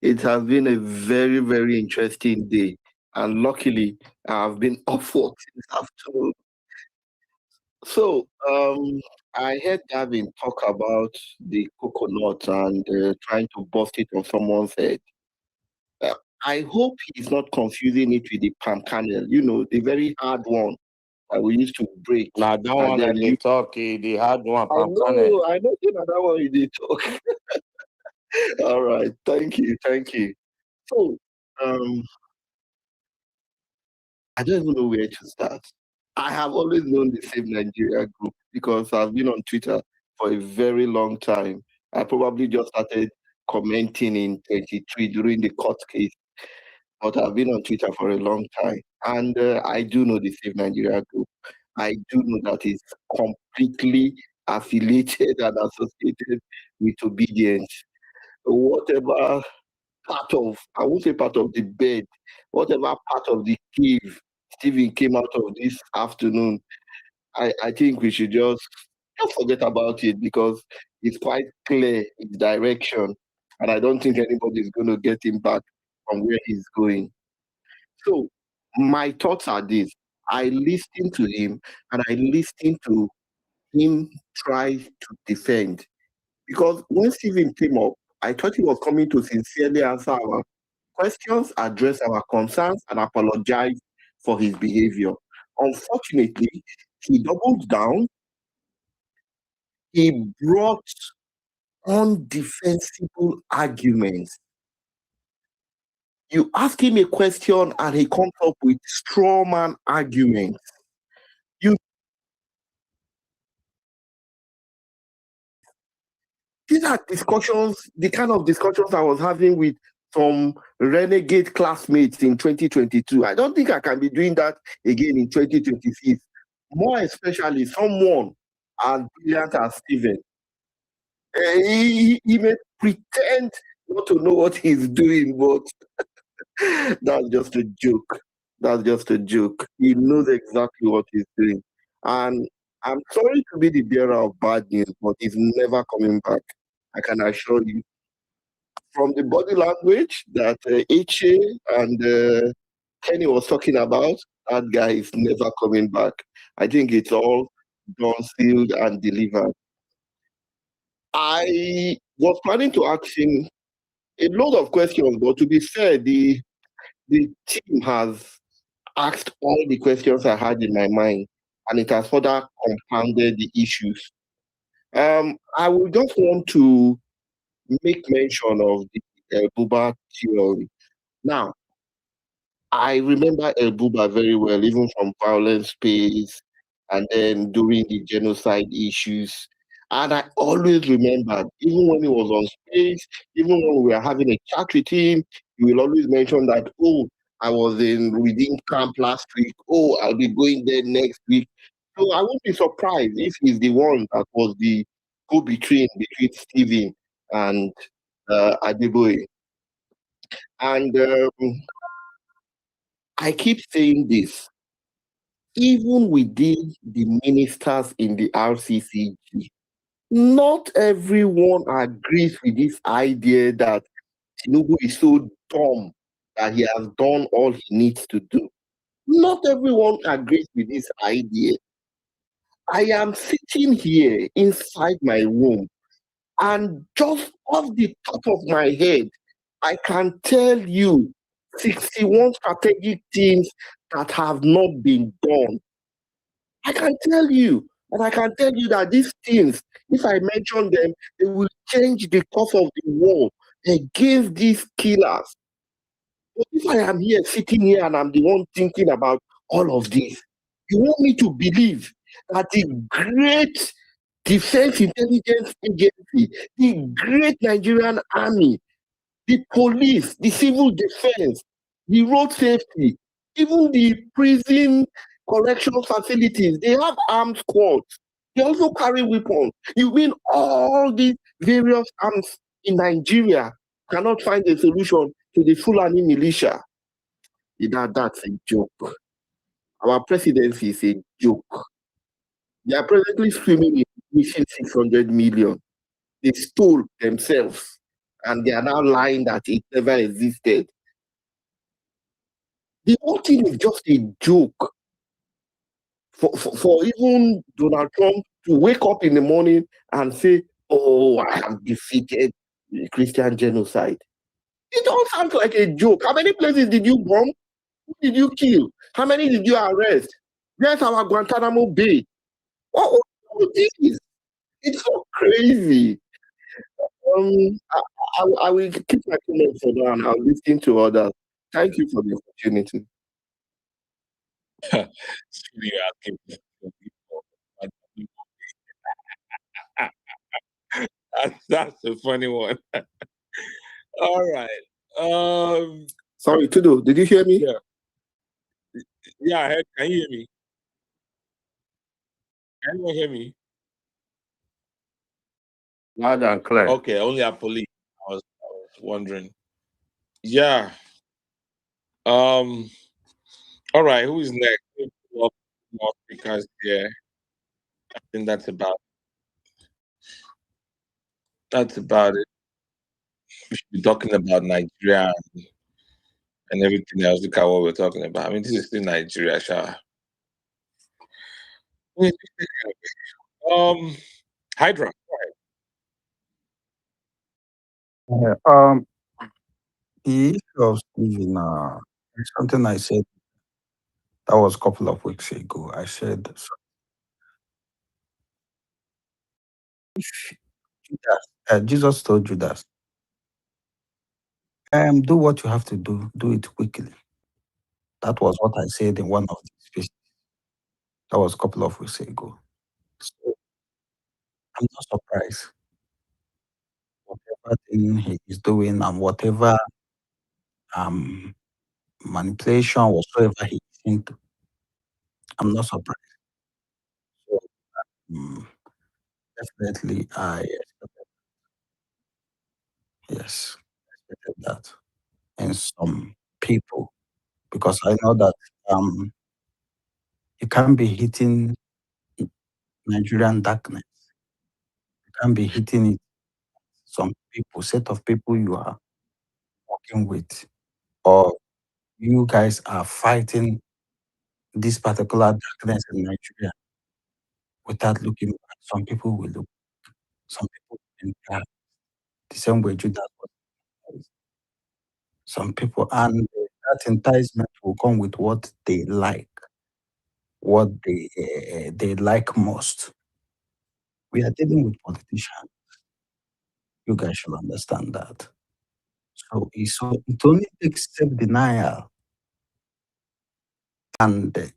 It has been a very, very interesting day, and luckily, I've been off work since afternoon. So, I heard Gavin talk about the coconut and trying to bust it on someone's head. I hope he's not confusing it with the palm kernel, you know, the very hard one that we used to break. Now that one that they talk, the hard one, I know that one you did talk. All right, thank you. So, I don't even know where to start. I have always known the Save Nigeria group because I've been on Twitter for a very long time. I probably just started commenting in 23 during the court case, but I've been on Twitter for a long time. And I do know the Save Nigeria group. I do know that it's completely affiliated and associated with obedience. Whatever I won't say part of the bed, whatever part of the cave Stephen came out of this afternoon, I think we should just forget about it because it's quite clear its direction. And I don't think anybody is going to get him back from where he's going. So my thoughts are this. I listened to him and I listened to him try to defend. Because when Stephen came up, I thought he was coming to sincerely answer our questions, address our concerns, and apologize for his behavior. Unfortunately, he doubled down. He brought undefensible arguments. You ask him a question and he comes up with straw man arguments. These are discussions, the kind of discussions I was having with some renegade classmates in 2022. I don't think I can be doing that again in 2026. More especially someone as brilliant as Stephen. He may pretend not to know what he's doing, but that's just a joke. He knows exactly what he's doing. And I'm sorry to be the bearer of bad news, but he's never coming back. I can assure you. From the body language that Ichi and Kenny was talking about, that guy is never coming back. I think it's all done, sealed, and delivered. I was planning to ask him a lot of questions, but to be fair, the team has asked all the questions I had in my mind, and it has further compounded the issues. I would just want to make mention of the Buba theory. Now, I remember El Buba very well, even from Violent Space and then during the genocide issues. And I always remembered, even when he was on space, even when we were having a chat with him, he will always mention that, oh, I was in Redeem Camp last week. Oh, I'll be going there next week. So I won't be surprised if he's the one that was the go-between between Stephen and Adebayo. And I keep saying this, even within the ministers in the RCCG, not everyone agrees with this idea that Tinubu is so dumb that he has done all he needs to do. Not everyone agrees with this idea. I am sitting here inside my room, and just off the top of my head, I can tell you 61 strategic things that have not been done. I can tell you, and I can tell you that these things, if I mention them, they will change the course of the war against these killers. But if I am here sitting here and I'm the one thinking about all of this, you want me to believe that the great Defense Intelligence Agency, the great Nigerian Army, the police, the civil defense, the road safety, even the prison correctional facilities, they have armed squads. They also carry weapons. You mean all these various arms in Nigeria cannot find a solution to the Fulani militia? That's a joke. Our presidency is a joke. They are presently swimming in mission 600 million. They stole themselves, and they are now lying that it never existed. The whole thing is just a joke. For even Donald Trump to wake up in the morning and say, oh, I have defeated the Christian genocide. It all sounds like a joke. How many places did you bomb? Who did you kill? How many did you arrest? Where's our Guantanamo Bay? What this is? It's so crazy. I will keep my comments for now and I'll listen to others. Thank you for the opportunity. You're asking for people. That's a funny one. All right. Sorry, Tudo, did you hear me? Yeah. Yeah, I heard. Can you hear me? Can anyone hear me? Loud and clear. Okay, only a police. I was wondering. Yeah. All right, who is next? More speakers here. I think that's about it. We should be talking about Nigeria and everything else. Look at what we're talking about. I mean, this is still Nigeria, Sha. Hydra. The issue of Stephen, is something I said that was a couple of weeks ago. I said, Jesus told Judas, do what you have to do it quickly. That was what I said in one of these speeches. That was a couple of weeks ago. So I'm not surprised. Whatever thing he is doing and whatever manipulation whatsoever he is into, I'm not surprised. So definitely I expected that in some people, because I know that you can't be hitting Nigerian darkness. You can't be hitting it. Some people, set of people you are working with, or you guys are fighting this particular darkness in Nigeria without looking back. Some people will look. Some people will cry. The same way Judas was. Some people, and that enticement will come with what they like, what they like most. We are dealing with politicians. You guys should understand that. So it only takes self-denial and the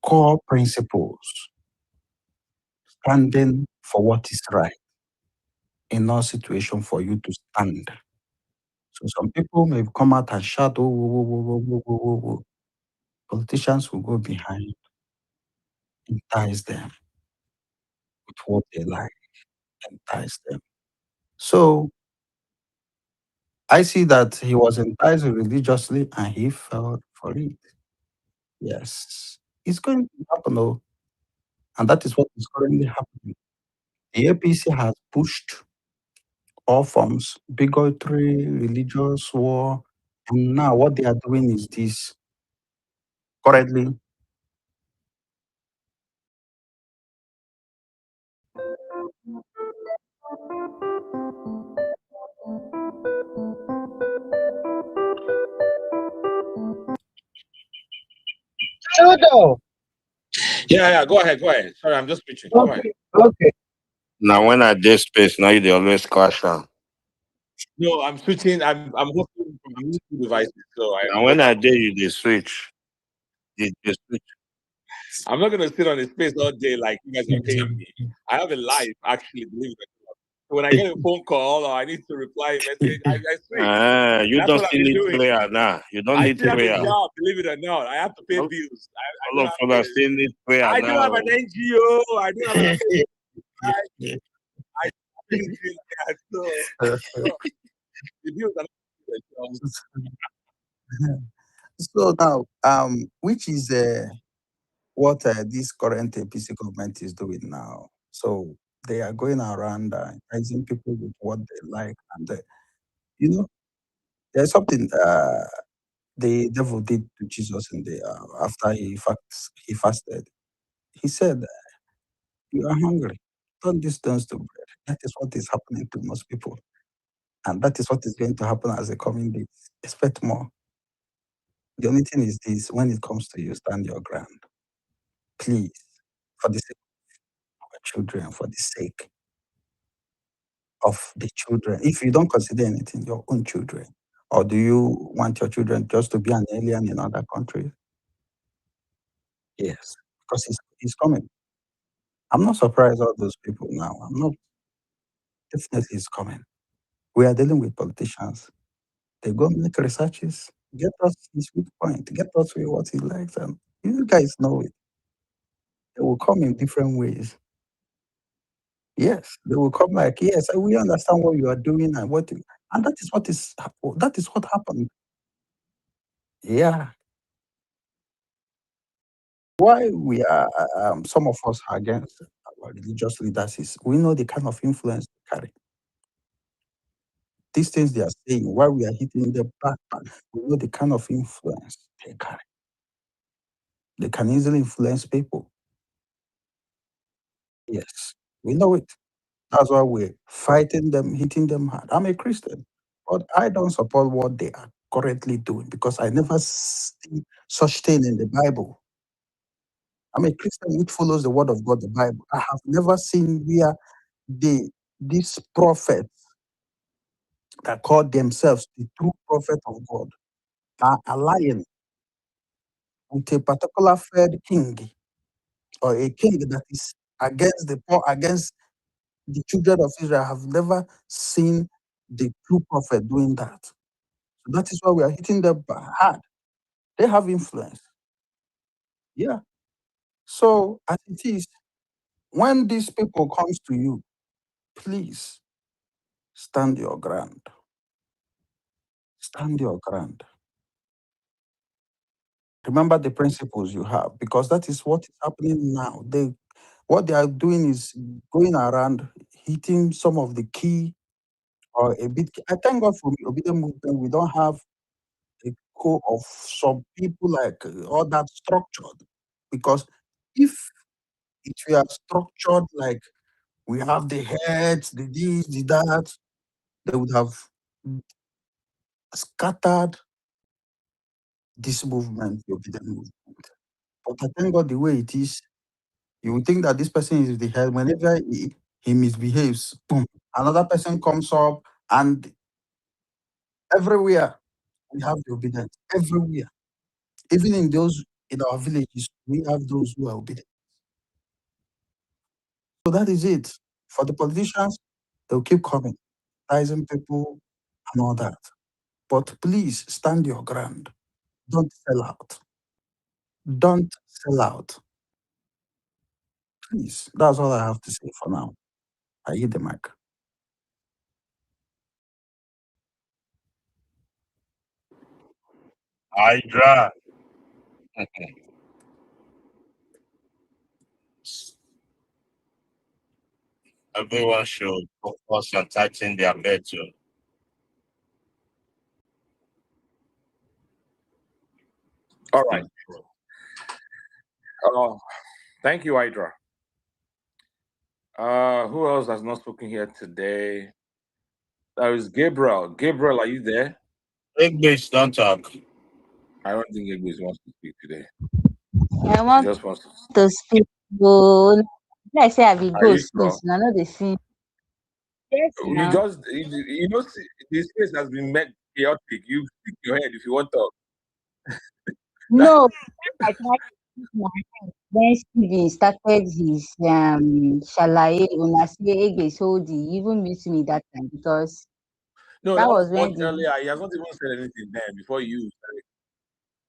core principles, standing for what is right in all situation for you to stand. So some people may come out and shout, oh, whoa, whoa, whoa, whoa, whoa, whoa, whoa, whoa. Politicians will go behind, entice them with what they like, entice them. So I see that he was enticed religiously and he fell for it. Yes. It's going to happen, though. And that is what is currently happening. The APC has pushed all forms, bigotry, religious war. And now what they are doing is this. Currently, Judo. Yeah. Go ahead. Sorry, I'm just preaching. Go ahead. Okay. Now when I did space, now they always crash down. No, I'm switching. I'm hosting from using two devices, so Now when I did you they switch. They switch. I'm not gonna sit on the space all day like you guys are paying me. I have a life, actually, believe it or not. So when I get a phone call or I need to reply a message, I switch. You That's don't what I've still been need doing. prayer now. You don't I need still have a prayer. job, believe it or not. I have to pay bills. I All do of have us still need prayer I do now. have an NGO. I do have an I really do that. So the bills are not so now, which is what this current APC government is doing now. So they are going around enticing people with what they like, and you know, there's something the devil did to Jesus in the after he fasted. He said, "You are hungry. Turn these stones to bread." That is what is happening to most people, and that is what is going to happen as a coming days. Expect more. The only thing is this: when it comes to you, stand your ground, please, for the sake of our children, for the sake of the children. If you don't consider anything, your own children, or do you want your children just to be an alien in other countries? Yes, because he's coming. I'm not surprised all those people now. I'm not. Definitely, he's coming. We are dealing with politicians. They go make researches, get us his weak point, get us with what he likes, and you guys know it. They will come in different ways. Yes, they will come like, yes, we understand what you are doing and and that is what happened. Yeah. Why we are some of us are against our religious leaders is we know the kind of influence they carry. These things they are saying, why we are hitting the back, we know the kind of influence they carry. They can easily influence people. Yes, we know it. That's why we're fighting them, hitting them hard. I'm a Christian, but I don't support what they are currently doing because I never see such thing in the Bible. I'm a Christian which follows the word of God, the Bible. I have never seen where these prophets that call themselves the true prophet of God are allying with a particular third king or a king that is against the poor, against the children of Israel. I have never seen the true prophet doing that. So that is why we are hitting them hard. They have influence. Yeah. So as it is, when these people comes to you, please stand your ground. Stand your ground. Remember the principles you have, because that is what is happening now. What they are doing is going around hitting some of the key or a bit. I thank God for obedient movement. We don't have a core of some people like all that structured. Because if it were structured like we have the heads, the this, the that, they would have scattered this movement, the obedient movement. But I thank God the way it is, you would think that this person is the head. Whenever he misbehaves, boom, another person comes up, and everywhere we have the obedience. Everywhere. Even in our villages, we have those who are obedient. So that is it. For the politicians, they'll keep coming, rising people and all that. But please stand your ground. Don't sell out. Don't sell out. Please. That's all I have to say for now. I hit the mic. Hydra. Everyone should focus on touching their bed too. All right. Thank you, Hydra. Who else has not spoken here today? There is Gabriel. Gabriel, are you there? English, don't talk. I don't think English wants to speak today. I He want just wants to. to speak. But like I say, I be Are you ghost, sure? I know the scene. Yes, You now. just, you know, this case has been made chaotic. You stick your head if you want to talk. No, I tried to speak my mind when Steven started his shalaye una say ege so he even missed me that time because No, that that was was when much the earlier. He has not even said anything then before you started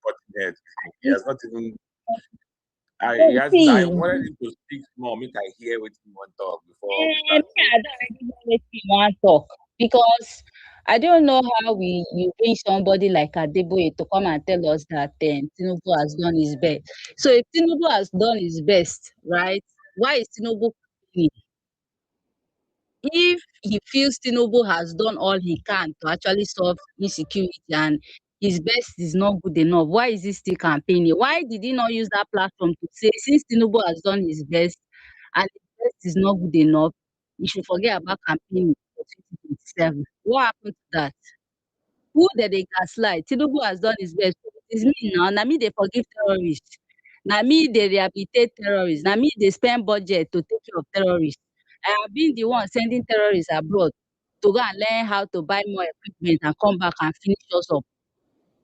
butting heads. He this has not even. He no, has. I see, wanted him to speak more. Make I hear what he want to talk before we me start. So, I don't already know wetin you wan talk because I don't know how you bring somebody like Adebayo to come and tell us that Tinubu has done his best. So if Tinubu has done his best, right, why is Tinubu complaining? If he feels Tinubu has done all he can to actually solve insecurity and his best is not good enough, why is he still campaigning? Why did he not use that platform to say, since Tinubu has done his best and his best is not good enough, he should forget about campaigning for 2027? What happened to that? Who dey gaslight? Tinubu has done his best. It is me now. Na me dey forgive terrorists. Na me dey rehabilitate terrorists. Na me dey spend budget to take care of terrorists. I have been the one sending terrorists abroad to go and learn how to buy more equipment and come back and finish us up.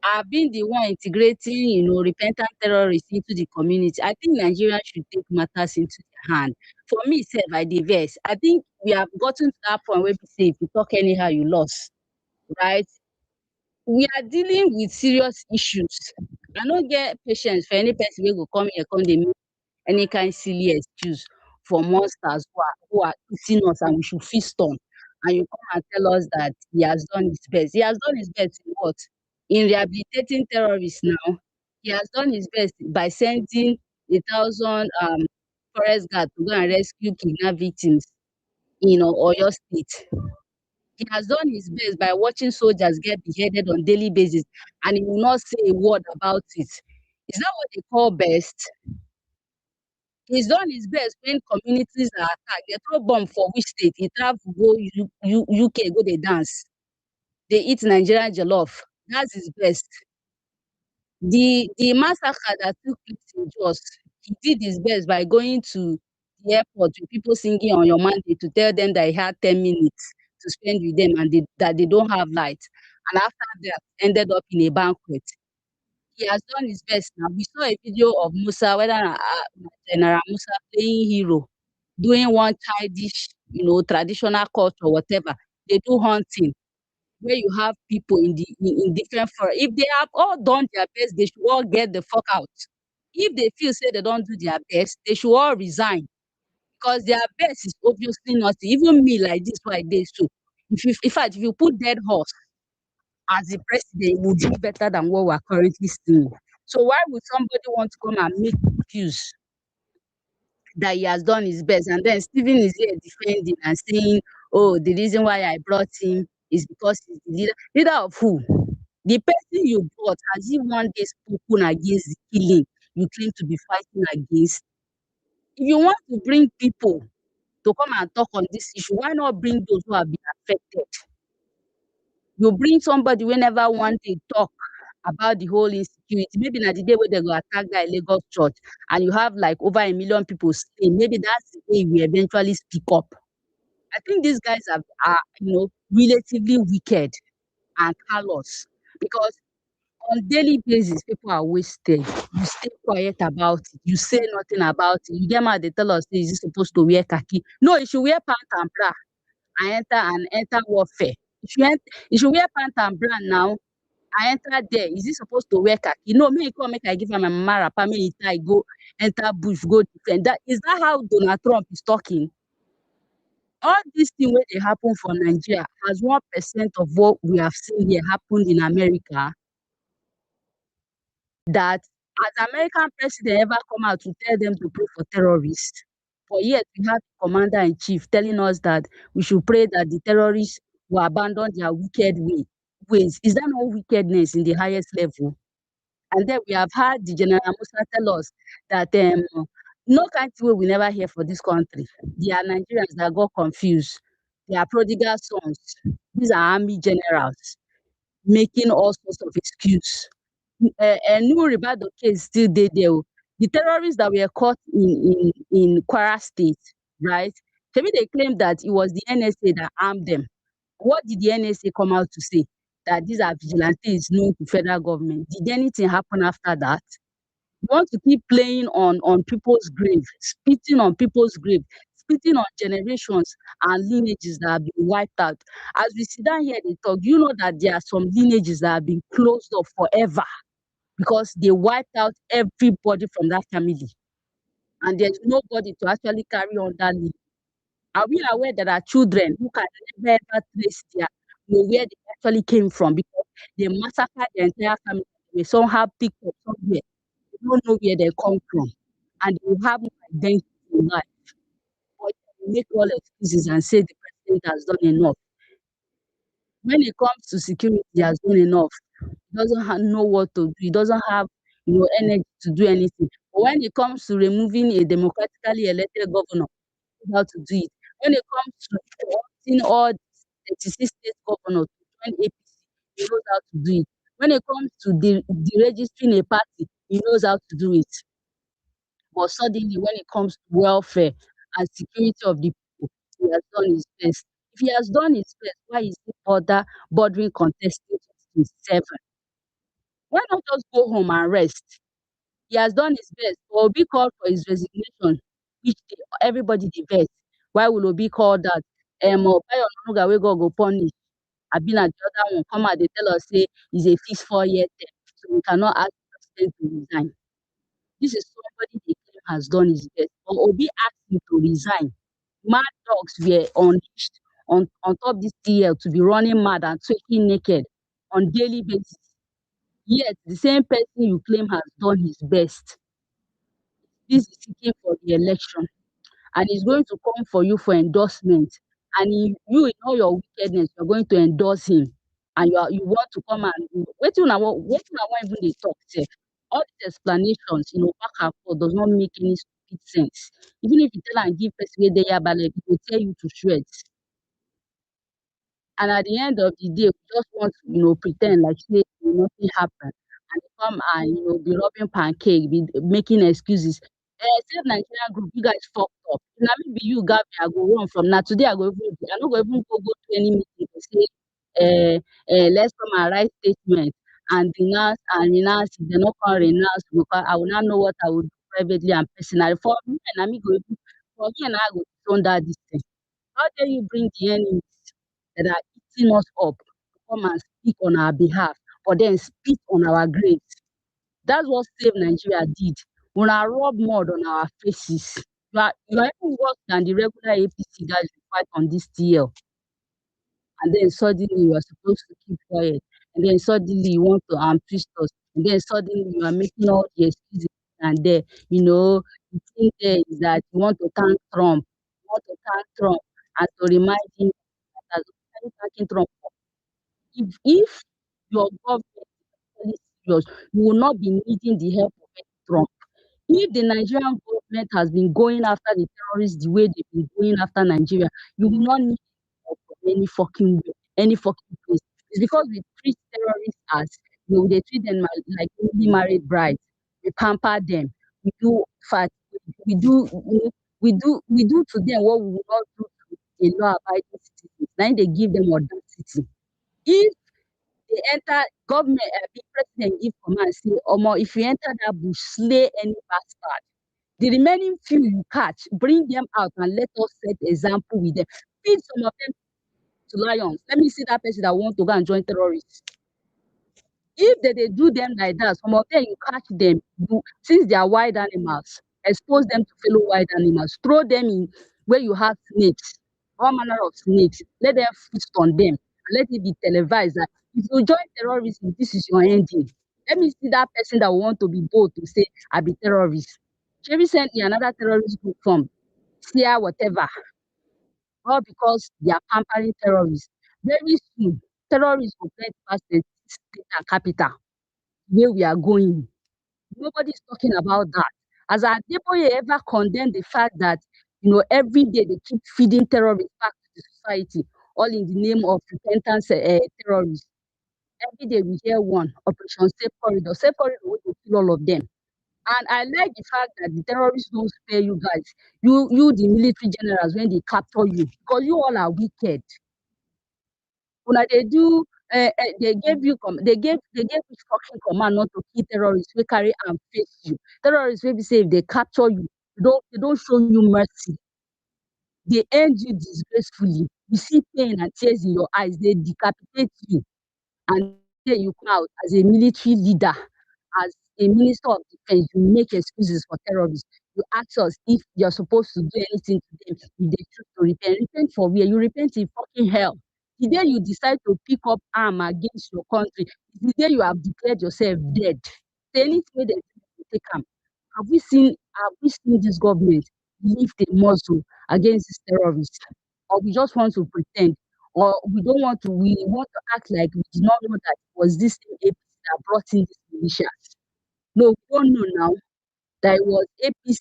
I have been the one integrating, repentant terrorists into the community. I think Nigerians should take matters into their hand. For me sef, I dey vex. I think we have gotten to that point where we say if you talk anyhow, you lost, right? We are dealing with serious issues. I no get patience for any person wey go come here come dey make any kind silly excuse for monsters who are eating us and we should feast on, and you come and tell us that he has done his best. He has done his best in what? In rehabilitating terrorists now. He has done his best by sending 1,000 forest guard to go and rescue kidnap victims in Oyo State. He has done his best by watching soldiers get beheaded on daily basis, and he will not say a word about it. Is that what they call best? He's done his best when communities are attacked. They throw bomb for which state? He travel go UK, go dey dance. They eat Nigerian jollof. That's his best. The massacre that took place in Jos, he did his best by going to the airport with people singing on your mandate to tell them that he had 10 minutes to spend with them and that they don't have light. And after that, ended up in a banquet. He has done his best now. We saw a video of Musa, whether General Musa playing hero, doing one childish, traditional culture or whatever. They do hunting where you have people in different forest. If they have all done their best, they should all get the fuck out. If they feel say they don't do their best, they should all resign because their best is obviously not even me like this why dey so. In fact, if you put dead horse as the president, it would do better than what we're currently seeing. So why would somebody want to come and make excuse that he has done his best. And then Stephen is here defending and saying, oh, the reason why I brought him is because he's the leader. Leader of who? The person you brought, has he one day spoken against the killing you claim to be fighting against? If you want to bring people to come and talk on this issue, why not bring those who have been affected? You bring somebody who never want to talk about the whole insecurity. Maybe na the day where they go attack that Lagos church and you have like over 1 million people slain. Maybe that's the day we eventually speak up. I think these guys are relatively wicked and callous because on daily basis people are wasted. You stay quiet about it. You say nothing about it. You get mad, they tell us, is he supposed to wear khaki? No, you should wear pant and bra and enter warfare. You should wear pant and bra now. I enter there. Is he supposed to wear khaki? No, me come make I give am my mama wrapper, make he tie go enter bush, go defend. Is that how Donald Trump is talking? All these things wey dey happen for Nigeria, has 1% of what we have seen here happened in America? That has American president ever come out to tell them to pray for terrorists? But yet we have the commander-in-chief telling us that we should pray that the terrorists will abandon their wicked ways. Is that not wickedness in the highest level? And then we have had the General Musa tell us that no country wey we never hear for this country. They are Nigerians that got confused. They are prodigal sons. These are army generals making all sorts of excuse. New Ribado case still dey there. The terrorists that were caught in Kwara State, right? Maybe they claim that it was the NSA that armed them. What did the NSA come out to say? That these are vigilantes known to federal government. Did anything happen after that? You want to keep playing on people's grave, spitting on people's grave, spitting on generations and lineages that have been wiped out. As we sit down here, they talk, you know that there are some lineages that have been closed off forever because they wiped out everybody from that family. And there's nobody to actually carry on that lineage. Are we aware that there are children who can never ever trace where they actually came from because they massacred the entire family? They somehow picked up somewhere. They don't know where they come from. And they have no identity in life. But they make all excuses and say the president has done enough. When it comes to security, he has done enough. He doesn't know what to do. He doesn't have energy to do anything. But when it comes to removing a democratically elected governor, he knows how to do it. When it comes to corrupting all 36 state governors to join APC, he knows how to do it. When it comes to deregistering a party, he knows how to do it. But suddenly, when it comes to welfare and security of the people, he has done his best. If he has done his best, why is he bothering contesting 2027? Why not just go home and rest? He has done his best. Obi called for his resignation, which everybody debates. Why will Obi call that? Bayo Onanuga wey God go punish. Abi na the other one come out, they tell us say he's a fixed 4-year term, so we cannot ask the president to resign. This is somebody they claim has done his best. But Obi asked him to resign. Mad dogs were unleashed on top this TL to be running mad and twerking naked on daily basis. Yet the same person you claim has done his best is seeking for the election and is going to come for you for endorsement. And you in all your wickedness, you're going to endorse him. And you want to come and wait till I want even they talk. Sef. All these explanations, back and forth does not make any stupid sense. Even if you tell and give person where they are ballet, it will tear you to shreds. And at the end of the day, we just want to, pretend like say nothing happened. And they come and, be rubbing pancake, be making excuses. Save Nigerian group, you guys fucked up. Now maybe you got me, I go run from now. Today I not go even go to any meeting to say, let's come and write statement and renounce. If they not come renounce, because I will not know what I will do privately and personally. For me and I go under this thing. How dare you bring the enemies that are eating us up to come and speak on our behalf, but then spit on our graves? That's what Save Nigeria did. When I rub mud on our faces, you are even worse than the regular APC guys who fight on this TL. And then suddenly you are supposed to keep quiet. And then suddenly you want to twist us. And then suddenly you are making all the excuses and there, the thing there is that you want to thank Trump. You want to thank Trump and to remind him that as you thanking Trump, if your government is really serious, you will not be needing the help of any Trump. If the Nigerian government has been going after the terrorists the way they've been going after Nigeria, you will not need help from any fucking way, any fucking place. It's because we treat terrorists as, they treat them like newly married brides. We pamper them. We do fat. We do, we do to them what we will not do to a law-abiding citizens. Then they give them audacity. If they enter government, the president give command say, Omo, if you enter that bush, slay any bastard. The remaining few you catch, bring them out and let us set example with them. Feed some of them to lions. Let me see that person that want to go and join terrorists. If they do them like that, some of them you catch them, since they are wild animals, expose them to fellow wild animals, throw them in where you have snakes, all manner of snakes, let them feast on them, and let it be televised that if you join terrorism, this is your ending. Let me see that person that want to be bold to say, I be terrorist. She recently another terrorist group formed, Sia whatever, all because they are pampering terrorists. Very soon, terrorists will get past the state and capital where we are going. Nobody's talking about that. Has Adebayo ever condemned the fact that every day they keep feeding terrorists back to the society, all in the name of repentance terrorists? Every day we hear one Operation Safe Corridor. Safe Corridor will kill all of them. And I like the fact that the terrorists don't spare you guys. You the military generals when they capture you, because you all are wicked. When they do, they gave instruction command not to kill terrorists. We carry and face you. Terrorists will be say if they capture you, they don't show you mercy. They end you disgracefully. You see pain and tears in your eyes. They decapitate you, and then you come out as a military leader, as a minister of defense. You make excuses for terrorists. You ask us if you're supposed to do anything to them, if they choose to repent. Repent for where? You repent in fucking hell. The day you decide to pick up arm against your country, the day you have declared yourself dead. Say anything they do, you take am. Have we seen this government lift a muzzle against these terrorists? Or we just want to pretend? Or we want to act like we did not know that it was this same APC that brought in these militias? No, we don't know now that it was APC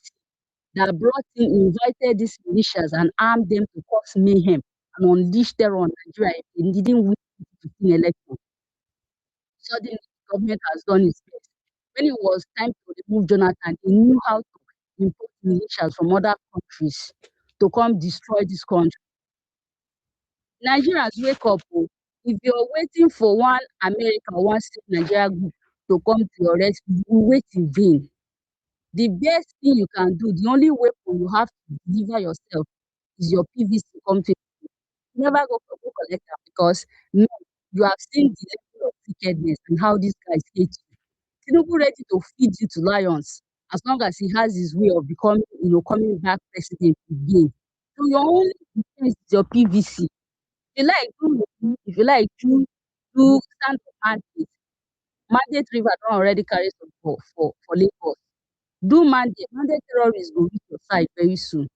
that invited these militias and armed them to cause mayhem and unleash terror on Nigeria if they didn't win the 2015 election. Suddenly, the government has done its best. When it was time to remove Jonathan, they knew how to import militias from other countries to come destroy this country. Nigerians, wake up. Oh. If you're waiting for one America, one state Nigeria group to come to your rescue, you will wait in vain. The best thing you can do, the only weapon you have to deliver yourself is your PVC company. Never go collect am, because now you have seen the level of wickedness and how these guys hate you. Tinubu ready to feed you to lions as long as he has his way of becoming, coming back president again. So your only defense is your PVC. If you like do stand for mandate. Mandate river don already carry some for Lagos. Do mandate. Mandate terrorists go reach your side very soon.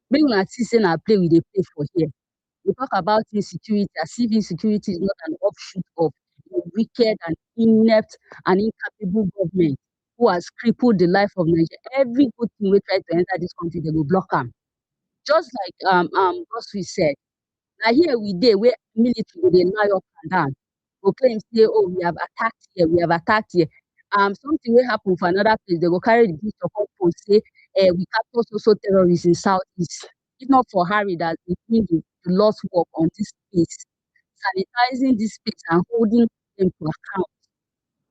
Make una see say na play we dey play for here. We talk about insecurity as if insecurity is not an offshoot of a wicked and inept and incapable government who has crippled the life of Nigeria. Every good thing wey try to enter this country, they go block am. Just like Godswill said, na here we dey where military go dey lie up and down, go claim say, oh, we have attacked here, we have attacked here. Something wey happen for another place, they go carry the picture come post say, we capture so terrorists in southeast. If not for Harry that been doing the Lord's work on this space, sanitizing this space and holding them to account.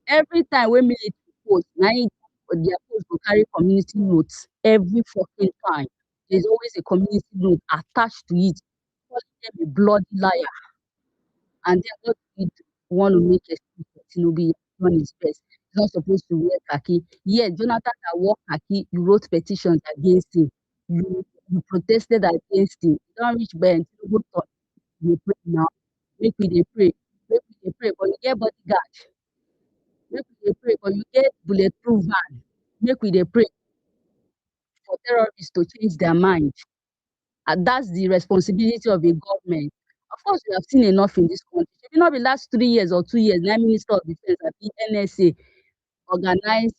Every time wey military post, na im their post go carry community notes every fucking time. There's always a community note attached to it, calling them a bloody liar. And then what we want to make excuse for Tinubu, he has done his best. He's not supposed to wear khaki. Yes, Jonathan that wore khaki, you wrote petitions against him. You protested against him. You don't reach by Tinubu thought you pray now. Make we dey pray. Make we dey pray, but you get bodyguard. Make we dey pray, but you get bulletproof van. Make we dey pray. for terrorists to change their mind. And that's the responsibility of a government. Of course, we have seen enough in this country. It will not be last 3 years or 2 years, now Minister of Defense at the NSA organized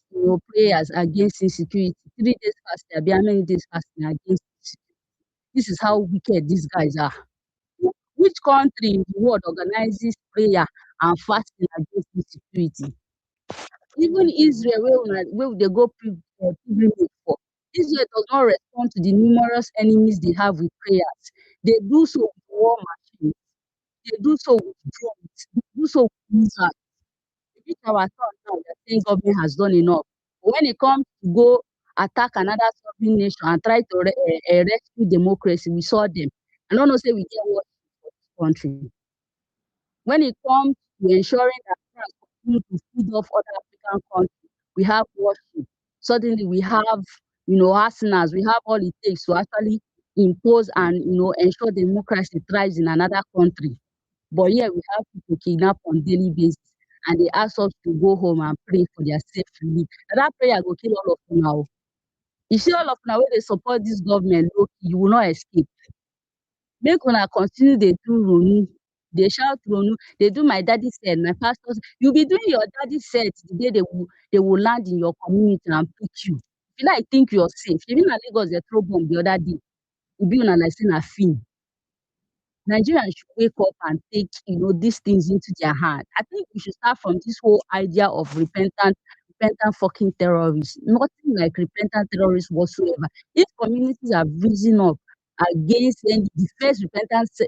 prayers against insecurity. 3 days fasting, how many days fasting against insecurity? This is how wicked these guys are. Which country in the world organizes prayer and fasting against insecurity? Even Israel, where they go pilgrimage for, Israel does not respond to the numerous enemies they have with prayers. They do so with war machines. They do so with drones. They do so with missiles. Which our thought now, the saying government has done enough. But when it comes to go attack another sovereign nation and try to rescue democracy, we saw them. I don't know, say we get what for this country. When it comes to ensuring that France continue to feed off other African countries, we have worship. Suddenly we have, arsenals, we have all it takes to actually impose and ensure democracy thrives in another country. But here we have people kidnapped on daily basis and they ask us to go home and pray for their safe relief. And that prayer will kill all of you now. You see all of now when they support this government, look, you will not escape. Make una continue dey do Ronu, dey shout Ronu, dey do my daddy said, my pastor said. You be doing your daddy said the day they will land in your community and pick you. If you like think you're safe, even na Lagos dey throw bomb the other day, e be una like say na film. Nigerians should wake up and take these things into their hand. I think we should start from this whole idea of repentant fucking terrorists. Nothing like repentant terrorists whatsoever. If communities have risen up against the first repentance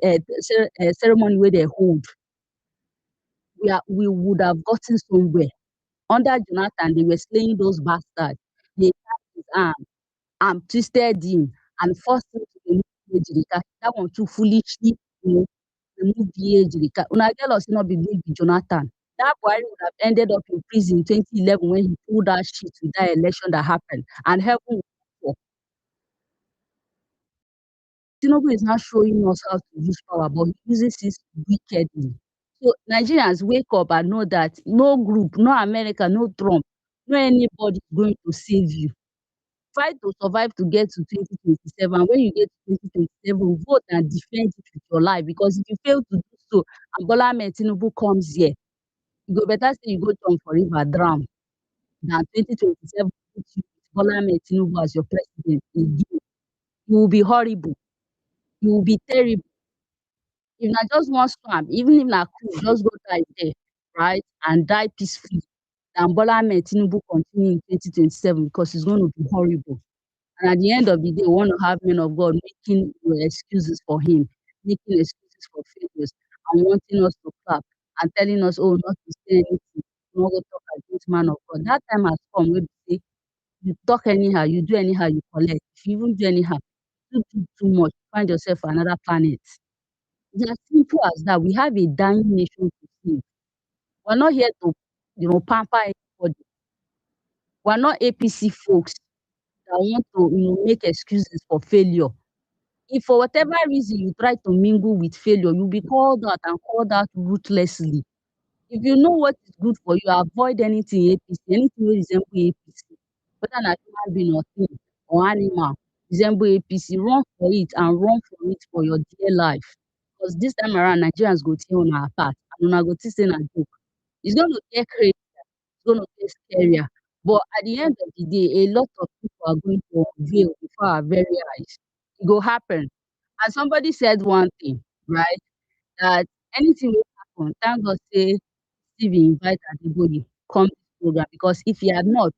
ceremony where they hold, we would have gotten somewhere. Under Jonathan, they were slaying those bastards. They tied his arm and twisted him and forced him to remove the age. That one too foolishly, remove the age. Una tell us not be big Jonathan. That boy would have ended up in prison in 2011 when he pulled that shit with that election that happened. And heaven will fall. Tinubu is not showing us how to use power, but he uses it wickedly. So Nigerians wake up and know that no group, no America, no Trump, no anybody is going to save you. Fight to survive to get to 2027. When you get to 2027, vote and defend it with your life. Because if you fail to do so, and Bola Ahmed Tinubu comes here, you go better say you go jump for river drown than 2027 with Bola Ahmed Tinubu as your president again. You will be horrible. You will be terrible. If na just one swamp, even if na cool, just go die there, right? And die peacefully. Than Bola Ahmed Tinubu continue in 2027 because it's going to be horrible. And at the end of the day, we want to have men of God making excuses for him, making excuses for failures, and wanting us to clap and telling us, oh, not to say anything, not to talk against man of God. That time has come where we say, you talk anyhow, you do anyhow, you collect. If you even do anyhow, you do too much, find yourself another planet. It's as simple as that. We have a dying nation to save. We're not here to, pamper anybody. We're not APC folks that want to, make excuses for failure. If for whatever reason you try to mingle with failure, you'll be called out and called out ruthlessly. If you know what is good for you, avoid anything APC, anything wey resemble APC, whether na human being or thing or animal, resemble APC, run for it and run for it for your dear life. Because this time around, Nigerians go tear una apart and una go think say na joke. It's going to get crazier, it's going to get scarier. But at the end of the day, a lot of people are going to unveil before our very eyes. It will happen. And somebody said one thing, right? That anything will happen. Thank God say Steve invite Adebayo come this program because if he had not,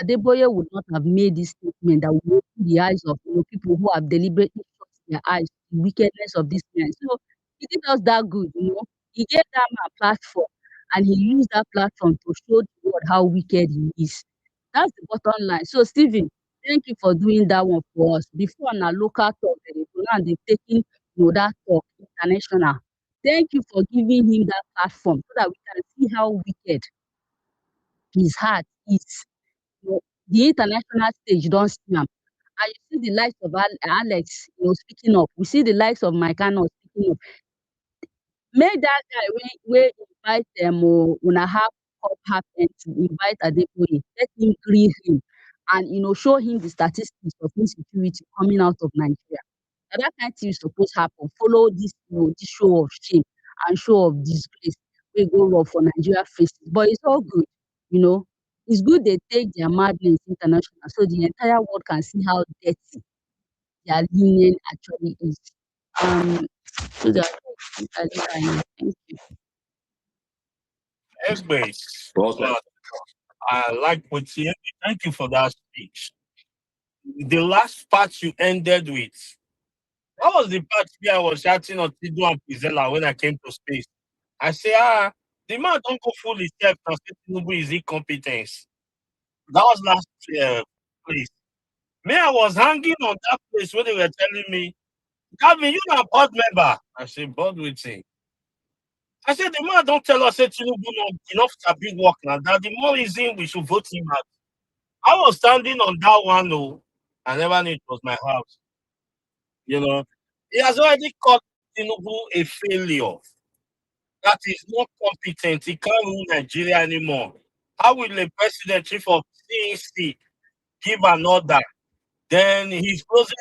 Adebayo would not have made this statement that will open the eyes of people who have deliberately shut their eyes to the wickedness of this man. So he did us that good, He gave that man a platform and he used that platform to show the world how wicked he is. That's the bottom line. So Stephen, thank you for doing that one for us. Before on our local talk, now they've taken that talk international. Thank you for giving him that platform so that we can see how wicked his heart is. The international stage don't see him. And you see the likes of Alex, speaking up. We see the likes of Mike Anno speaking up. Make that guy wey invite una have cup happen to invite Adebayo. Let him greet him and show him the statistics of insecurity coming out of Nigeria. Na that kind thing suppose happen. Follow this show of shame and show of disgrace wey go rub for Nigeria faces. But it's all good, you know. It's good they take their madness international so the entire world can see how dirty their union actually is. So that thank you. Egbe, Well said. but I like what you thank you for that speech. The last part you ended with, that was the part where I was shouting on Tidu and Pizella when I came to space. I say, the man don't go fool himself and say Tinubu is incompetence. That was last place. Me, I was hanging on that place where they were telling me, Gavin, you are a board member. I said, board waiting. I said, the man don't tell us that Tinubu not enough to big work now. That the more reason we should vote him out. I was standing on that one, no. I never knew it was my house. You know, he has already called Tinubu a failure. That is not competent. He can't rule Nigeria anymore. How will the president, chief of CEC, give an order? Then his closest